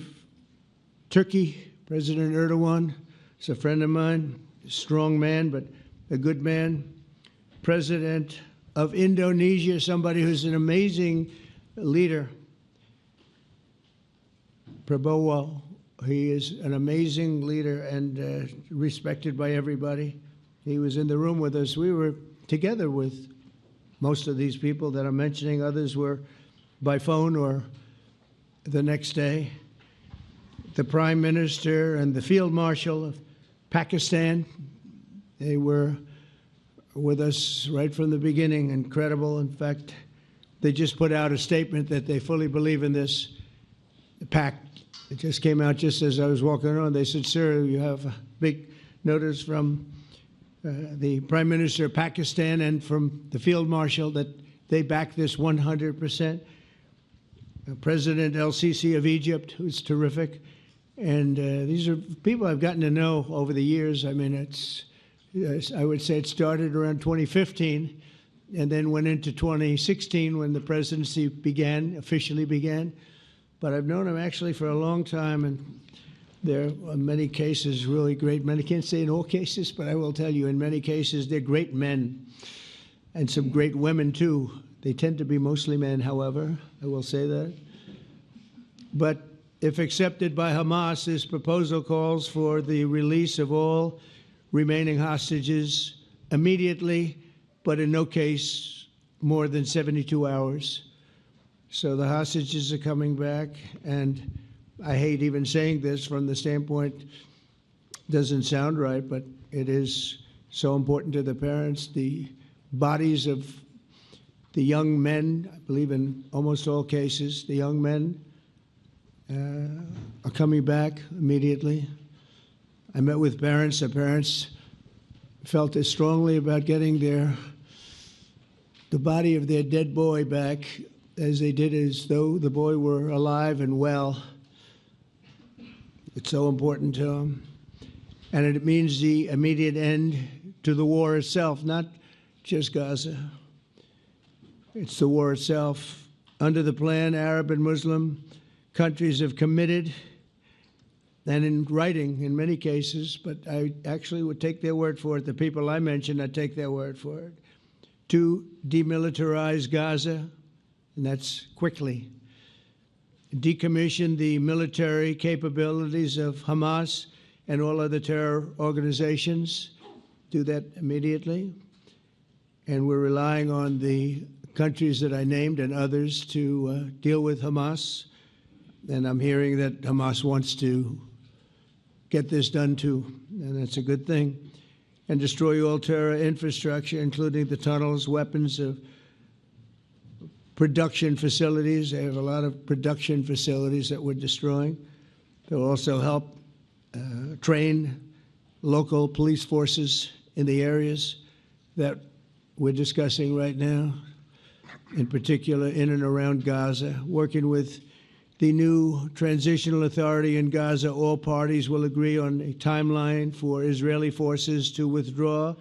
Turkey, President Erdogan, is a friend of mine, a strong man, but a good man. President of Indonesia, somebody who's an amazing leader, Prabowo. He is an amazing leader and respected by everybody. He was in the room with us. We were together with most of these people that I'm mentioning. Others were by phone or the next day. The Prime Minister and the Field Marshal of Pakistan, they were with us right from the beginning. Incredible. In fact, they just put out a statement that they fully believe in this pact. It just came out just as I was walking on. They said, sir, you have a big notice from the Prime Minister of Pakistan and from the Field Marshal that they back this 100%. President El-Sisi of Egypt, who's terrific. And these are people I've gotten to know over the years. I mean, I would say it started around 2015 and then went into 2016 when the presidency officially began. But I've known him actually for a long time, and there are many cases really great men. I can't say in all cases, but I will tell you in many cases they're great men and some great women too. They tend to be mostly men, however, I will say that. But if accepted by Hamas, this proposal calls for the release of all remaining hostages immediately, but in no case more than 72 hours. So the hostages are coming back, and I hate even saying this from the standpoint, doesn't sound right, but it is so important to the parents. The bodies of the young men, I believe in almost all cases, the young men are coming back immediately. I met with parents. The parents felt as strongly about getting the body of their dead boy back as they did as though the boy were alive and well. It's so important to them. And it means the immediate end to the war itself, not just Gaza. It's the war itself. Under the plan, Arab and Muslim countries have committed, and in writing in many cases, but I actually would take their word for it. The people I mentioned, I'd take their word for it, to demilitarize Gaza, and that's quickly. Decommission the military capabilities of Hamas and all other terror organizations. Do that immediately. and we're relying on the countries that I named and others to deal with Hamas. And I'm hearing that Hamas wants to get this done too, and that's a good thing. And destroy all terror infrastructure, including the tunnels, weapons of production facilities. They have a lot of production facilities that we're destroying. They'll also help train local police forces in the areas that we're discussing right now, in particular in and around Gaza, working with the new transitional authority in Gaza. All parties will agree on a timeline for Israeli forces to withdraw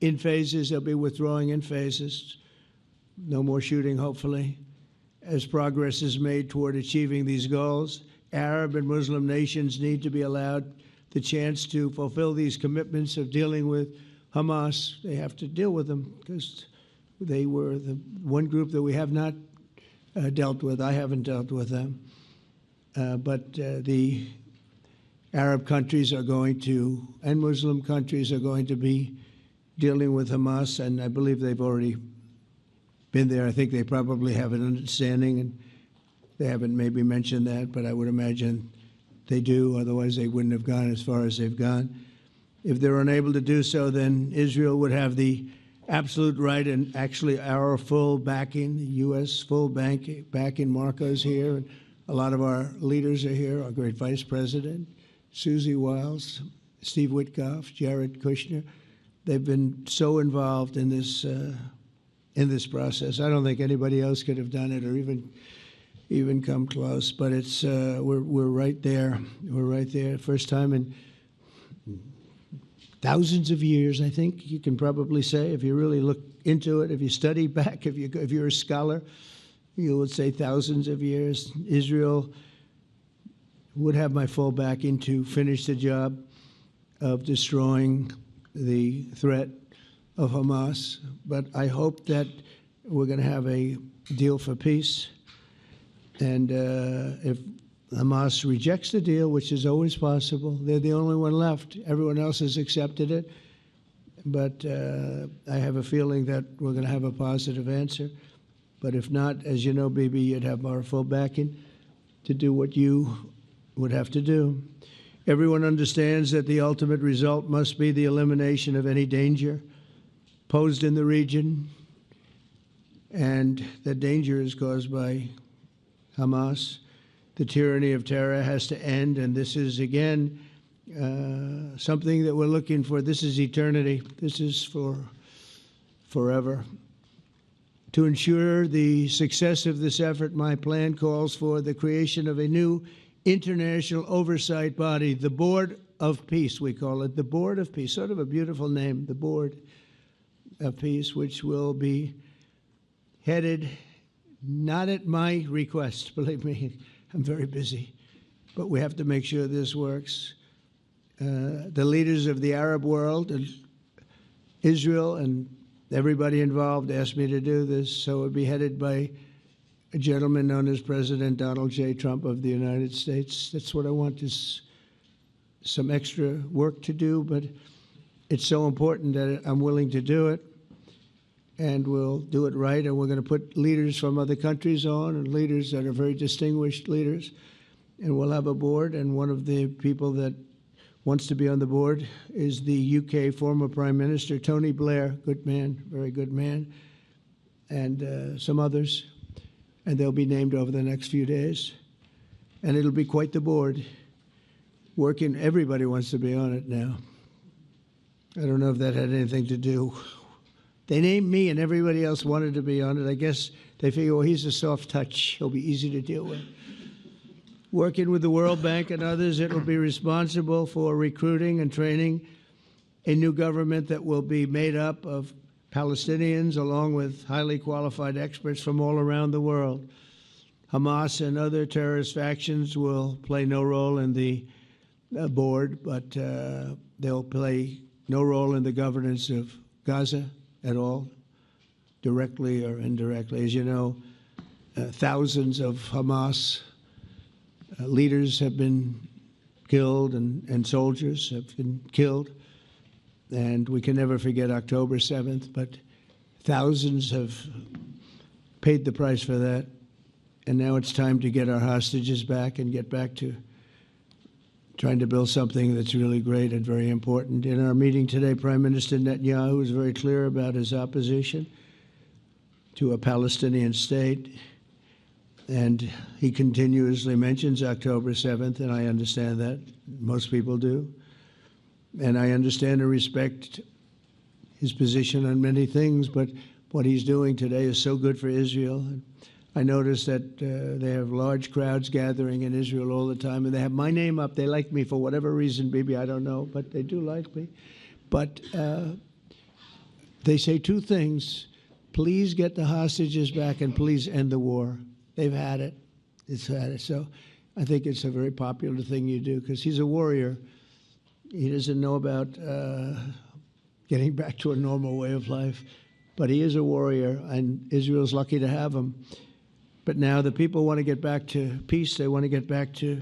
in phases. They'll be withdrawing in phases. No more shooting, hopefully, as progress is made toward achieving these goals. Arab and Muslim nations need to be allowed the chance to fulfill these commitments of dealing with Hamas. They have to deal with them because they were the one group that we have not dealt with. I haven't dealt with them. But the Arab countries are going to, and Muslim countries are going to be dealing with Hamas, and I believe they've already been there. I think they probably have an understanding, and they haven't maybe mentioned that, but I would imagine they do. Otherwise, they wouldn't have gone as far as they've gone. If they're unable to do so, then Israel would have the absolute right and actually our full backing, the U.S. full backing. Marco's here, and a lot of our leaders are here, our great Vice President, Susie Wiles, Steve Witkoff, Jared Kushner. They've been so involved in this process. I don't think anybody else could have done it or even come close. But it's we're right there. We're right there. First time in thousands of years, I think you can probably say, if you really look into it, if you study back, if you're a scholar, you would say thousands of years. Israel would have my full backing to finish the job of destroying the threat of Hamas. But I hope that we're going to have a deal for peace. And if Hamas rejects the deal, which is always possible, they're the only one left. Everyone else has accepted it. But I have a feeling that we're going to have a positive answer. But if not, as you know, Bibi, you'd have our full backing to do what you would have to do. Everyone understands that the ultimate result must be the elimination of any danger posed in the region, and that danger is caused by Hamas. The tyranny of terror has to end, and this is, again, something that we're looking for. This is eternity. This is for forever. To ensure the success of this effort, my plan calls for the creation of a new international oversight body, the Board of Peace, we call it, the Board of Peace, sort of a beautiful name, the Board of Peace, which will be headed, not at my request, believe me, I'm very busy, but we have to make sure this works. The leaders of the Arab world and Israel and everybody involved asked me to do this, so it would be headed by a gentleman known as President Donald J. Trump of the United States. That's what I want, is some extra work to do, but it's so important that I'm willing to do it, and we'll do it right, and we're going to put leaders from other countries on, and leaders that are very distinguished leaders, and we'll have a board, and one of the people that wants to be on the board is the UK former Prime Minister, Tony Blair, good man, very good man, and some others. And they'll be named over the next few days. And it'll be quite the board. Working, everybody wants to be on it now. I don't know if that had anything to do. They named me and everybody else wanted to be on it. I guess they figure, well, he's a soft touch. He'll be easy to deal with. Working with the World Bank and others, it will be responsible for recruiting and training a new government that will be made up of Palestinians, along with highly qualified experts from all around the world. Hamas and other terrorist factions will play no role in the board, but they'll play no role in the governance of Gaza at all, directly or indirectly. As you know, thousands of Hamas leaders have been killed and soldiers have been killed. And we can never forget October 7th, but Thousands have paid the price for that. And now it's time to get our hostages back and get back to trying to build something that's really great and very important. In our meeting today, Prime Minister Netanyahu was very clear about his opposition to a Palestinian state. And he continuously mentions October 7th, and I understand that. Most people do. And I understand and respect his position on many things, but what he's doing today is so good for Israel. I noticed that they have large crowds gathering in Israel all the time, and they have my name up. They like me for whatever reason, maybe I don't know, but they do like me. But they say two things. Please get the hostages back and please end the war. They've had it. It's had it. So I think it's a very popular thing you do because he's a warrior. He doesn't know about getting back to a normal way of life, but he is a warrior, and Israel's lucky to have him. But now the people want to get back to peace. They want to get back to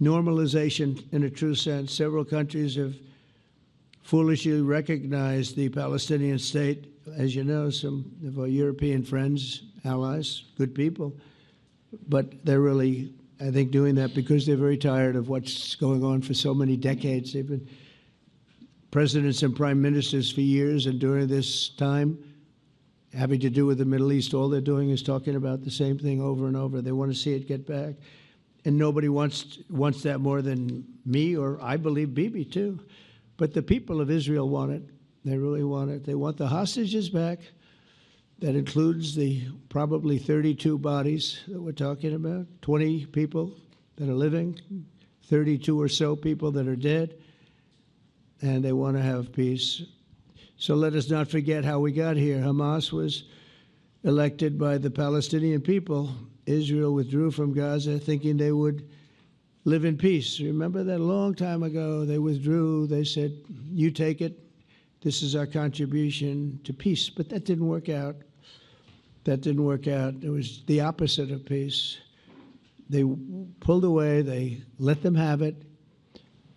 normalization in a true sense. Several countries have foolishly recognized the Palestinian state. As you know, some of our European friends, allies, good people, but they're really, I think, doing that because they're very tired of what's going on for so many decades. They've been presidents and prime ministers for years, and during this time, having to do with the Middle East, all they're doing is talking about the same thing over and over. They want to see it get back. And nobody wants that more than me, or I believe Bibi too. But the people of Israel want it. They really want it. They want the hostages back. That includes the probably 32 bodies that we're talking about, 20 people that are living, 32 or so people that are dead, and they want to have peace. So let us not forget how we got here. Hamas was elected by the Palestinian people. Israel withdrew from Gaza thinking they would live in peace. Remember that a long time ago? They withdrew. They said, you take it. This is our contribution to peace. But that didn't work out. That didn't work out. It was the opposite of peace. They pulled away. They let them have it.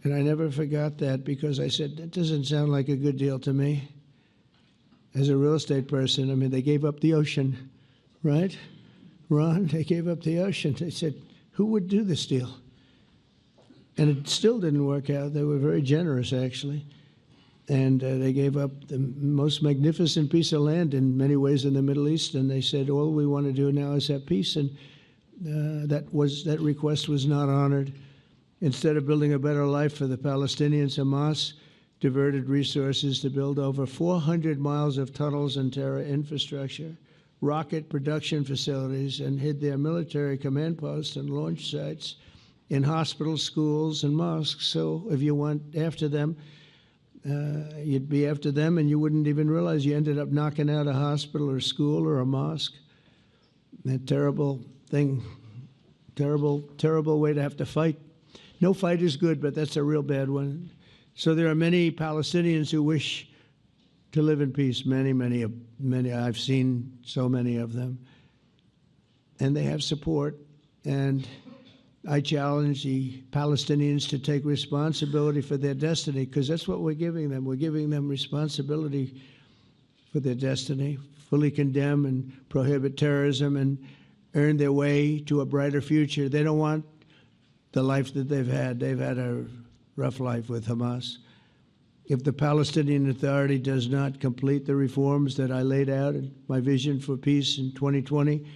And I never forgot that because I said, that doesn't sound like a good deal to me. As a real estate person, I mean, they gave up the ocean, right? Ron, they gave up the ocean. They said, who would do this deal? And it still didn't work out. They were very generous, actually. And they gave up the most magnificent piece of land in many ways in the Middle East. And they said, all we want to do now is have peace. And that request was not honored. Instead of building a better life for the Palestinians, Hamas diverted resources to build over 400 miles of tunnels and terror infrastructure, rocket production facilities, and hid their military command posts and launch sites in hospitals, schools, and mosques. So if you went after them, you'd be after them, and you wouldn't even realize you ended up knocking out a hospital or school or a mosque. A terrible thing, terrible, terrible way to have to fight. No fight is good, but that's a real bad one. So there are many Palestinians who wish to live in peace. Many. I've seen so many of them. And they have support. And I challenge the Palestinians to take responsibility for their destiny, because that's what we're giving them. We're giving them responsibility for their destiny, fully condemn and prohibit terrorism and earn their way to a brighter future. They don't want the life that they've had. They've had a rough life with Hamas. If the Palestinian Authority does not complete the reforms that I laid out in my vision for peace in 2020,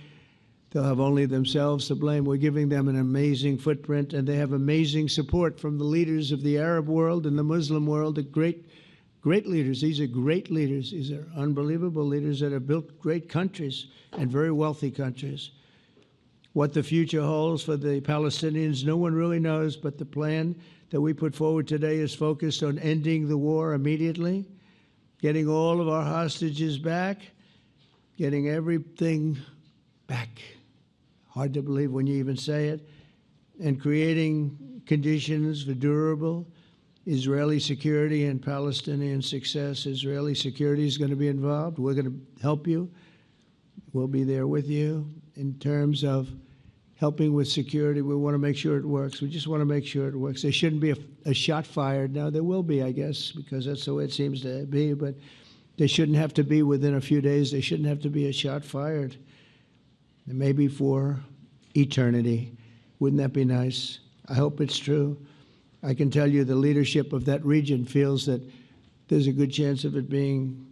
they'll have only themselves to blame. We're giving them an amazing footprint, and they have amazing support from the leaders of the Arab world and the Muslim world, the great leaders. These are great leaders. These are unbelievable leaders that have built great countries and very wealthy countries. What the future holds for the Palestinians, no one really knows, but the plan that we put forward today is focused on ending the war immediately, getting all of our hostages back, getting everything back. Hard to believe when you even say it, and creating conditions for durable Israeli security and Palestinian success. Israeli security is going to be involved. We're going to help you. We'll be there with you in terms of helping with security. We want to make sure it works. We just want to make sure it works. There shouldn't be a shot fired. Now, there will be, I guess, because that's the way it seems to be, but They shouldn't have to be within a few days. They shouldn't have to be a shot fired. And maybe for eternity. Wouldn't that be nice? I hope it's true. I can tell you the leadership of that region feels that there's a good chance of it being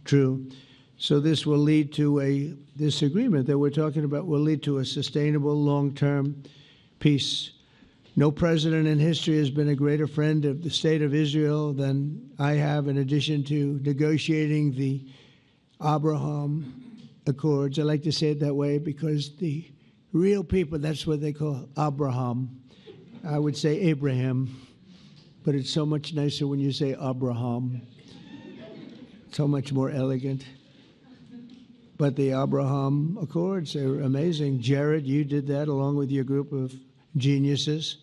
true. So this will lead to this agreement that we're talking about will lead to a sustainable long-term peace. No president in history has been a greater friend of the state of Israel than I have, in addition to negotiating the Abraham Accords. I like to say it that way because the real people, that's what they call Abraham. I would say Abraham, but it's so much nicer when you say Abraham. So much more elegant. But the Abraham Accords are amazing. Jared, you did that along with your group of geniuses,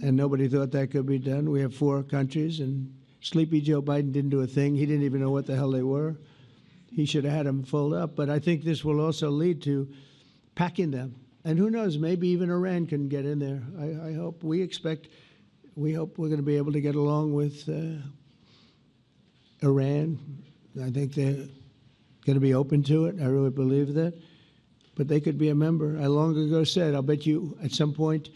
and nobody thought that could be done. We have 4 countries, and Sleepy Joe Biden didn't do a thing. He didn't even know what the hell they were. He should have had them fold up. But I think this will also lead to packing them. And who knows, maybe even Iran can get in there. I hope, we hope we're going to be able to get along with Iran. I think they're going to be open to it. I really believe that. But they could be a member. I long ago said, I'll bet you at some point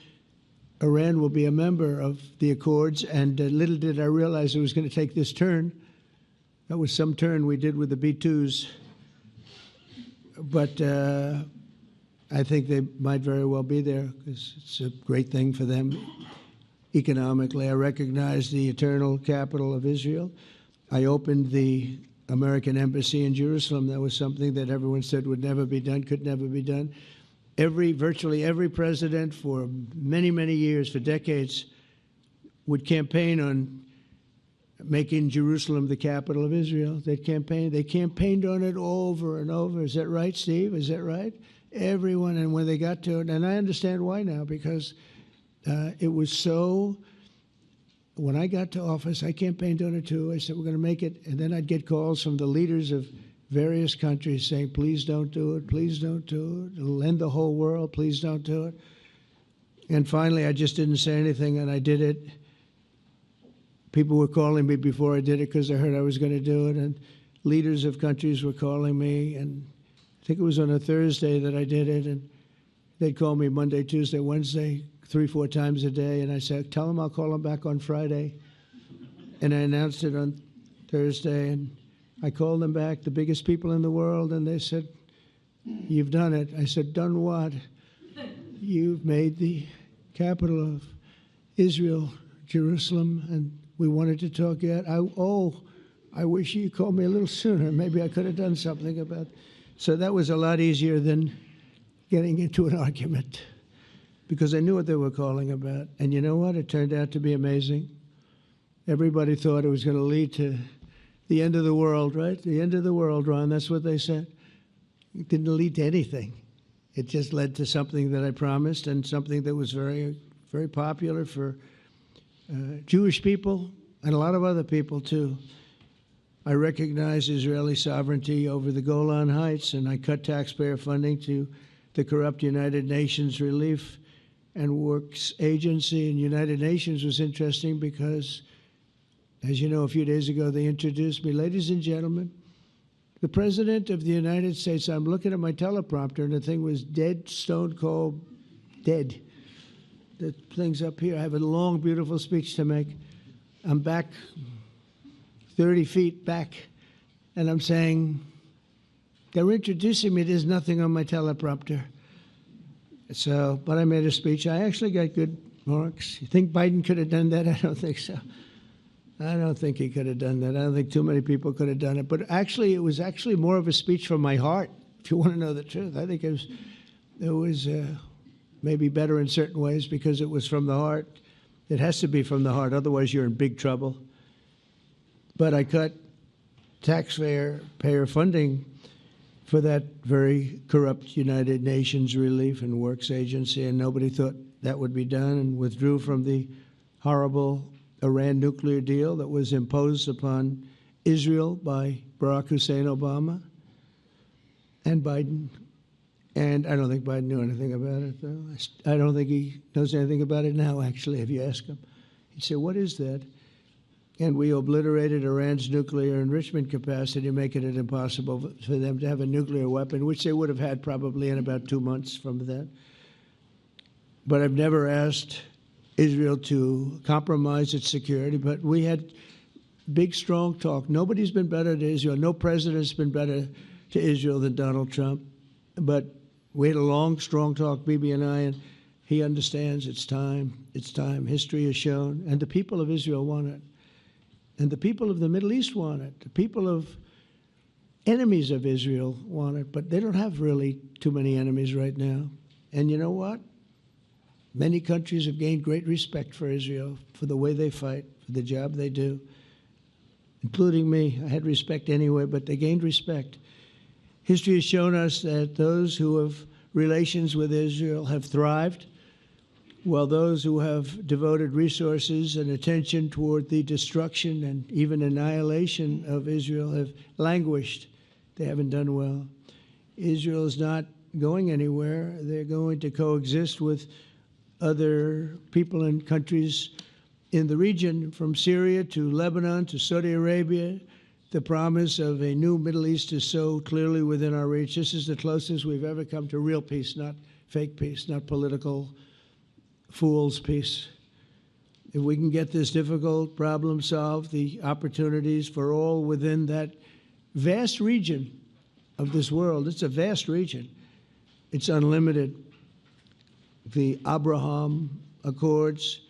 Iran will be a member of the Accords, and little did I realize it was going to take this turn. That was some turn we did with the B-2s. But I think they might very well be there because it's a great thing for them economically. I recognize the eternal capital of Israel. I opened the American embassy in Jerusalem. That was something that everyone said would never be done, could never be done. Virtually every president for many, many years, for decades, would campaign on making Jerusalem the capital of Israel. They campaigned on it over and over. Is that right, Steve? Is that right? Everyone, and when they got to it, and I understand why now, because it was so. When I got to office, I campaigned on it too. I said, we're going to make it. And then I'd get calls from the leaders of various countries saying, please don't do it, please don't do it. It'll end the whole world, please don't do it. And finally, I just didn't say anything, and I did it. People were calling me before I did it because they heard I was going to do it, and leaders of countries were calling me, and I think it was on a Thursday that I did it, and they'd call me Monday, Tuesday, Wednesday, 3-4 times a day, and I said, tell them I'll call them back on Friday. And I announced it on Thursday, and I called them back, the biggest people in the world, and they said, you've done it. I said, done what? You've made the capital of Israel, Jerusalem, and we wanted to talk yet. I wish you called me a little sooner. Maybe I could have done something about it. So that was a lot easier than getting into an argument, because I knew what they were calling about. And you know what? It turned out to be amazing. Everybody thought it was going to lead to the end of the world, right? The end of the world, Ron, that's what they said. It didn't lead to anything. It just led to something that I promised, and something that was very, very popular for Jewish people and a lot of other people, too. I recognize Israeli sovereignty over the Golan Heights, and I cut taxpayer funding to the corrupt United Nations Relief and Works Agency. And United Nations was interesting because, as you know, a few days ago they introduced me. Ladies and gentlemen, the President of the United States. I'm looking at my teleprompter, and the thing was dead, stone cold, dead. The thing's up here. I have a long, beautiful speech to make. I'm back 30 feet back, and I'm saying, they're introducing me. There's nothing on my teleprompter. So, but I made a speech. I actually got good marks. You think Biden could have done that? I don't think so. I don't think he could have done that. I don't think too many people could have done it. But actually, it was actually more of a speech from my heart, if you want to know the truth. I think it was maybe better in certain ways because it was from the heart. It has to be from the heart, otherwise you're in big trouble. But I cut taxpayer funding for that very corrupt United Nations Relief and Works Agency, and nobody thought that would be done, and withdrew from the horrible Iran nuclear deal that was imposed upon Israel by Barack Hussein Obama and Biden. And I don't think Biden knew anything about it, though. I don't think he knows anything about it now, actually, if you ask him. He'd say, what is that? and we obliterated Iran's nuclear enrichment capacity, making it impossible for them to have a nuclear weapon, which they would have had probably in about 2 months from that. But I've never asked Israel to compromise its security, but we had big, strong talk. Nobody's been better to Israel. No president's been better to Israel than Donald Trump. But we had a long, strong talk, Bibi and I, and he understands it's time. It's time. History has shown, and the people of Israel want it. And the people of the Middle East want it. The people of enemies of Israel want it, but they don't have really too many enemies right now. And you know what? Many countries have gained great respect for Israel, for the way they fight, for the job they do, including me. I had respect anyway, but they gained respect. History has shown us that those who have relations with Israel have thrived, while those who have devoted resources and attention toward the destruction and even annihilation of Israel have languished. They haven't done well. Israel is not going anywhere. They're going to coexist with other people and countries in the region, from Syria to Lebanon to Saudi Arabia. The promise of a new Middle East is so clearly within our reach. This is the closest we've ever come to real peace, not fake peace, not political fool's peace. If we can get this difficult problem solved, the opportunities for all within that vast region of this world, it's a vast region, it's unlimited. The Abraham Accords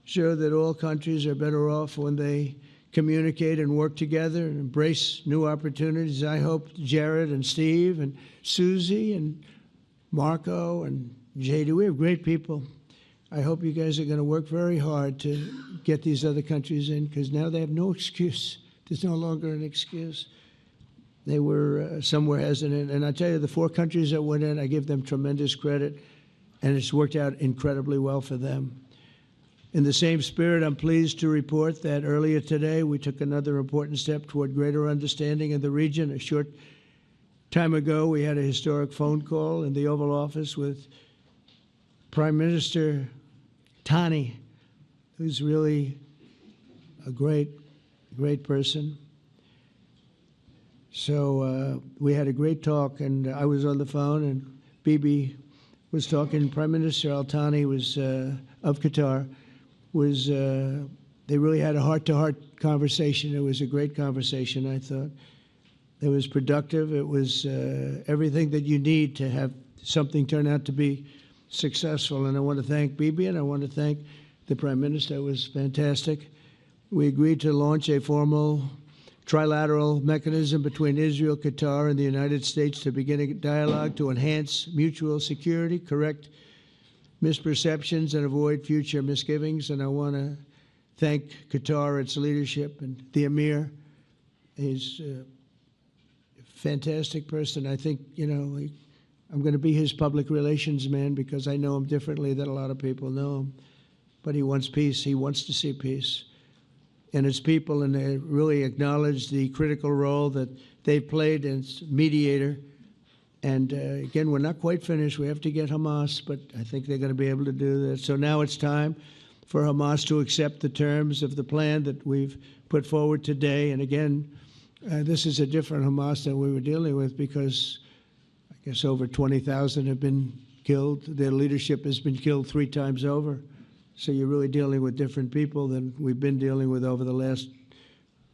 show that all countries are better off when they communicate and work together and embrace new opportunities. I hope Jared and Steve and Susie and Marco and JD, we have great people. I hope you guys are going to work very hard to get these other countries in, because now they have no excuse. There's no longer an excuse. They were somewhere hesitant. And I tell you, the 4 countries that went in, I give them tremendous credit, and it's worked out incredibly well for them. In the same spirit, I'm pleased to report that earlier today we took another important step toward greater understanding in the region. A short time ago, we had a historic phone call in the Oval Office with Prime Minister Tani, who's really a great, great person. So we had a great talk, and I was on the phone, and Bibi was talking. Prime Minister Al-Thani was of Qatar. They really had a heart-to-heart conversation. It was a great conversation, I thought. It was productive. It was everything that you need to have something turn out to be successful. And I want to thank Bibi, and I want to thank the Prime Minister. It was fantastic. We agreed to launch a formal trilateral mechanism between Israel, Qatar, and the United States to begin a dialogue to enhance mutual security, correct misperceptions, and avoid future misgivings. And I want to thank Qatar, its leadership, and the Emir. He's a fantastic person. I think, I'm going to be his public relations man because I know him differently than a lot of people know him. But he wants peace. He wants to see peace. And his people, and they really acknowledge the critical role that they've played as mediator. And again, we're not quite finished. We have to get Hamas, but I think they're going to be able to do that. So now it's time for Hamas to accept the terms of the plan that we've put forward today. And again, this is a different Hamas than we were dealing with, because I guess over 20,000 have been killed. Their leadership has been killed 3 times over. So you're really dealing with different people than we've been dealing with over the last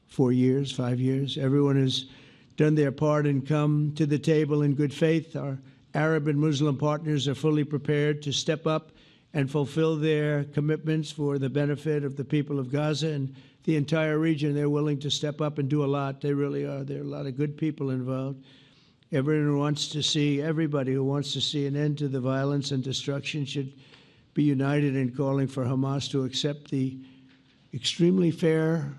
4 years, 5 years. Everyone has done their part and come to the table in good faith. Our Arab and Muslim partners are fully prepared to step up and fulfill their commitments for the benefit of the people of Gaza and the entire region. They're willing to step up and do a lot. They really are. There are a lot of good people involved. Everybody who wants to see an end to the violence and destruction should be united in calling for Hamas to accept the extremely fair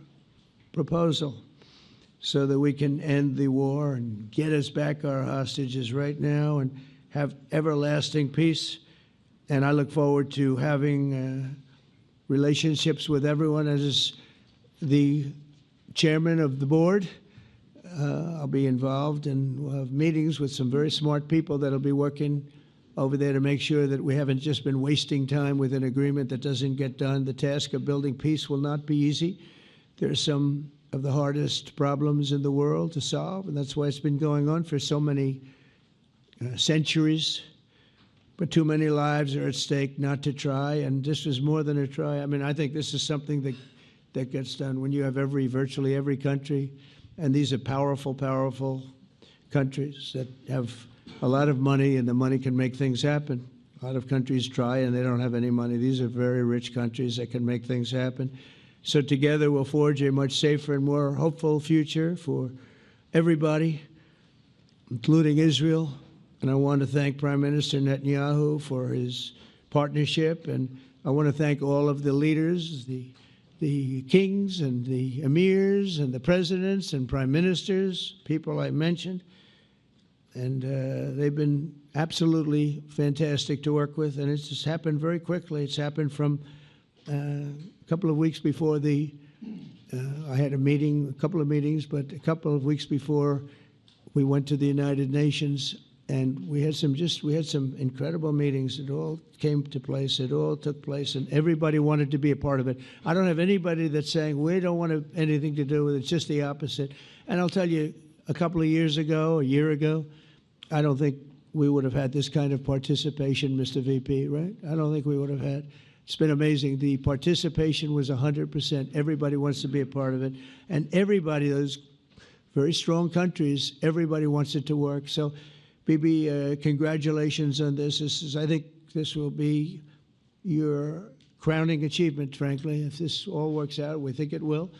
proposal so that we can end the war and get us back our hostages right now and have everlasting peace. And I look forward to having relationships with everyone. As the chairman of the board, I'll be involved, and we'll have meetings with some very smart people that'll be working over there to make sure that we haven't just been wasting time with an agreement that doesn't get done. The task of building peace will not be easy. They're some of the hardest problems in the world to solve, and that's why it's been going on for so many centuries. But too many lives are at stake not to try, and this is more than a try. I mean, I think this is something that gets done when you have virtually every country, and these are powerful, powerful countries that have a lot of money, and the money can make things happen. A lot of countries try, and they don't have any money. These are very rich countries that can make things happen. So together we'll forge a much safer and more hopeful future for everybody, including Israel. And I want to thank Prime Minister Netanyahu for his partnership. And I want to thank all of the leaders, the kings and the emirs and the presidents and prime ministers, people I mentioned. And they've been absolutely fantastic to work with. And it's just happened very quickly. It's happened from a couple of weeks before I had a meeting, a couple of meetings, but a couple of weeks before we went to the United Nations. And we had some incredible meetings. It all came to place. It all took place, and everybody wanted to be a part of it. I don't have anybody that's saying we don't want anything to do with it. It's just the opposite. And I'll tell you, a couple of years ago, a year ago, I don't think we would have had this kind of participation, Mr. VP, right? I don't think we would have had. It's been amazing. The participation was 100%. Everybody wants to be a part of it, and everybody, those very strong countries, everybody wants it to work. So. Bibi, congratulations on this. I think this will be your crowning achievement, frankly. If this all works out, we think it will.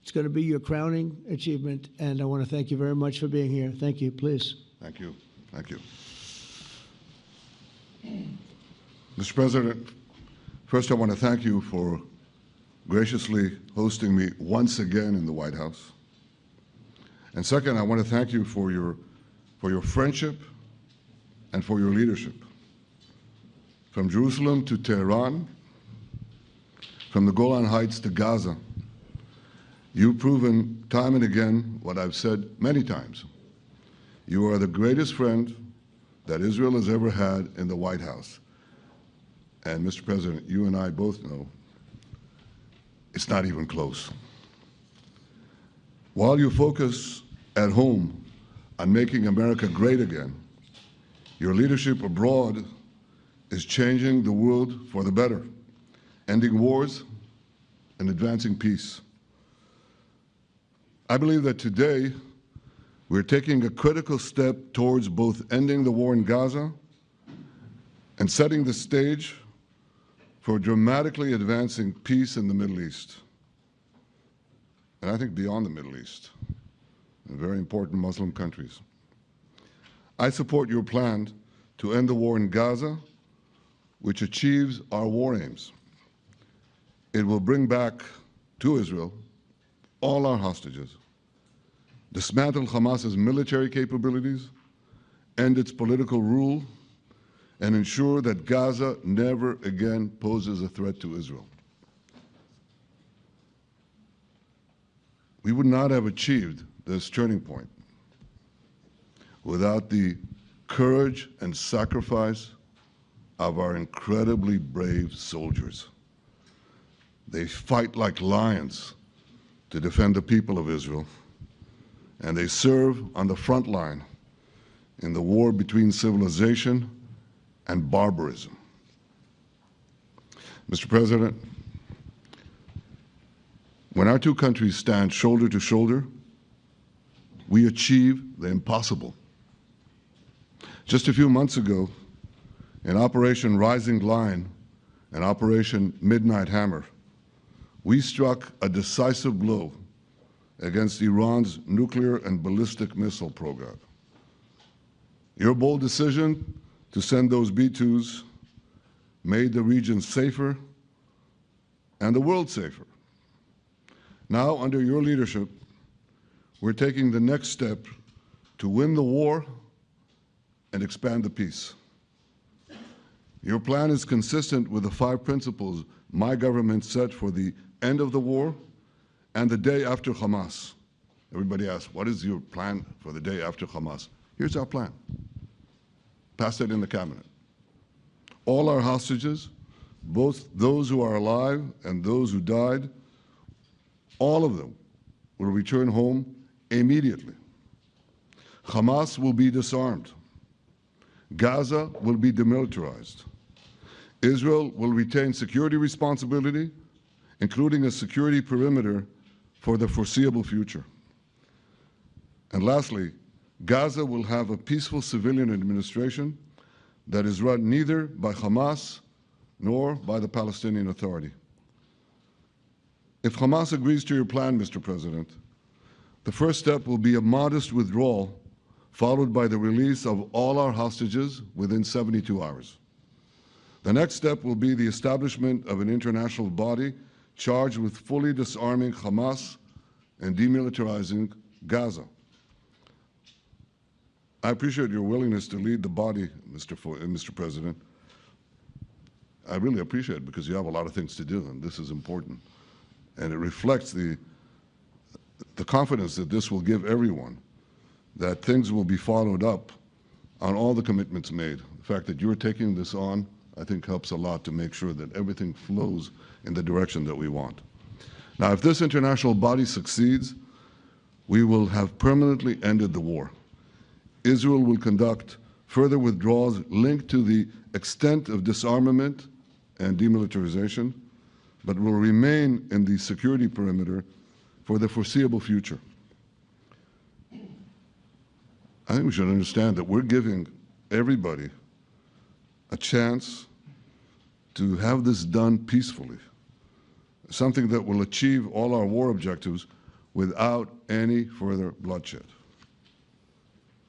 It's going to be your crowning achievement, and I want to thank you very much for being here. Thank you, please. Thank you. Thank you. Mr. President, first I want to thank you for graciously hosting me once again in the White House. And second, I want to thank you for your friendship and for your leadership. From Jerusalem to Tehran, from the Golan Heights to Gaza, you've proven time and again what I've said many times. You are the greatest friend that Israel has ever had in the White House. And Mr. President, you and I both know it's not even close. While you focus at home on making America great again, your leadership abroad is changing the world for the better, ending wars and advancing peace. I believe that today we're taking a critical step towards both ending the war in Gaza and setting the stage for dramatically advancing peace in the Middle East, and I think beyond the Middle East, in very important Muslim countries. I support your plan to end the war in Gaza, which achieves our war aims. It will bring back to Israel all our hostages, dismantle Hamas's military capabilities, end its political rule, and ensure that Gaza never again poses a threat to Israel. We would not have achieved this turning point without the courage and sacrifice of our incredibly brave soldiers. They fight like lions to defend the people of Israel, and they serve on the front line in the war between civilization and barbarism. Mr. President, when our two countries stand shoulder to shoulder, we achieve the impossible. Just a few months ago, in Operation Rising Lion and Operation Midnight Hammer, we struck a decisive blow against Iran's nuclear and ballistic missile program. Your bold decision to send those B-2s made the region safer and the world safer. Now, under your leadership, we're taking the next step to win the war and expand the peace. Your plan is consistent with the 5 principles my government set for the end of the war and the day after Hamas. Everybody asks, what is your plan for the day after Hamas? Here's our plan. Passed it in the cabinet. All our hostages, both those who are alive and those who died, All of them will return home immediately. Hamas will be disarmed. Gaza will be demilitarized. Israel will retain security responsibility, including a security perimeter for the foreseeable future. And lastly, Gaza will have a peaceful civilian administration that is run neither by Hamas nor by the Palestinian Authority. If Hamas agrees to your plan, Mr. President, the first step will be a modest withdrawal, followed by the release of all our hostages within 72 hours. The next step will be the establishment of an international body charged with fully disarming Hamas and demilitarizing Gaza. I appreciate your willingness to lead the body, Mr. President. I really appreciate it because you have a lot of things to do, and this is important. And it reflects the confidence that this will give everyone, that things will be followed up on all the commitments made. The fact that you're taking this on, I think, helps a lot to make sure that everything flows in the direction that we want. Now, if this international body succeeds, we will have permanently ended the war. Israel will conduct further withdrawals linked to the extent of disarmament and demilitarization, but will remain in the security perimeter for the foreseeable future. I think we should understand that we're giving everybody a chance to have this done peacefully, something that will achieve all our war objectives without any further bloodshed.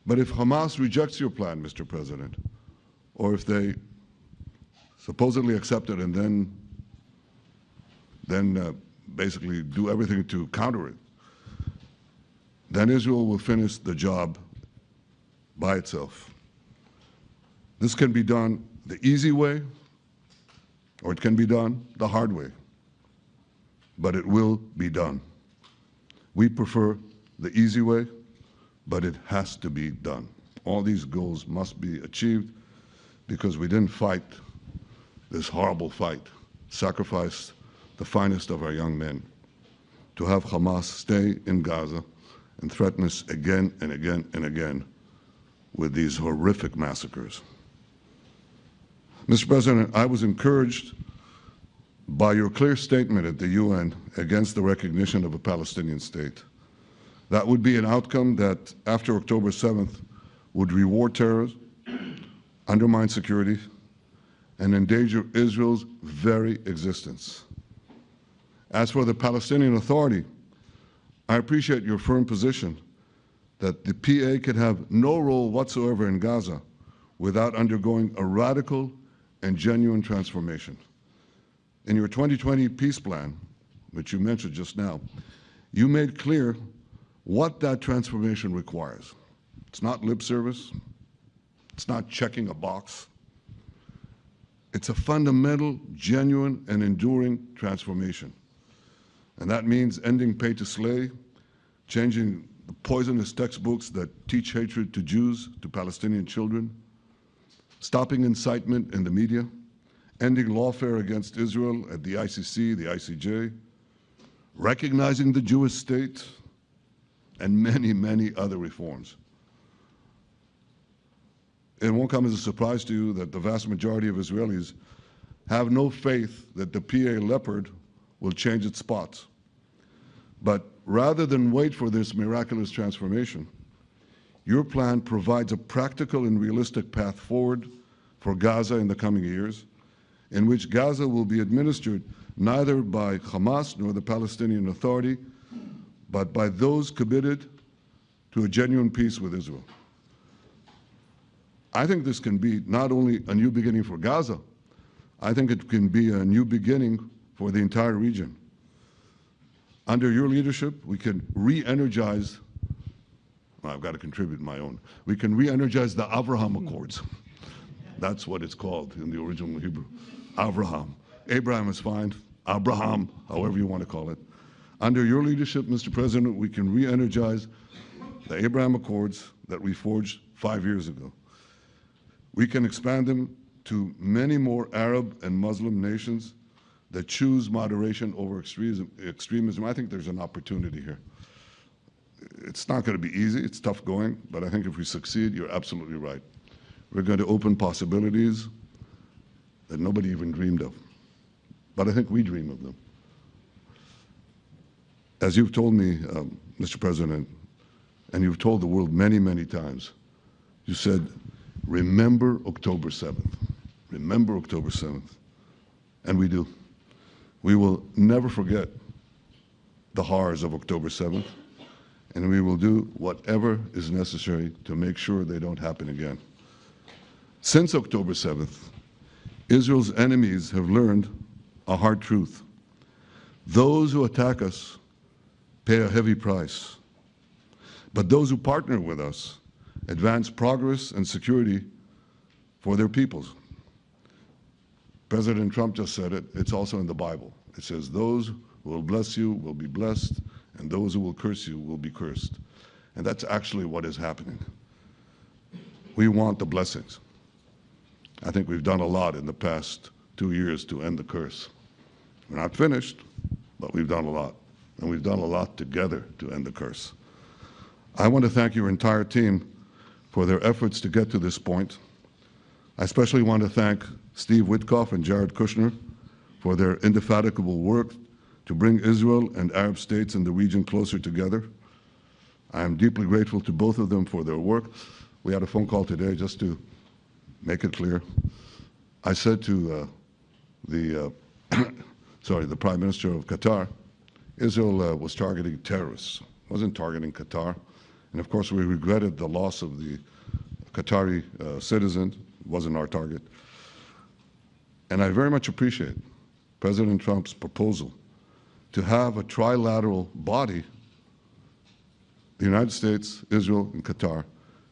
But if Hamas rejects your plan, Mr. President, or if they supposedly accept it and then basically do everything to counter it, then Israel will finish the job by itself. This can be done the easy way, or it can be done the hard way, but it will be done. We prefer the easy way, but it has to be done. All these goals must be achieved because we didn't fight this horrible fight, sacrifice the finest of our young men to have Hamas stay in Gaza and threaten us again and again and again with these horrific massacres. Mr. President, I was encouraged by your clear statement at the UN against the recognition of a Palestinian state. That would be an outcome that, after October 7th, would reward terrorism, undermine security, and endanger Israel's very existence. As for the Palestinian Authority, I appreciate your firm position that the PA could have no role whatsoever in Gaza without undergoing a radical and genuine transformation. In your 2020 peace plan, which you mentioned just now, you made clear what that transformation requires. It's not lip service. It's not checking a box. It's a fundamental, genuine, and enduring transformation. And that means ending pay to slay, changing the poisonous textbooks that teach hatred to Jews, to Palestinian children, stopping incitement in the media, ending lawfare against Israel at the ICC, the ICJ, recognizing the Jewish state, and many, many other reforms. It won't come as a surprise to you that the vast majority of Israelis have no faith that the PA Leopard will change its spots. But rather than wait for this miraculous transformation, your plan provides a practical and realistic path forward for Gaza in the coming years, in which Gaza will be administered neither by Hamas nor the Palestinian Authority, but by those committed to a genuine peace with Israel. I think this can be not only a new beginning for Gaza, I think it can be a new beginning for the entire region. Under your leadership, we can re-energize, well, I've got to contribute my own, we can re-energize the Abraham Accords. That's what it's called in the original Hebrew, Abraham. Abraham is fine, Abraham, however you want to call it. Under your leadership, Mr. President, we can re-energize the Abraham Accords that we forged 5 years ago. We can expand them to many more Arab and Muslim nations that choose moderation over extremism, I think there's an opportunity here. It's not going to be easy, it's tough going, but I think if we succeed, you're absolutely right. We're going to open possibilities that nobody even dreamed of. But I think we dream of them. As you've told me, Mr. President, and you've told the world many, many times, you said, remember October 7th. Remember October 7th. And we do. We will never forget the horrors of October 7th, and we will do whatever is necessary to make sure they don't happen again. Since October 7th, Israel's enemies have learned a hard truth. Those who attack us pay a heavy price, but those who partner with us advance progress and security for their peoples. President Trump just said it. It's also in the Bible. It says, those who will bless you will be blessed, and those who will curse you will be cursed. And that's actually what is happening. We want the blessings. I think we've done a lot in the past 2 years to end the curse. We're not finished, but we've done a lot. And we've done a lot together to end the curse. I want to thank your entire team for their efforts to get to this point. I especially want to thank Steve Witkoff and Jared Kushner for their indefatigable work to bring Israel and Arab states in the region closer together. I am deeply grateful to both of them for their work. We had a phone call today just to make it clear. I said to the Prime Minister of Qatar, Israel was targeting terrorists, wasn't targeting Qatar. And of course, we regretted the loss of the Qatari citizen, wasn't our target. And I very much appreciate President Trump's proposal to have a trilateral body, the United States, Israel, and Qatar,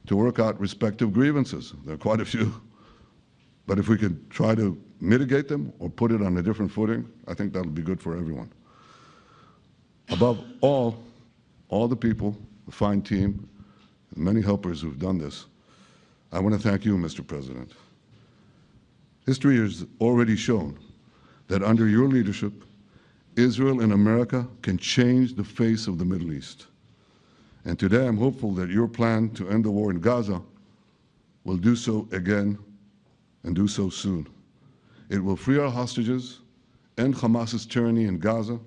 to work out respective grievances. There are quite a few. But if we could try to mitigate them or put it on a different footing, I think that'll be good for everyone. Above all the people, the fine team, and many helpers who've done this, I want to thank you, Mr. President. History has already shown that under your leadership, Israel and America can change the face of the Middle East. And today I'm hopeful that your plan to end the war in Gaza will do so again and do so soon. It will free our hostages, end Hamas's tyranny in Gaza,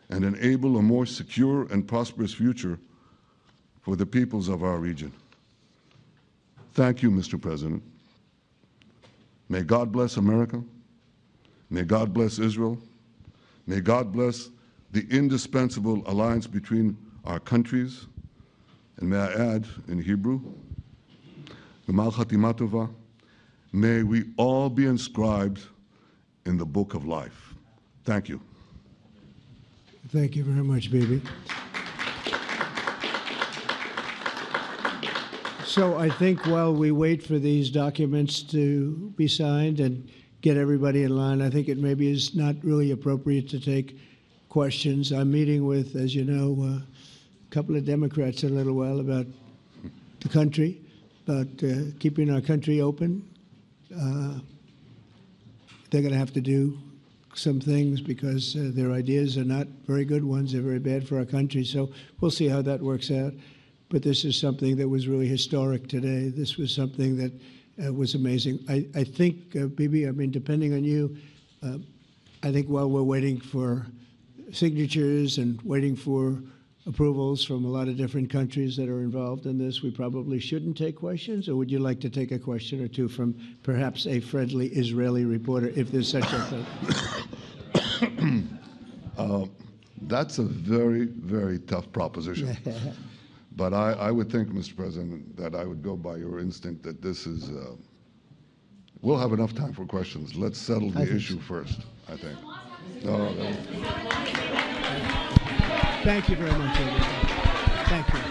and enable a more secure and prosperous future for the peoples of our region. Thank you, Mr. President. May God bless America. May God bless Israel. May God bless the indispensable alliance between our countries. And may I add in Hebrew, G'mal Chatima Tova, may we all be inscribed in the book of life. Thank you. Thank you very much, Bibi. So I think while we wait for these documents to be signed and get everybody in line, I think it maybe is not really appropriate to take questions. I'm meeting with, as you know, a couple of Democrats in a little while about the country, about keeping our country open. They're going to have to do some things because their ideas are not very good ones. They're very bad for our country. So we'll see how that works out. But this is something that was really historic today. This was something that was amazing. I think, Bibi, I mean, depending on you, I think while we're waiting for signatures and waiting for approvals from a lot of different countries that are involved in this, we probably shouldn't take questions? Or would you like to take a question or two from perhaps a friendly Israeli reporter, if there's such a thing? That's a very, very tough proposition. But I would think, Mr. President, that I would go by your instinct that this is, we'll have enough time for questions. Let's settle the issue first, I think. Thank you very much, everyone. Thank you.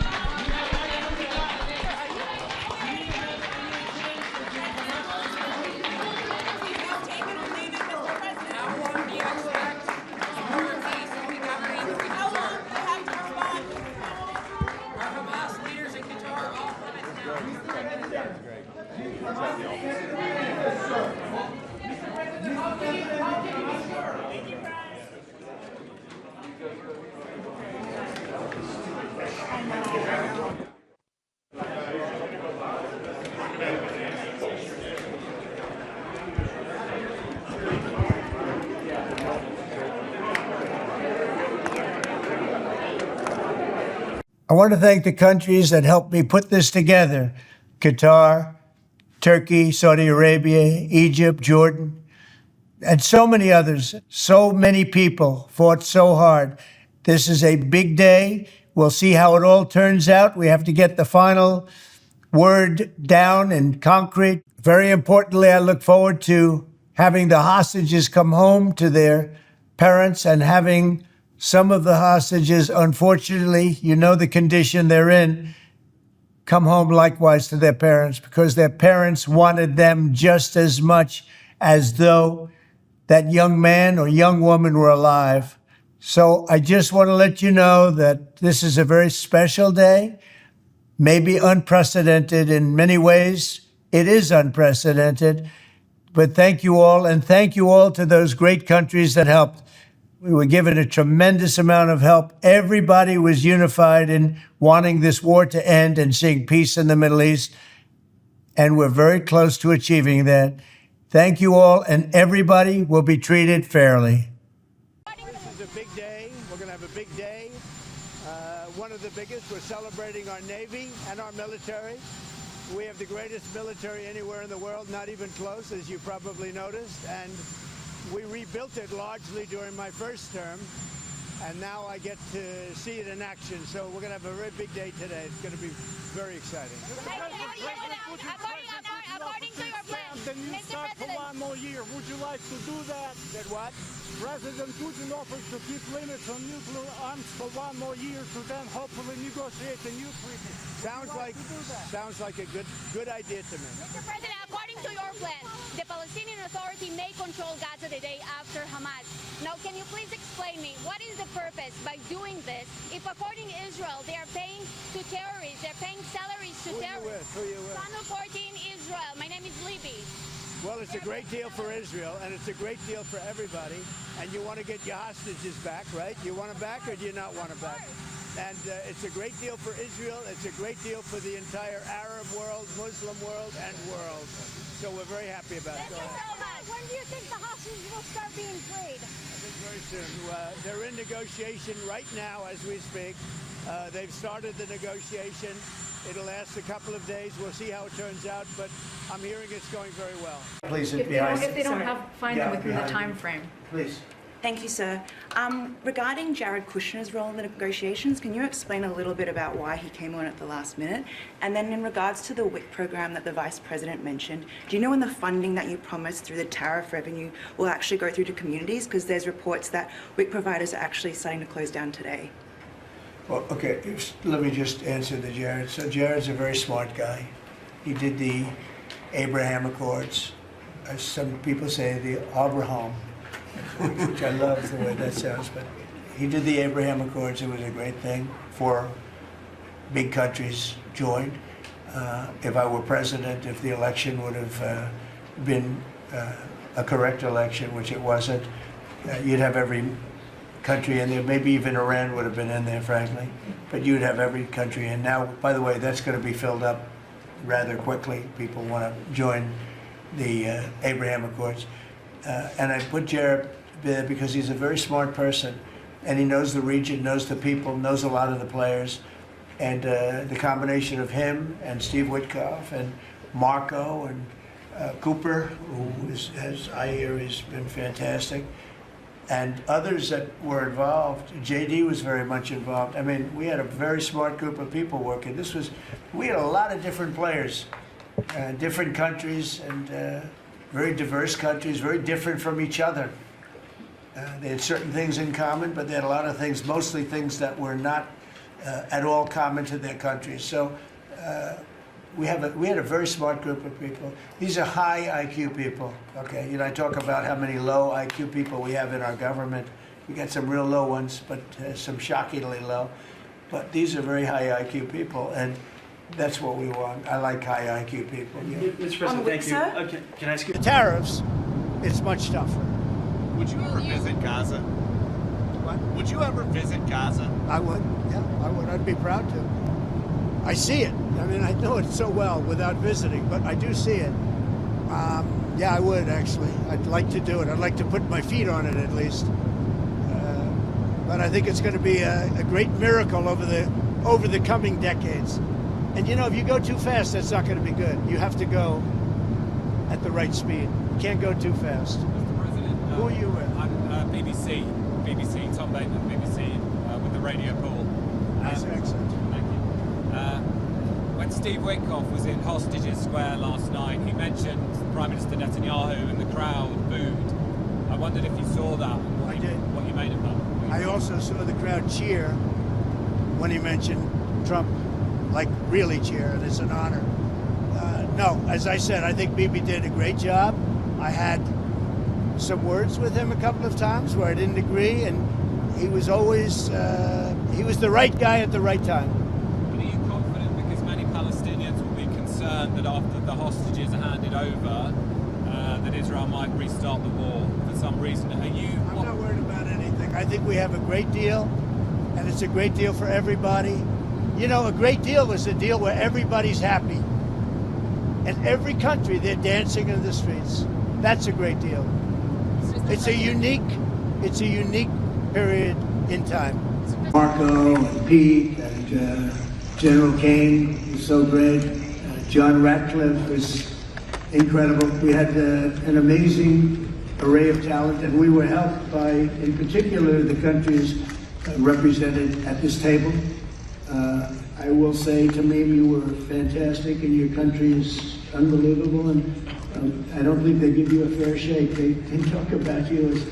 I want to thank the countries that helped me put this together: Qatar, Turkey, Saudi Arabia, Egypt, Jordan, and so many others. So many people fought so hard. This is a big day. We'll see how it all turns out. We have to get the final word down in concrete. Very importantly, I look forward to having the hostages come home to their parents and having some of the hostages, unfortunately, you know the condition they're in, come home likewise to their parents, because their parents wanted them just as much as though that young man or young woman were alive. So I just want to let you know that this is a very special day, maybe unprecedented in many ways. It is unprecedented, but thank you all, and thank you all to those great countries that helped. We were given a tremendous amount of help. Everybody was unified in wanting this war to end and seeing peace in the Middle East, and we're very close to achieving that. Thank you all, and everybody will be treated fairly. This is a big day. We're going to have a big day. One of the biggest. We're celebrating our Navy and our military. We have the greatest military anywhere in the world, not even close, as you probably noticed. And we rebuilt it largely during my first term, and now I get to see it in action. So we're going to have a very big day today. It's going to be very exciting. According to your plan, Mr. President, for one more year. Would you like to do that? That what? President Putin offers to keep limits on nuclear arms for one more year to then hopefully negotiate a new treaty. Sounds like a good idea to me. Mr. President, according to your plan, the Palestinian Authority may control Gaza the day after Hamas. Now, can you please explain me what is the purpose by doing this if, according to Israel, they are paying to terrorists, they're paying salaries to terrorists? Who you with? Channel 14 Israel. My name is Libby. Well, it's a great deal for Israel, and it's a great deal for everybody. And you want to get your hostages back, right? You want them back, or do you not want them back? And it's a great deal for Israel. It's a great deal for the entire Arab world, Muslim world, and world. So we're very happy about it. When do you think the hostages will start being freed? I think very soon. They're in negotiation right now as we speak. They've started the negotiation. It'll last a couple of days. We'll see how it turns out, but I'm hearing it's going very well. Please, if they don't find them within the time frame. Please. Thank you, sir. Regarding Jared Kushner's role in the negotiations, can you explain a little bit about why he came on at the last minute? And then in regards to the WIC program that the Vice President mentioned, do you know when the funding that you promised through the tariff revenue will actually go through to communities? Because there's reports that WIC providers are actually starting to close down today. Well, okay, let me just answer to Jared. So Jared's a very smart guy. He did the Abraham Accords. As some people say, the Abraham, which I love the way that sounds, but he did the Abraham Accords. It was a great thing. 4 big countries joined. If I were president, if the election would have been a correct election, which it wasn't, you'd have every country in there. Maybe even Iran would have been in there, frankly. But you'd have every country in. Now, by the way, that's going to be filled up rather quickly. People want to join the Abraham Accords. And I put Jared there because he's a very smart person. And he knows the region, knows the people, knows a lot of the players. And the combination of him and Steve Witkoff and Marco and Cooper, who is, as I hear, has been fantastic. And others that were involved. JD was very much involved. I mean, we had a very smart group of people working. We had a lot of different players, different countries, and very diverse countries, very different from each other. They had certain things in common, but they had a lot of things, mostly things that were not at all common to their countries. So we had a very smart group of people. These are high IQ people, okay? You know, I talk about how many low IQ people we have in our government. We got some real low ones, but some shockingly low. But these are very high IQ people, and that's what we want. I like high IQ people. Yeah. Mr. President, thank you. Okay, can I ask you? The tariffs, it's much tougher. Would you ever visit Gaza? What? Would you ever visit Gaza? I would, yeah, I would. I'd be proud to. I see it. I mean, I know it so well without visiting, but I do see it. Yeah, I would, actually. I'd like to do it. I'd like to put my feet on it, at least. But I think it's going to be a great miracle over the over the coming decades. And you know, if you go too fast, that's not going to be good. You have to go at the right speed. You can't go too fast. Mr. President, who are you with? I'm BBC, Tom Bateman, BBC, with the radio call. Nice accent. Thank you. When Steve Witkoff was in Hostages Square last night, he mentioned Prime Minister Netanyahu and the crowd booed. I wondered if you saw that and what you made of that. I also saw the crowd cheer when he mentioned Trump, like really cheer, and it's an honor. No, as I said, I think Bibi did a great job. I had some words with him a couple of times where I didn't agree, and he was always, he was the right guy at the right time. But are you confident, because many Palestinians will be concerned that after the hostages are handed over, that Israel might restart the war for some reason? Are you? I'm not worried about anything. I think we have a great deal, and it's a great deal for everybody. You know, a great deal is a deal where everybody's happy. In every country, they're dancing in the streets. That's a great deal. It's a unique period in time. Marco and Pete and General Kane was so great. John Ratcliffe was incredible. We had an amazing array of talent, and we were helped by, in particular, the countries represented at this table. I will say, Tamim, you were fantastic, and your country is unbelievable, and I don't think they give you a fair shake. They talk about you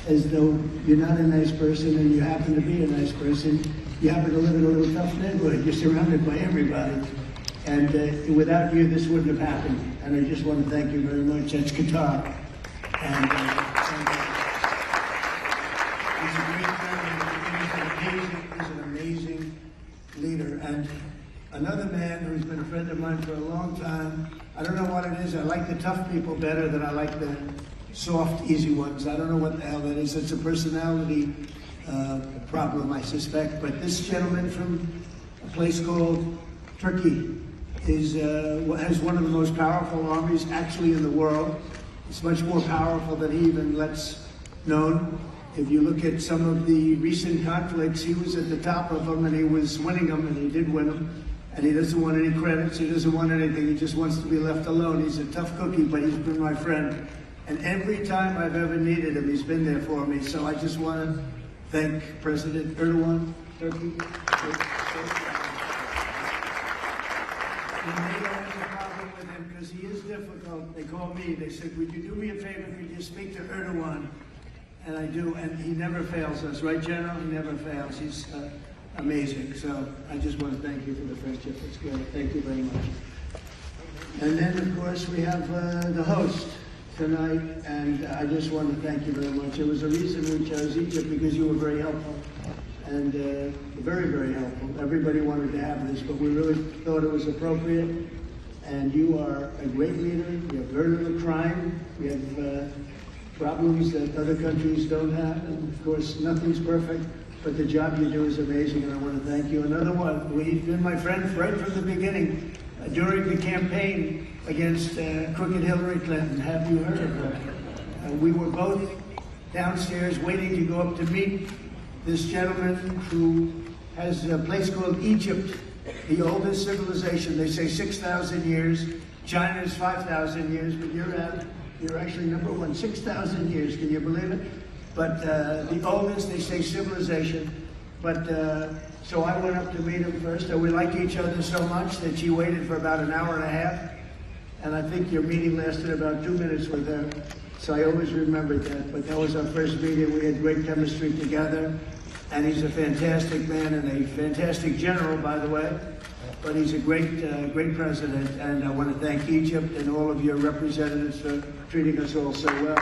as though you're not a nice person, and you happen to be a nice person. You happen to live in a little tough neighborhood. You're surrounded by everybody. And without you, this wouldn't have happened. And I just want to thank you very much. That's Qatar. And he's a great friend. He's an amazing leader. And another man who's been a friend of mine for a long time. I don't know what it is. I like the tough people better than I like the soft, easy ones. I don't know what the hell that is. It's a personality problem, I suspect. But this gentleman from a place called Turkey has one of the most powerful armies actually in the world. It's much more powerful than he even lets known. If you look at some of the recent conflicts, he was at the top of them, and he was winning them, and he did win them. And he doesn't want any credits, he doesn't want anything, he just wants to be left alone. He's a tough cookie, but he's been my friend. And every time I've ever needed him, he's been there for me. So I just want to thank President Erdogan, Turkey. NATO has a problem with him because he is difficult. They call me, they said, would you do me a favor, could you speak to Erdogan? And I do, and he never fails us, right, General? He never fails. He's amazing. So I just want to thank you for the friendship. It's great. Thank you very much. And then, of course, we have the host tonight, and I just want to thank you very much. There was a reason we chose Egypt, because you were very helpful, and very, very helpful. Everybody wanted to have this, but we really thought it was appropriate, and you are a great leader. You have very little crime. We have problems that other countries don't have, and of course, nothing's perfect, but the job you do is amazing, and I want to thank you. Another one, we've been my friend right from the beginning, during the campaign against crooked Hillary Clinton. Have you heard of her? We were both downstairs waiting to go up to meet this gentleman who has a place called Egypt, the oldest civilization. They say 6,000 years. China's 5,000 years, but you're actually number one, 6,000 years. Can you believe it? But the oldest, they say, civilization. But so I went up to meet him first, and we like each other so much that she waited for about an hour and a half. And I think your meeting lasted about 2 minutes with her. So I always remembered that. But that was our first meeting. We had great chemistry together. And he's a fantastic man and a fantastic general, by the way. But he's a great, great president. And I want to thank Egypt and all of your representatives for treating us all so well.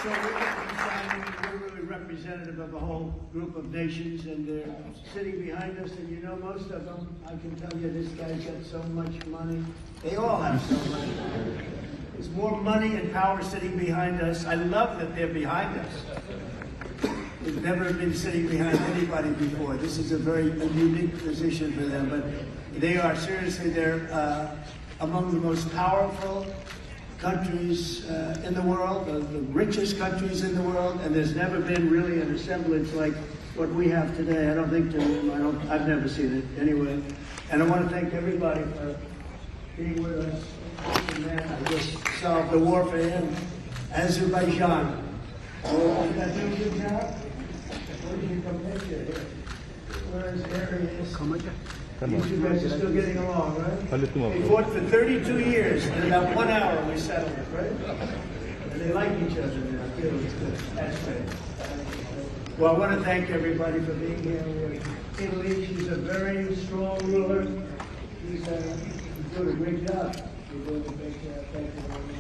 So we're really representative of a whole group of nations, and they're sitting behind us, and you know most of them. I can tell you this guy's got so much money. They all have so much money. There's more money and power sitting behind us. I love that they're behind us. They've never been sitting behind anybody before. This is a very unique position for them, but they are seriously, they're among the most powerful countries in the world, the richest countries in the world, and there's never been really an assemblage like what we have today. I don't think I've never seen it anyway. And I want to thank everybody for being with us. Man, I just solved the war for him. Azerbaijan. Oh, did I do a good job? Where did you come picture here? Where is Arius? You guys are still getting along, right? We fought for 32 years, and in about 1 hour we settled it, right? And they like each other now, too. That's great. Well, I want to thank everybody for being here. Italy, she's a very strong ruler. She's doing a great job. You're doing a great job. Thank you very much.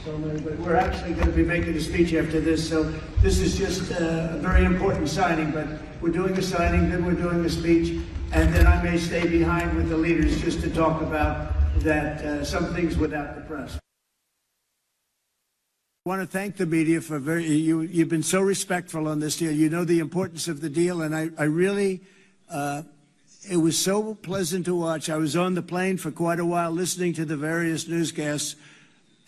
So many, but we're actually going to be making a speech after this, so this is just a very important signing, but we're doing a signing, then we're doing a speech, and then I may stay behind with the leaders just to talk about that, some things without the press. I want to thank the media for you've been so respectful on this deal. You know the importance of the deal, and I really, it was so pleasant to watch. I was on the plane for quite a while listening to the various newscasts,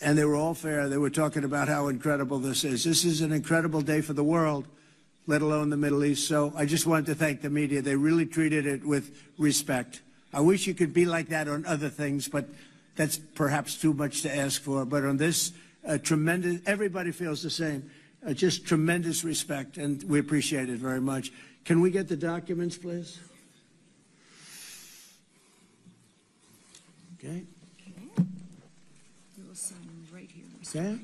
and they were all fair. They were talking about how incredible this is. This is an incredible day for the world, let alone the Middle East. So I just wanted to thank the media. They really treated it with respect. I wish you could be like that on other things, but that's perhaps too much to ask for. But on this, tremendous, everybody feels the same. Just tremendous respect, and we appreciate it very much. Can we get the documents, please? Okay. We'll sign right here. Okay.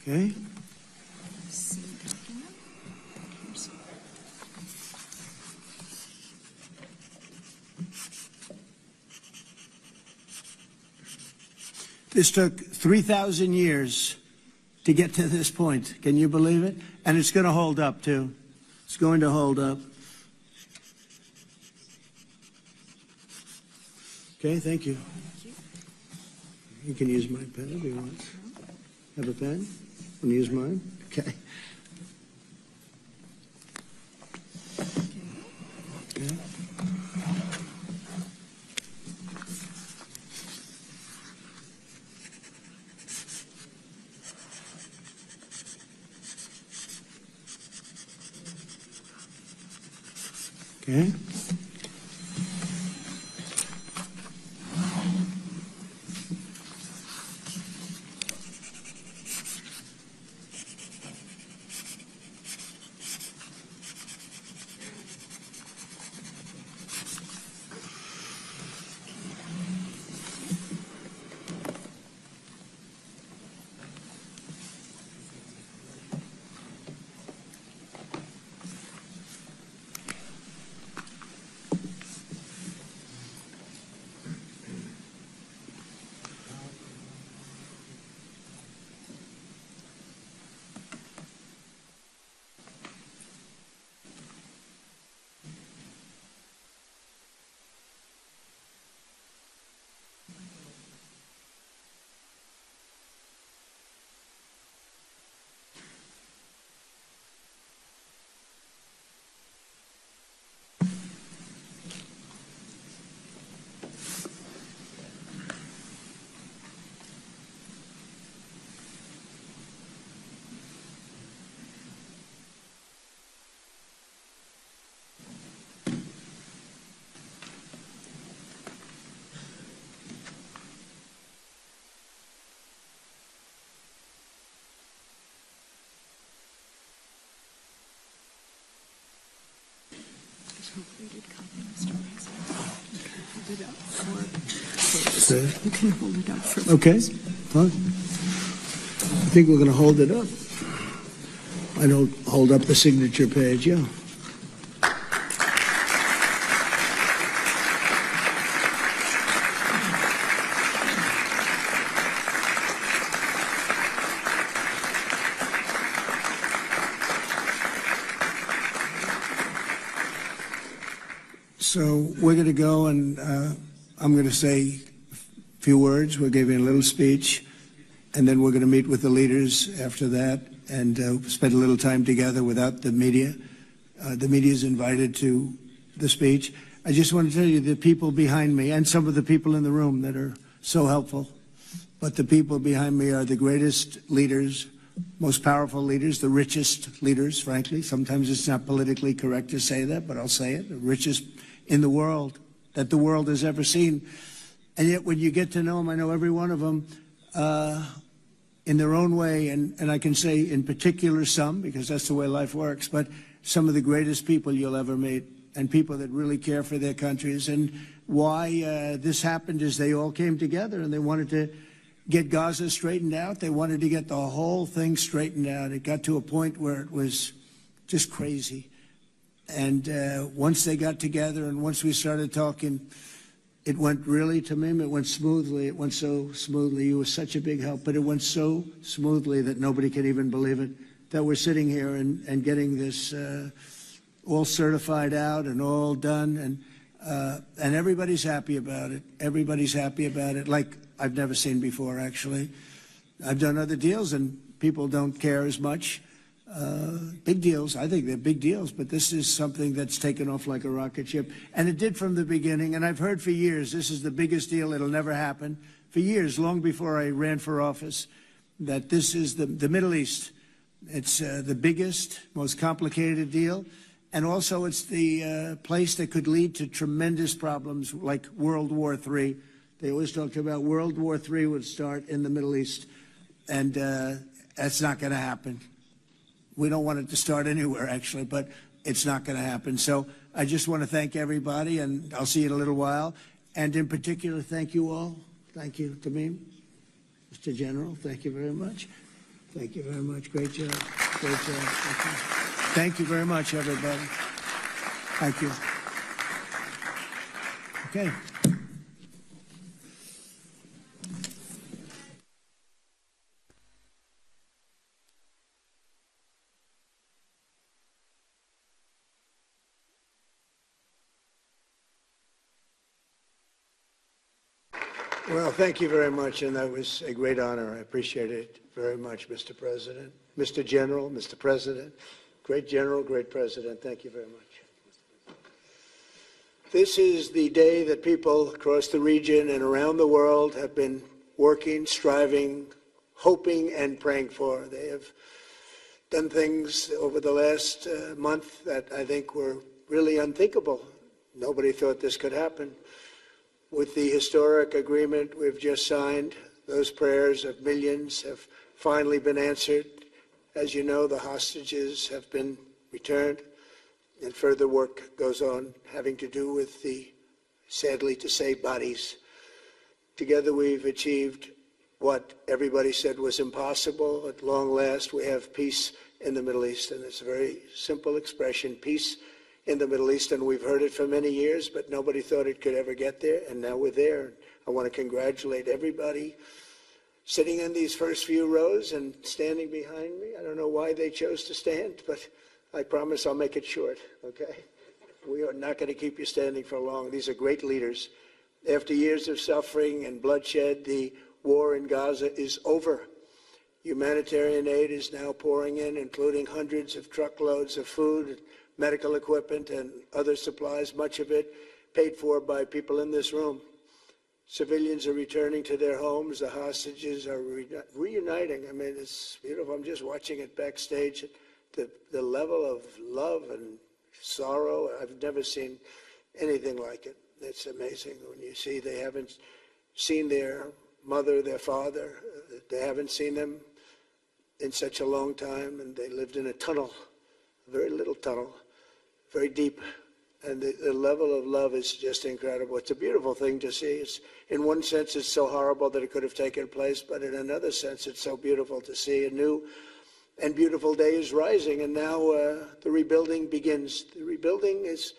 Okay. This took 3,000 years to get to this point. Can you believe it? And it's going to hold up, too. It's going to hold up. Okay, thank you. You can use my pen if you want. Have a pen? Want to use mine? Okay. Okay. Okay. You can hold it up for Okay, fine. I think we're going to hold it up. I don't hold up the signature page, yeah. So we're going to go and I'm going to say few words. We're giving a little speech, and then we're going to meet with the leaders after that and spend a little time together without the media. The media is invited to the speech. I just want to tell you the people behind me and some of the people in the room that are so helpful, but the people behind me are the greatest leaders, most powerful leaders, the richest leaders, frankly. Sometimes it's not politically correct to say that, but I'll say it, the richest in the world that the world has ever seen. And yet when you get to know them, I know every one of them in their own way, and I can say in particular some, because that's the way life works, but some of the greatest people you'll ever meet, and people that really care for their countries. And why this happened is they all came together and they wanted to get Gaza straightened out. They wanted to get the whole thing straightened out. It got to a point where it was just crazy. And once they got together and once we started talking, it went really, Tamim, it went smoothly. It went so smoothly. You were such a big help, but it went so smoothly that nobody can even believe it, that we're sitting here and getting this all certified out and all done. And everybody's happy about it. Everybody's happy about it, like I've never seen before, actually. I've done other deals, and people don't care as much. Big deals, I think they're big deals, but this is something that's taken off like a rocket ship. And it did from the beginning, and I've heard for years, this is the biggest deal, it'll never happen. For years, long before I ran for office, that this is the Middle East. It's the biggest, most complicated deal. And also it's the place that could lead to tremendous problems like World War III. They always talked about World War III would start in the Middle East. And that's not going to happen. We don't want it to start anywhere, actually, but it's not going to happen. So I just want to thank everybody, and I'll see you in a little while. And in particular, thank you all. Thank you, Tamim. Mr. General, thank you very much. Thank you very much. Great job. Great job. Thank you very much, everybody. Thank you. Okay. Well, thank you very much, and that was a great honor. I appreciate it very much, Mr. President. Mr. General, Mr. President, great General, great President, thank you very much. This is the day that people across the region and around the world have been working, striving, hoping, and praying for. They have done things over the last month that I think were really unthinkable. Nobody thought this could happen. With the historic agreement we've just signed, those prayers of millions have finally been answered. As you know, the hostages have been returned, and further work goes on having to do with the, sadly to say, bodies. Together we've achieved what everybody said was impossible. At long last, we have peace in the Middle East, and it's a very simple expression, peace in the Middle East, and we've heard it for many years, but nobody thought it could ever get there, and now we're there. I want to congratulate everybody sitting in these first few rows and standing behind me. I don't know why they chose to stand, but I promise I'll make it short, okay? We are not going to keep you standing for long. These are great leaders. After years of suffering and bloodshed, the war in Gaza is over. Humanitarian aid is now pouring in, including hundreds of truckloads of food, medical equipment, and other supplies, much of it paid for by people in this room. Civilians are returning to their homes. The hostages are reuniting. I mean, it's beautiful. I'm just watching it backstage. The level of love and sorrow, I've never seen anything like it. It's amazing when you see they haven't seen their mother, their father. They haven't seen them in such a long time, and they lived in a tunnel, a very little tunnel, very deep, and the level of love is just incredible. It's a beautiful thing to see. It's, in one sense, it's so horrible that it could have taken place, but in another sense, it's so beautiful to see. A new and beautiful day is rising, and now the rebuilding begins. The rebuilding is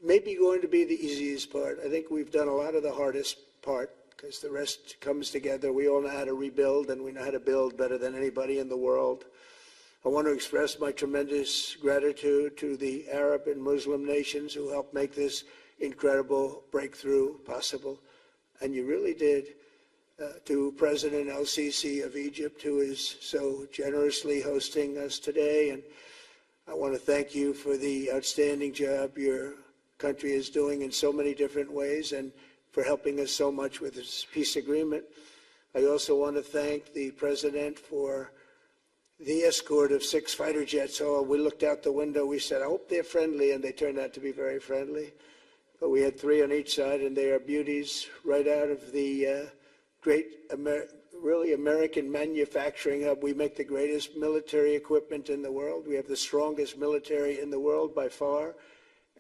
maybe going to be the easiest part. I think we've done a lot of the hardest part, because the rest comes together. We all know how to rebuild, and we know how to build better than anybody in the world. I want to express my tremendous gratitude to the Arab and Muslim nations who helped make this incredible breakthrough possible. and you really did, to President El-Sisi of Egypt, who is so generously hosting us today. And I want to thank you for the outstanding job your country is doing in so many different ways and for helping us so much with this peace agreement. I also want to thank the President for the escort of 6 fighter jets. Oh, we looked out the window, we said, I hope they're friendly, and they turned out to be very friendly. But we had 3 on each side, and they are beauties right out of the really American manufacturing hub. We make the greatest military equipment in the world. We have the strongest military in the world by far.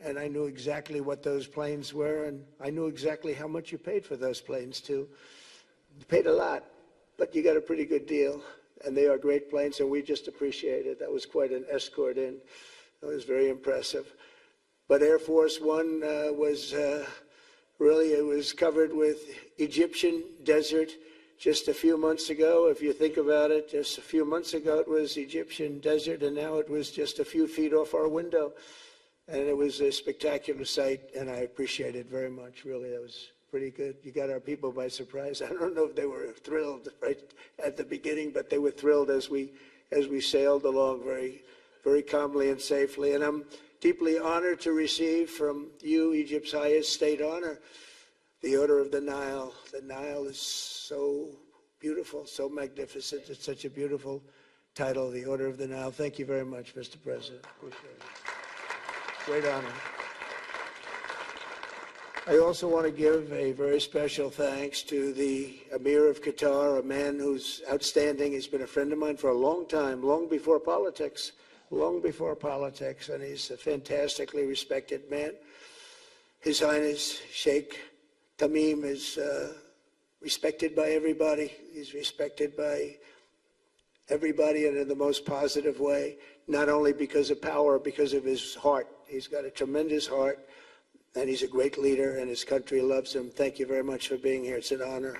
And I knew exactly what those planes were, and I knew exactly how much you paid for those planes, too. You paid a lot, but you got a pretty good deal. And they are great planes, and we just appreciate it. That was quite an escort in. It was very impressive. But Air Force One was really, it was covered with Egyptian desert just a few months ago. If you think about it, just a few months ago it was Egyptian desert, and now it was just a few feet off our window. And it was a spectacular sight, and I appreciate it very much. Really, that was pretty good. You got our people by surprise. I don't know if they were thrilled right at the beginning, but they were thrilled as we sailed along very, very calmly and safely. And I'm deeply honored to receive from you, Egypt's highest state honor, the Order of the Nile. The Nile is so beautiful, so magnificent. It's such a beautiful title, the Order of the Nile. Thank you very much, Mr. President. Appreciate it. Great honor. I also want to give a very special thanks to the Emir of Qatar, a man who's outstanding. He's been a friend of mine for a long time, long before politics, and he's a fantastically respected man. His Highness Sheikh Tamim is respected by everybody. He's respected by everybody and in the most positive way, not only because of power, because of his heart. He's got a tremendous heart, and he's a great leader, and his country loves him. Thank you very much for being here. It's an honor.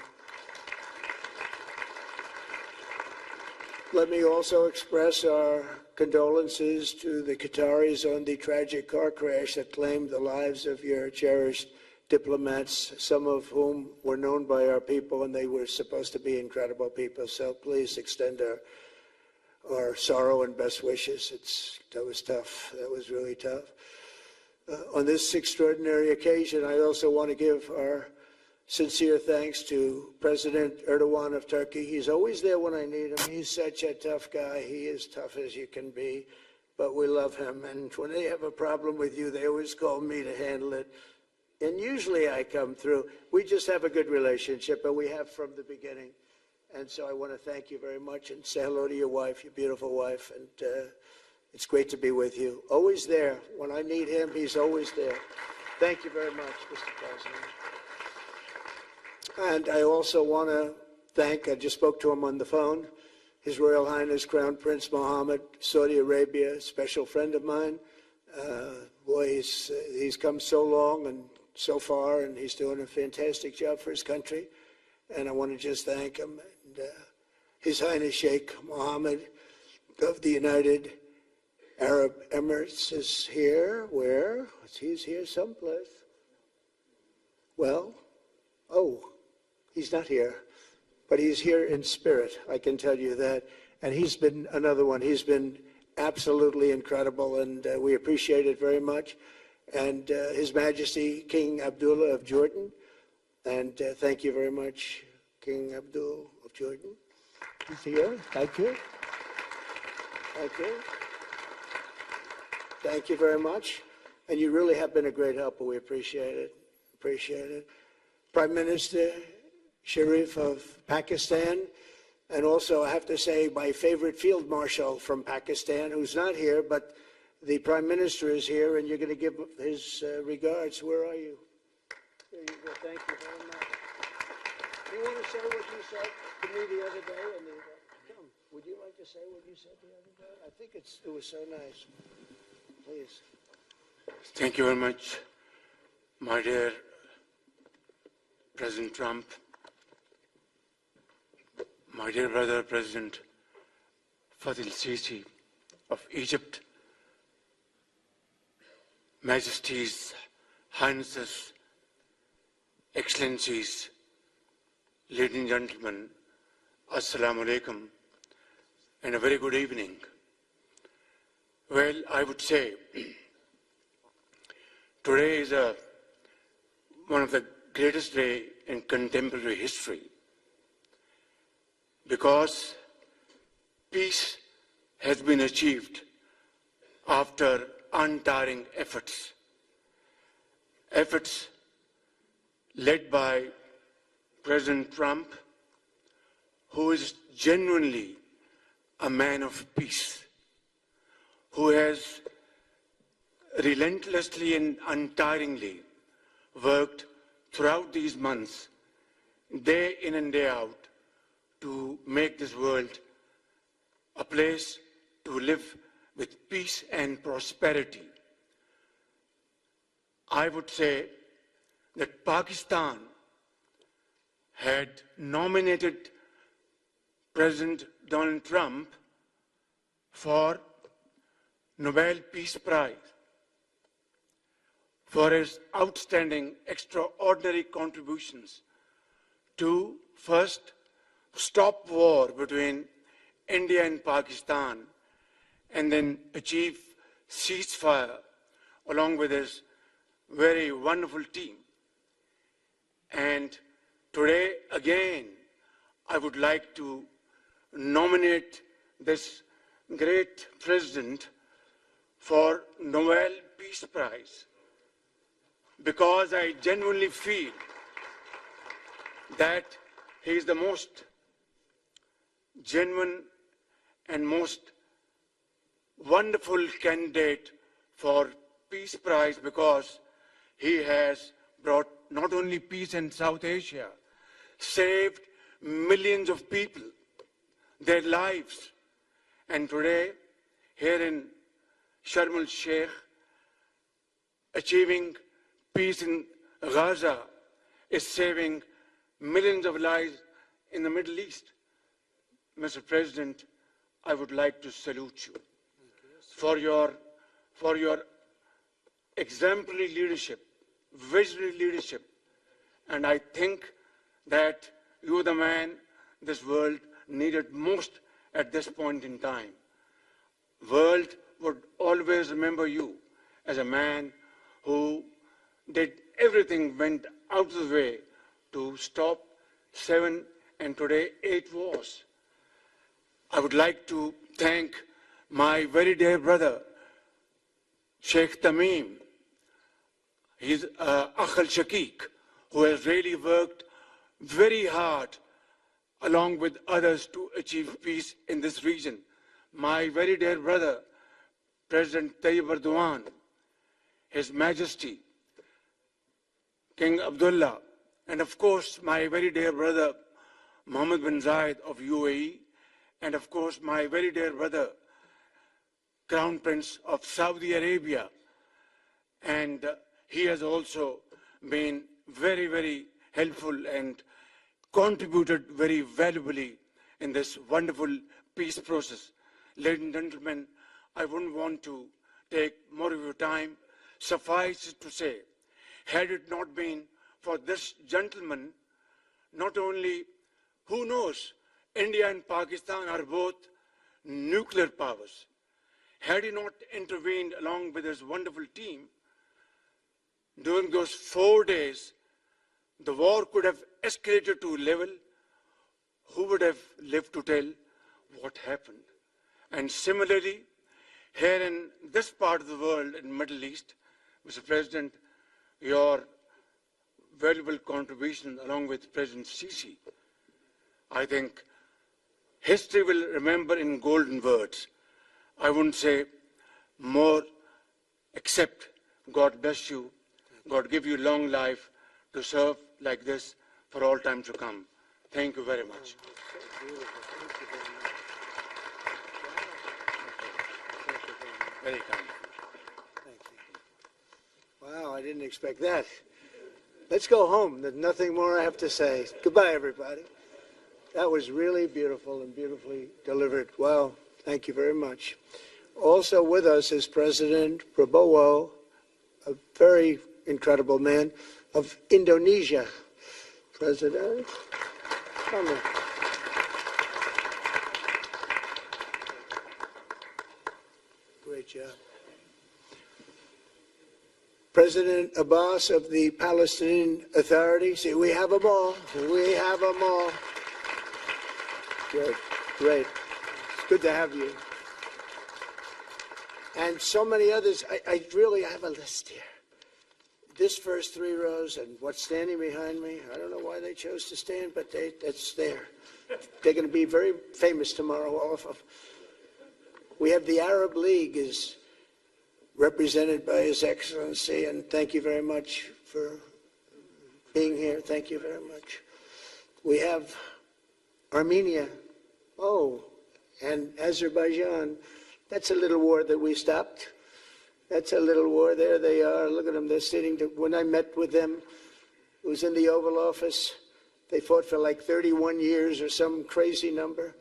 Let me also express our condolences to the Qataris on the tragic car crash that claimed the lives of your cherished diplomats, some of whom were known by our people, and they were supposed to be incredible people. So please extend our sorrow and best wishes. That was tough. That was really tough. On this extraordinary occasion, I also want to give our sincere thanks to President Erdogan of Turkey. He's always there when I need him. He's such a tough guy. He is tough as you can be, but we love him. And when they have a problem with you, they always call me to handle it. And usually I come through. We just have a good relationship, and we have from the beginning. And so I want to thank you very much and say hello to your wife, your beautiful wife. And it's great to be with you. Always there. When I need him, he's always there. Thank you very much, Mr. President. And I also want to thank, I just spoke to him on the phone, His Royal Highness Crown Prince Mohammed, Saudi Arabia, a special friend of mine. Boy, he's come so long and so far, and he's doing a fantastic job for his country. And I want to just thank him. And, His Highness Sheikh Mohammed of the United Arab Emirates is here. Where? He's here someplace. Well, he's not here, but he's here in spirit, I can tell you that. And he's been another one. He's been absolutely incredible, and we appreciate it very much. And His Majesty King Abdullah of Jordan, and thank you very much, King Abdullah of Jordan. He's here. Thank you. Thank you. Thank you very much. And you really have been a great helper. We appreciate it. Appreciate it. Prime Minister Sharif of Pakistan, and also I have to say my favorite Field Marshal from Pakistan, who's not here, but the Prime Minister is here, and you're going to give his regards. Where are you? There you go. Thank you very much. Do you want to say what you said to me the other day? Come, would you like to say what you said the other day? I think it was so nice. Please. Thank you very much, my dear President Trump, my dear brother President Fath el-Sisi of Egypt, Majesties, Highnesses, Excellencies, Ladies and gentlemen, Assalamu alaikum, and a very good evening. Well, I would say today is one of the greatest days in contemporary history, because peace has been achieved after untiring efforts led by President Trump, who is genuinely a man of peace, who has relentlessly and untiringly worked throughout these months, day in and day out, to make this world a place to live with peace and prosperity. I would say that Pakistan had nominated President Donald Trump for Nobel Peace Prize for his outstanding, extraordinary contributions to first stop war between India and Pakistan, and then achieve ceasefire along with his very wonderful team. And today, again, I would like to nominate this great president for Nobel Peace Prize, because I genuinely feel that he is the most genuine and most wonderful candidate for Peace Prize, because he has brought not only peace in South Asia, saved millions of people, their lives. And today, here in Sharm el-Sheikh, achieving peace in Gaza is saving millions of lives in the Middle East. Mr. President, I would like to salute you for your exemplary leadership, visionary leadership. And I think that you're the man this world needed most at this point in time. World would always remember you as a man who did everything, went out of the way to stop 7 and today 8 wars. I would like to thank my very dear brother, Sheikh Tamim. He's Akh al-Shaqiq, who has really worked very hard along with others to achieve peace in this region. My very dear brother, President Tayyip Erdogan, His Majesty, King Abdullah, and of course my very dear brother, Mohammed bin Zayed of UAE, and of course my very dear brother, Crown Prince of Saudi Arabia. And he has also been very, very helpful and contributed very valuably in this wonderful peace process. Ladies and gentlemen, I wouldn't want to take more of your time. Suffice it to say, had it not been for this gentleman, not only, who knows, India and Pakistan are both nuclear powers. Had he not intervened along with his wonderful team, during those 4 days, the war could have escalated to a level, who would have lived to tell what happened? And similarly, here in this part of the world, in the Middle East, Mr. President, your valuable contribution along with President Sisi, I think history will remember in golden words. I wouldn't say more, except God bless you, God give you long life to serve like this for all time to come. Thank you very much. Very kind. Wow, I didn't expect that. Let's go home. There's nothing more I have to say. Goodbye, everybody. That was really beautiful and beautifully delivered. Wow, thank you very much. Also with us is President Prabowo, a very incredible man, of Indonesia. President. Come here. Great job. President Abbas of the Palestinian Authority. See, we have them all. We have them all. Good. Great. It's good to have you. And so many others. I really have a list here. This first three rows and what's standing behind me, I don't know why they chose to stand, but it's there. They're going to be very famous tomorrow, all of them. We have the Arab League is represented by His Excellency, and thank you very much for being here. Thank you very much. We have Armenia, and Azerbaijan. That's a little war that we stopped. That's a little war. There they are. Look at them. They're sitting. When I met with them, it was in the Oval Office. They fought for like 31 years or some crazy number.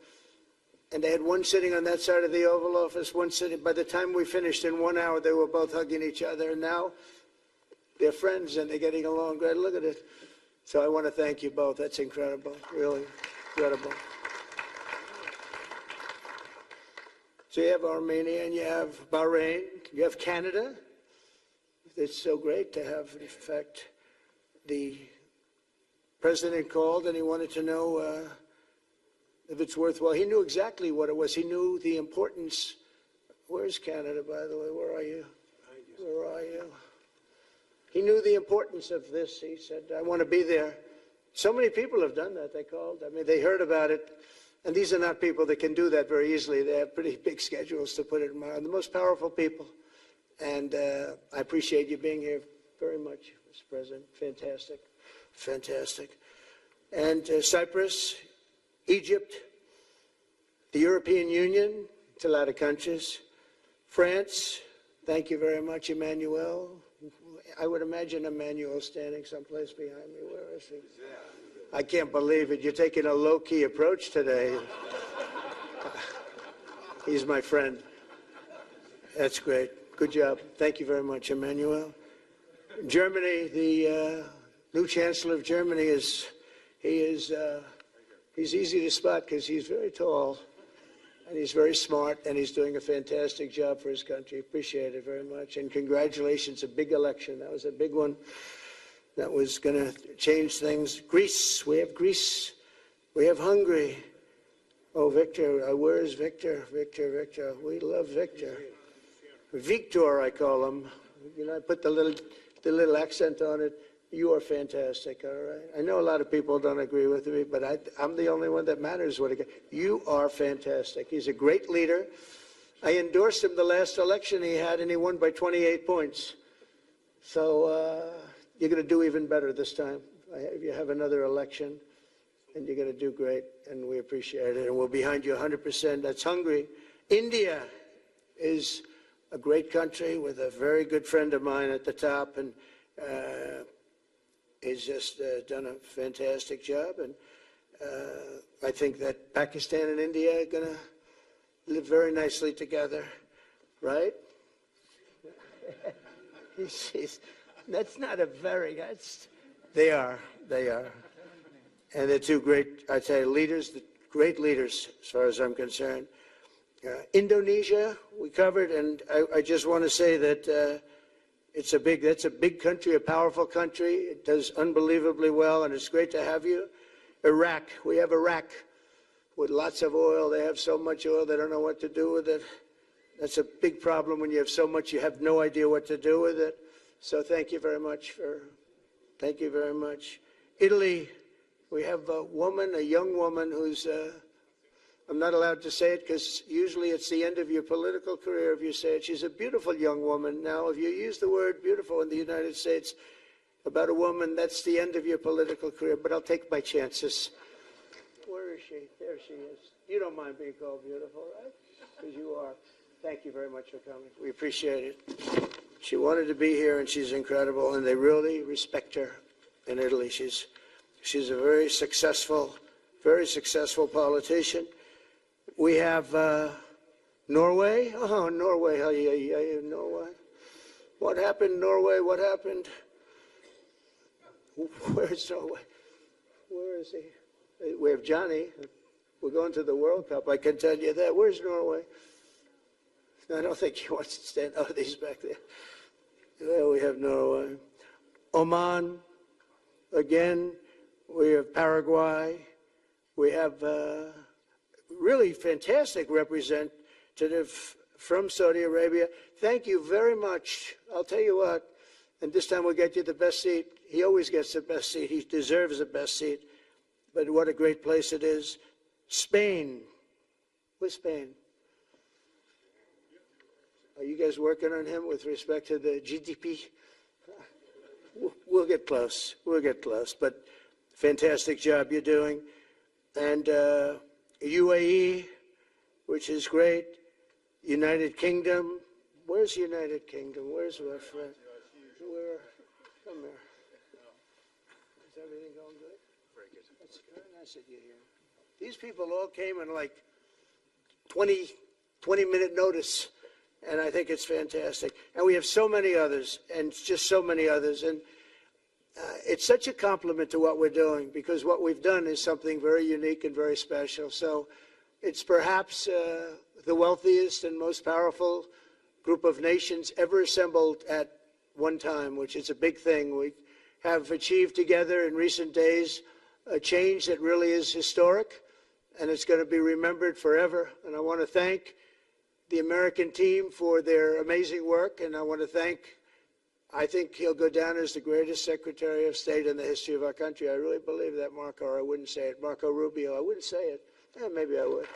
And they had one sitting on that side of the Oval Office, one sitting. By the time we finished in 1 hour, they were both hugging each other. And now they're friends and they're getting along great. Look at it. So I want to thank you both. That's incredible. Really incredible. So you have Armenia and you have Bahrain, you have Canada. It's so great to have, in fact, the president called and he wanted to know if it's worthwhile. He knew exactly what it was. He knew the importance. Where's Canada, by the way? Where are you? Where are you? He knew the importance of this. He said, I want to be there. So many people have done that. They called. I mean, they heard about it. And these are not people that can do that very easily. They have pretty big schedules to put it in mind. The most powerful people. And I appreciate you being here very much, Mr. President. Fantastic. Fantastic. And Cyprus, Egypt, the European Union, it's a lot of countries. France, thank you very much, Emmanuel. I would imagine Emmanuel standing someplace behind me. Where is he? I can't believe it. You're taking a low-key approach today. He's my friend. That's great. Good job. Thank you very much, Emmanuel. Germany, the new Chancellor of Germany he's easy to spot because he's very tall and he's very smart and he's doing a fantastic job for his country. Appreciate it very much. And congratulations, a big election. That was a big one. That was going to change things. Greece, we have Greece. We have Hungary. Oh, Victor, where is Victor? Victor. We love Victor. Victor, I call him. You know, I put the little accent on it. You are fantastic, all right? I know a lot of people don't agree with me, but I'm the only one that matters. You are fantastic. He's a great leader. I endorsed him the last election he had, and he won by 28 points. So you're going to do even better this time. You have another election, and you're going to do great, and we appreciate it. And we're behind you 100%. That's Hungary. India is a great country with a very good friend of mine at the top, and he's just done a fantastic job. And I think that Pakistan and India are going to live very nicely together, right? That's not a very, they are. And they're two great, I'd say, leaders, great leaders as far as I'm concerned. Indonesia, we covered, and I just want to say that that's a big country, a powerful country. It does unbelievably well, and it's great to have you. Iraq, we have Iraq with lots of oil. They have so much oil, they don't know what to do with it. That's a big problem when you have so much, you have no idea what to do with it. So thank you very much thank you very much. Italy, we have a young woman who's, I'm not allowed to say it because usually it's the end of your political career if you say it. She's a beautiful young woman. Now, if you use the word beautiful in the United States about a woman, that's the end of your political career, but I'll take my chances. Where is she? There she is. You don't mind being called beautiful, right? Because you are. Thank you very much for coming. We appreciate it. She wanted to be here, and she's incredible, and they really respect her in Italy. She's a very successful politician. We have Norway. Oh, Norway. Norway. What happened, Norway? What happened? Where's Norway? Where is he? We have Johnny. We're going to the World Cup. I can tell you that. Where's Norway? I don't think he wants to stand. Oh, he's back there. Well, we have Norway. Oman, again. We have Paraguay. We have really fantastic representative from Saudi Arabia. Thank you very much. I'll tell you what, and this time we'll get you the best seat. He always gets the best seat. He deserves the best seat. But what a great place it is. Spain. Where's Spain? Are you guys working on him with respect to the GDP? We'll get close. We'll get close. But fantastic job you're doing. And UAE, which is great. United Kingdom. Where's United Kingdom? Where's my friend? Come here. Is everything going good? Very good. That's very nice that you're here. These people all came in like 20-minute notice, and I think it's fantastic. And we have so many others, and just so many others. And it's such a compliment to what we're doing, because what we've done is something very unique and very special. So it's perhaps the wealthiest and most powerful group of nations ever assembled at one time, which is a big thing. We have achieved together in recent days a change that really is historic, and it's going to be remembered forever. And I want to thank the American team for their amazing work, and I want to thank, I think he'll go down as the greatest Secretary of State in the history of our country. I really believe that, Marco, or I wouldn't say it. Marco Rubio, I wouldn't say it. Maybe I would.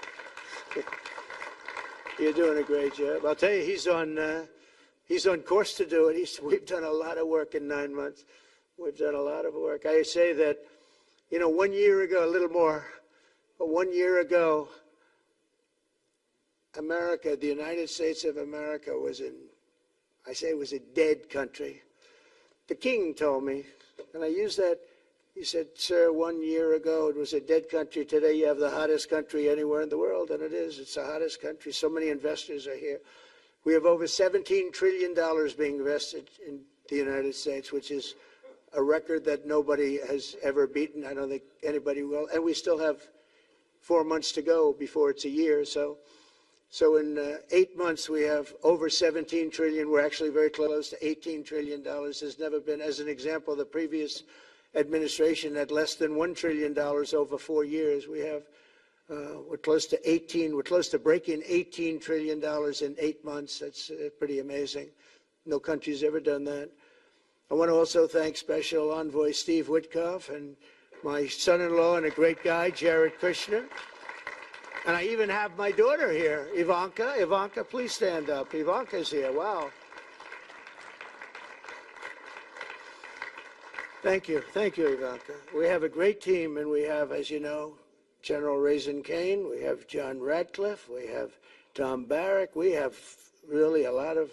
You're doing a great job. I'll tell you, he's on course to do it. We've done a lot of work in 9 months. We've done a lot of work. I say that, 1 year ago, a little more, but 1 year ago, America, the United States of America was it was a dead country. The king told me, and I use that, he said, sir, 1 year ago it was a dead country. Today you have the hottest country anywhere in the world, and it is. It's the hottest country. So many investors are here. We have over $17 trillion being invested in the United States, which is a record that nobody has ever beaten. I don't think anybody will. And we still have 4 months to go before it's a year. So in 8 months, we have over 17 trillion. We're actually very close to $18 trillion. There's never been, as an example, the previous administration had less than $1 trillion over 4 years. We have, we're close to breaking $18 trillion in 8 months. That's pretty amazing. No country's ever done that. I want to also thank Special Envoy Steve Witkoff and my son-in-law and a great guy, Jared Kushner. And I even have my daughter here, Ivanka. Ivanka, please stand up. Ivanka's here. Wow. Thank you. Thank you, Ivanka. We have a great team, and we have, as you know, General Raisin Kane. We have John Radcliffe. We have Tom Barrack. We have really a lot of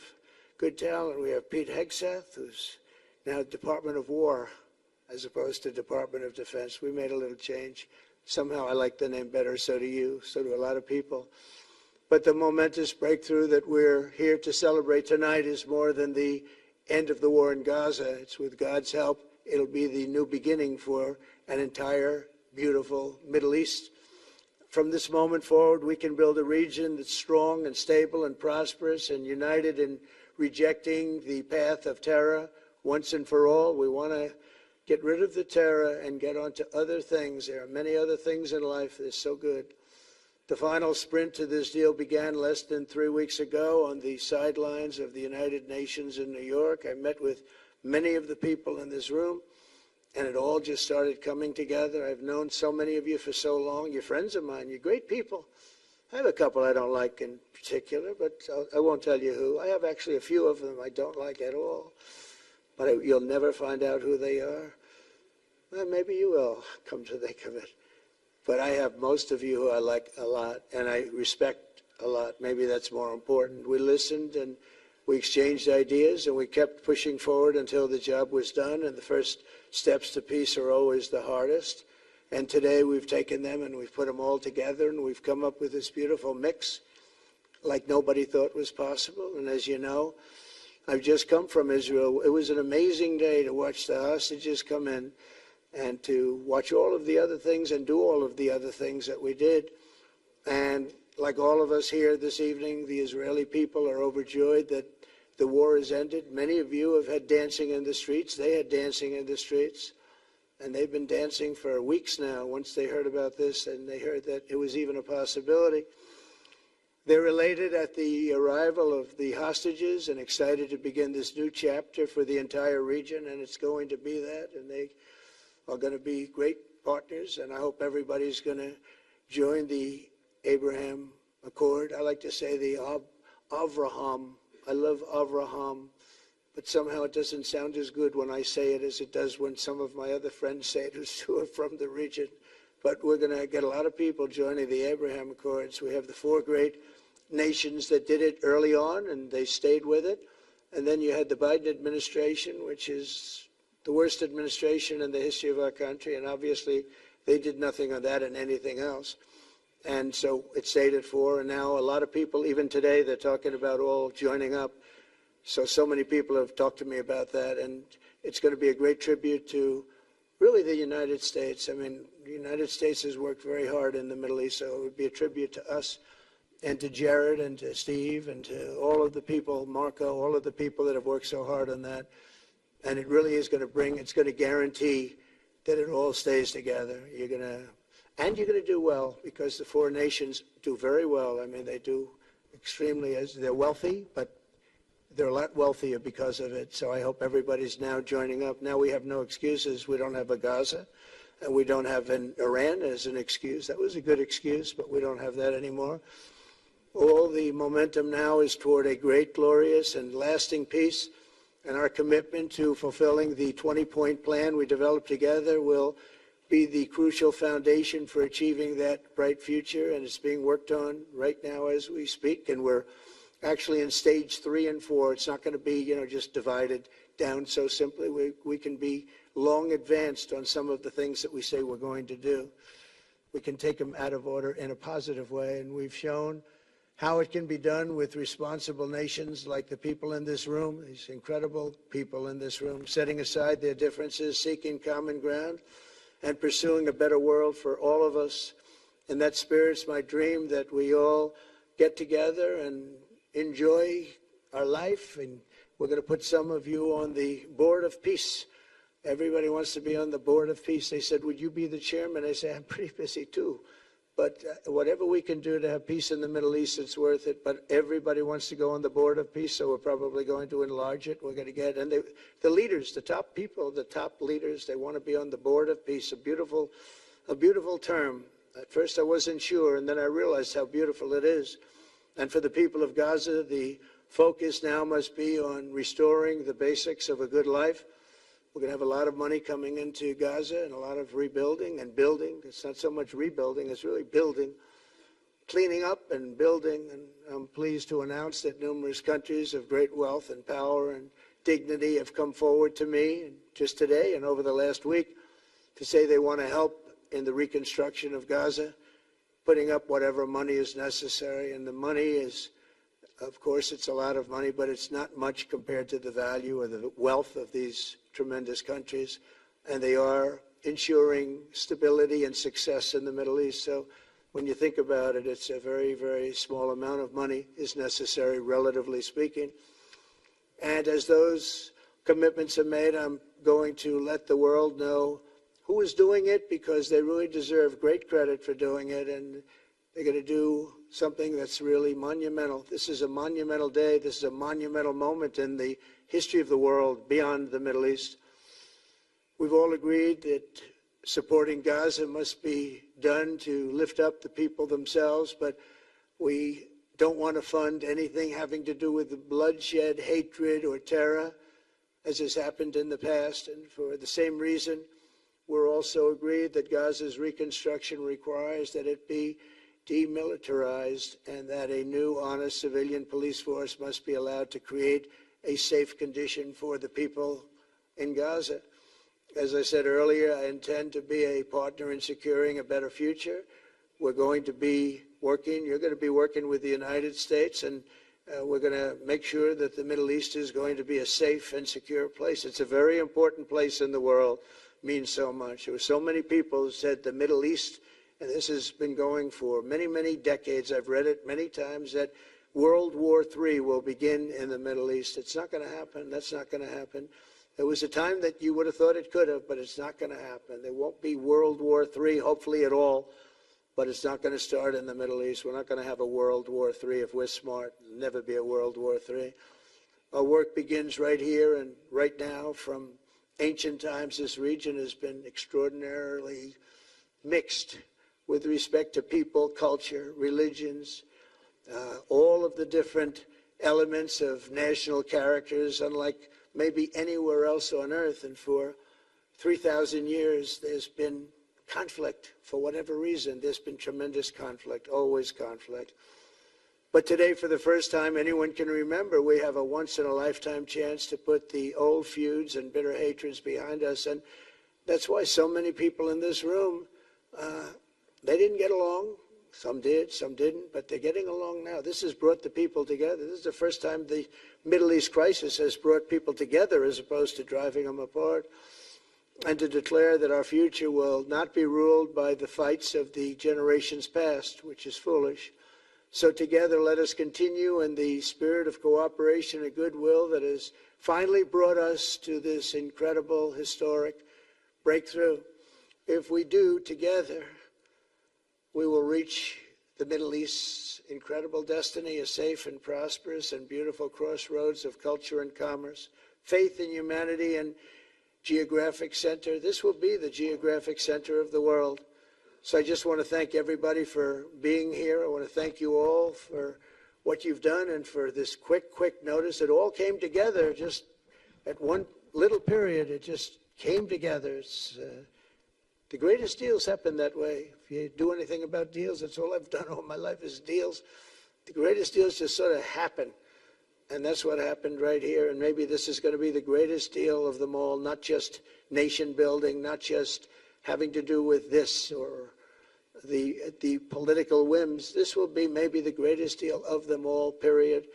good talent. We have Pete Hegseth, who's now Department of War as opposed to Department of Defense. We made a little change. Somehow I like the name better, so do you, so do a lot of people. But the momentous breakthrough that we're here to celebrate tonight is more than the end of the war in Gaza. It's with God's help, it'll be the new beginning for an entire beautiful Middle East. From this moment forward, we can build a region that's strong and stable and prosperous and united in rejecting the path of terror once and for all. We want to get rid of the terror and get on to other things. There are many other things in life that are so good. The final sprint to this deal began less than 3 weeks ago on the sidelines of the United Nations in New York. I met with many of the people in this room, and it all just started coming together. I've known so many of you for so long. You're friends of mine. You're great people. I have a couple I don't like in particular, but I won't tell you who. I have actually a few of them I don't like at all, but you'll never find out who they are. Well, maybe you will, come to think of it. But I have most of you who I like a lot, and I respect a lot. Maybe that's more important. We listened, and we exchanged ideas, and we kept pushing forward until the job was done, and the first steps to peace are always the hardest. And today we've taken them, and we've put them all together, and we've come up with this beautiful mix like nobody thought was possible. And as you know, I've just come from Israel. It was an amazing day to watch the hostages come in. and to watch all of the other things and do all of the other things that we did. And like all of us here this evening, the Israeli people are overjoyed that the war has ended. Many of you have had dancing in the streets. They had dancing in the streets. And they've been dancing for weeks now once they heard about this and they heard that it was even a possibility. They're elated at the arrival of the hostages and excited to begin this new chapter for the entire region, and it's going to be that, and they are going to be great partners, and I hope everybody's going to join the Abraham Accord. I like to say the Avraham. I love Avraham, but somehow it doesn't sound as good when I say it as it does when some of my other friends say it who are from the region. But we're going to get a lot of people joining the Abraham Accords. We have the 4 great nations that did it early on, and they stayed with it. And then you had the Biden administration, which is the worst administration in the history of our country, and obviously they did nothing on that and anything else. And so it stayed at 4, and now a lot of people, even today, they're talking about all joining up. So many people have talked to me about that, and it's going to be a great tribute to really the United States. I mean, the United States has worked very hard in the Middle East, so it would be a tribute to us and to Jared and to Steve and to all of the people, Marco, all of the people that have worked so hard on that. And it really is going to it's going to guarantee that it all stays together. You're going to do well, because the 4 nations do very well. I mean, they do extremely, they're wealthy, but they're a lot wealthier because of it. So I hope everybody's now joining up. Now we have no excuses. We don't have a Gaza, and we don't have an Iran as an excuse. That was a good excuse, but we don't have that anymore. All the momentum now is toward a great, glorious, and lasting peace. And our commitment to fulfilling the 20-point plan we developed together will be the crucial foundation for achieving that bright future. And it's being worked on right now as we speak. And we're actually in stage 3 and 4. It's not going to be, just divided down so simply. We can be long advanced on some of the things that we say we're going to do. We can take them out of order in a positive way, and we've shown how it can be done with responsible nations like the people in this room, these incredible people in this room, setting aside their differences, seeking common ground, and pursuing a better world for all of us. In that spirit, it's my dream that we all get together and enjoy our life, and we're going to put some of you on the Board of Peace. Everybody wants to be on the Board of Peace. They said, would you be the chairman? I say, I'm pretty busy too. But whatever we can do to have peace in the Middle East, it's worth it. But everybody wants to go on the Board of Peace, so we're probably going to enlarge it. We're going to get, and the leaders, the top people, the top leaders, they want to be on the Board of Peace. A beautiful term. At first I wasn't sure, and then I realized how beautiful it is. And for the people of Gaza, the focus now must be on restoring the basics of a good life. We're going to have a lot of money coming into Gaza and a lot of rebuilding and building. It's not so much rebuilding, it's really building, cleaning up and building. And I'm pleased to announce that numerous countries of great wealth and power and dignity have come forward to me just today and over the last week to say they want to help in the reconstruction of Gaza, putting up whatever money is necessary. And the money is, of course, it's a lot of money, but it's not much compared to the value or the wealth of these tremendous countries. And they are ensuring stability and success in the Middle East. So when you think about it, it's a very, very small amount of money is necessary, relatively speaking. And as those commitments are made, I'm going to let the world know who is doing it, because they really deserve great credit for doing it. And they're going to do something that's really monumental. This is a monumental day. This is a monumental moment in the history of the world beyond the Middle East. We've all agreed that supporting Gaza must be done to lift up the people themselves, but we don't want to fund anything having to do with the bloodshed, hatred, or terror, as has happened in the past. And for the same reason, we're also agreed that Gaza's reconstruction requires that it be demilitarized and that a new, honest civilian police force must be allowed to create a safe condition for the people in Gaza. As I said earlier, I intend to be a partner in securing a better future. We're going to be working, you're going to be working with the United States, and we're going to make sure that the Middle East is going to be a safe and secure place. It's a very important place in the world means so much. There were so many people who said the Middle East, and this has been going for many, many decades. I've read it many times, that World War III will begin in the Middle East. It's not going to happen. That's not going to happen. There was a time that you would have thought it could have, but it's not going to happen. There won't be World War III, hopefully at all, but it's not going to start in the Middle East. We're not going to have a World War III if we're smart. There'll never be a World War III. Our work begins right here and right now. From ancient times, this region has been extraordinarily mixed with respect to people, culture, religions, all of the different elements of national characters, unlike maybe anywhere else on earth. And for 3,000 years, there's been conflict. For whatever reason, there's been tremendous conflict, always conflict. But today, for the first time anyone can remember, we have a once-in-a-lifetime chance to put the old feuds and bitter hatreds behind us. And that's why so many people in this room, they didn't get along. Some did, some didn't, but they're getting along now. This has brought the people together. This is the first time the Middle East crisis has brought people together as opposed to driving them apart. And to declare that our future will not be ruled by the fights of the generations past, which is foolish. So together, let us continue in the spirit of cooperation and goodwill that has finally brought us to this incredible, historic breakthrough. If we do together, we will reach the Middle East's incredible destiny, a safe and prosperous and beautiful crossroads of culture and commerce, faith in humanity and geographic center. This will be the geographic center of the world. So I just want to thank everybody for being here. I want to thank you all for what you've done and for this quick notice. It all came together just at one little period. It just came together. It's, the greatest deals happen that way. If you do anything about deals, that's all I've done all my life is deals. The greatest deals just sort of happen. And that's what happened right here. And maybe this is going to be the greatest deal of them all, not just nation building, not just having to do with this or the political whims. This will be maybe the greatest deal of them all, period.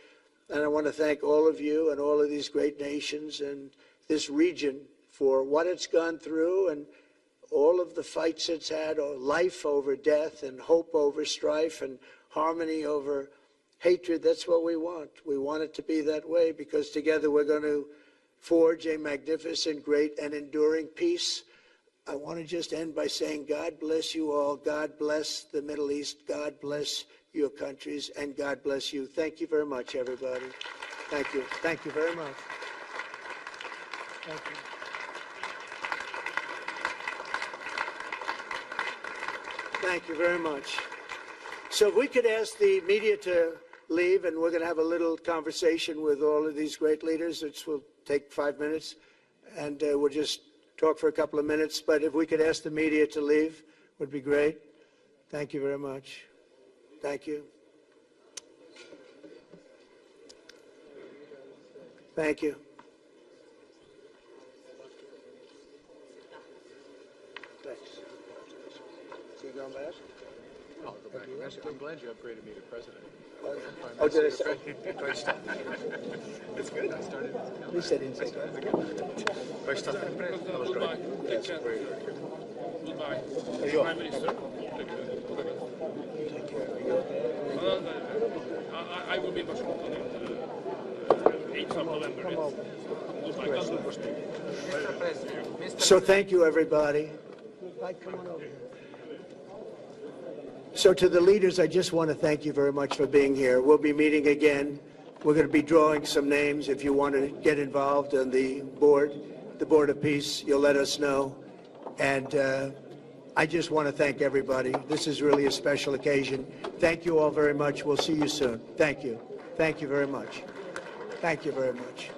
And I want to thank all of you and all of these great nations and this region for what it's gone through and all of the fights it's had, or life over death and hope over strife and harmony over hatred. That's what we want. We want it to be that way because together we're going to forge a magnificent, great, and enduring peace. I want to just end by saying God bless you all. God bless the Middle East. God bless your countries. And God bless you. Thank you very much, everybody. Thank you. Thank you very much. Thank you. Thank you very much. So if we could ask the media to leave, and we're going to have a little conversation with all of these great leaders, which will take 5 minutes, and we'll just talk for a couple of minutes. But if we could ask the media to leave, would be great. Thank you very much. Thank you. Thank you. Thanks. So you going back? I'll go back. I'm glad you upgraded me to president. Oh, did I say? It's good. I started. You said inside. I started president. That was great. That's great. Goodbye. Prime Minister. I will be in Washington on 8th of November. So thank you, everybody. Come on over. So to the leaders, I just want to thank you very much for being here. We'll be meeting again. We're going to be drawing some names. If you want to get involved on the Board of Peace, you'll let us know. And I just want to thank everybody. This is really a special occasion. Thank you all very much. We'll see you soon. Thank you. Thank you very much. Thank you very much.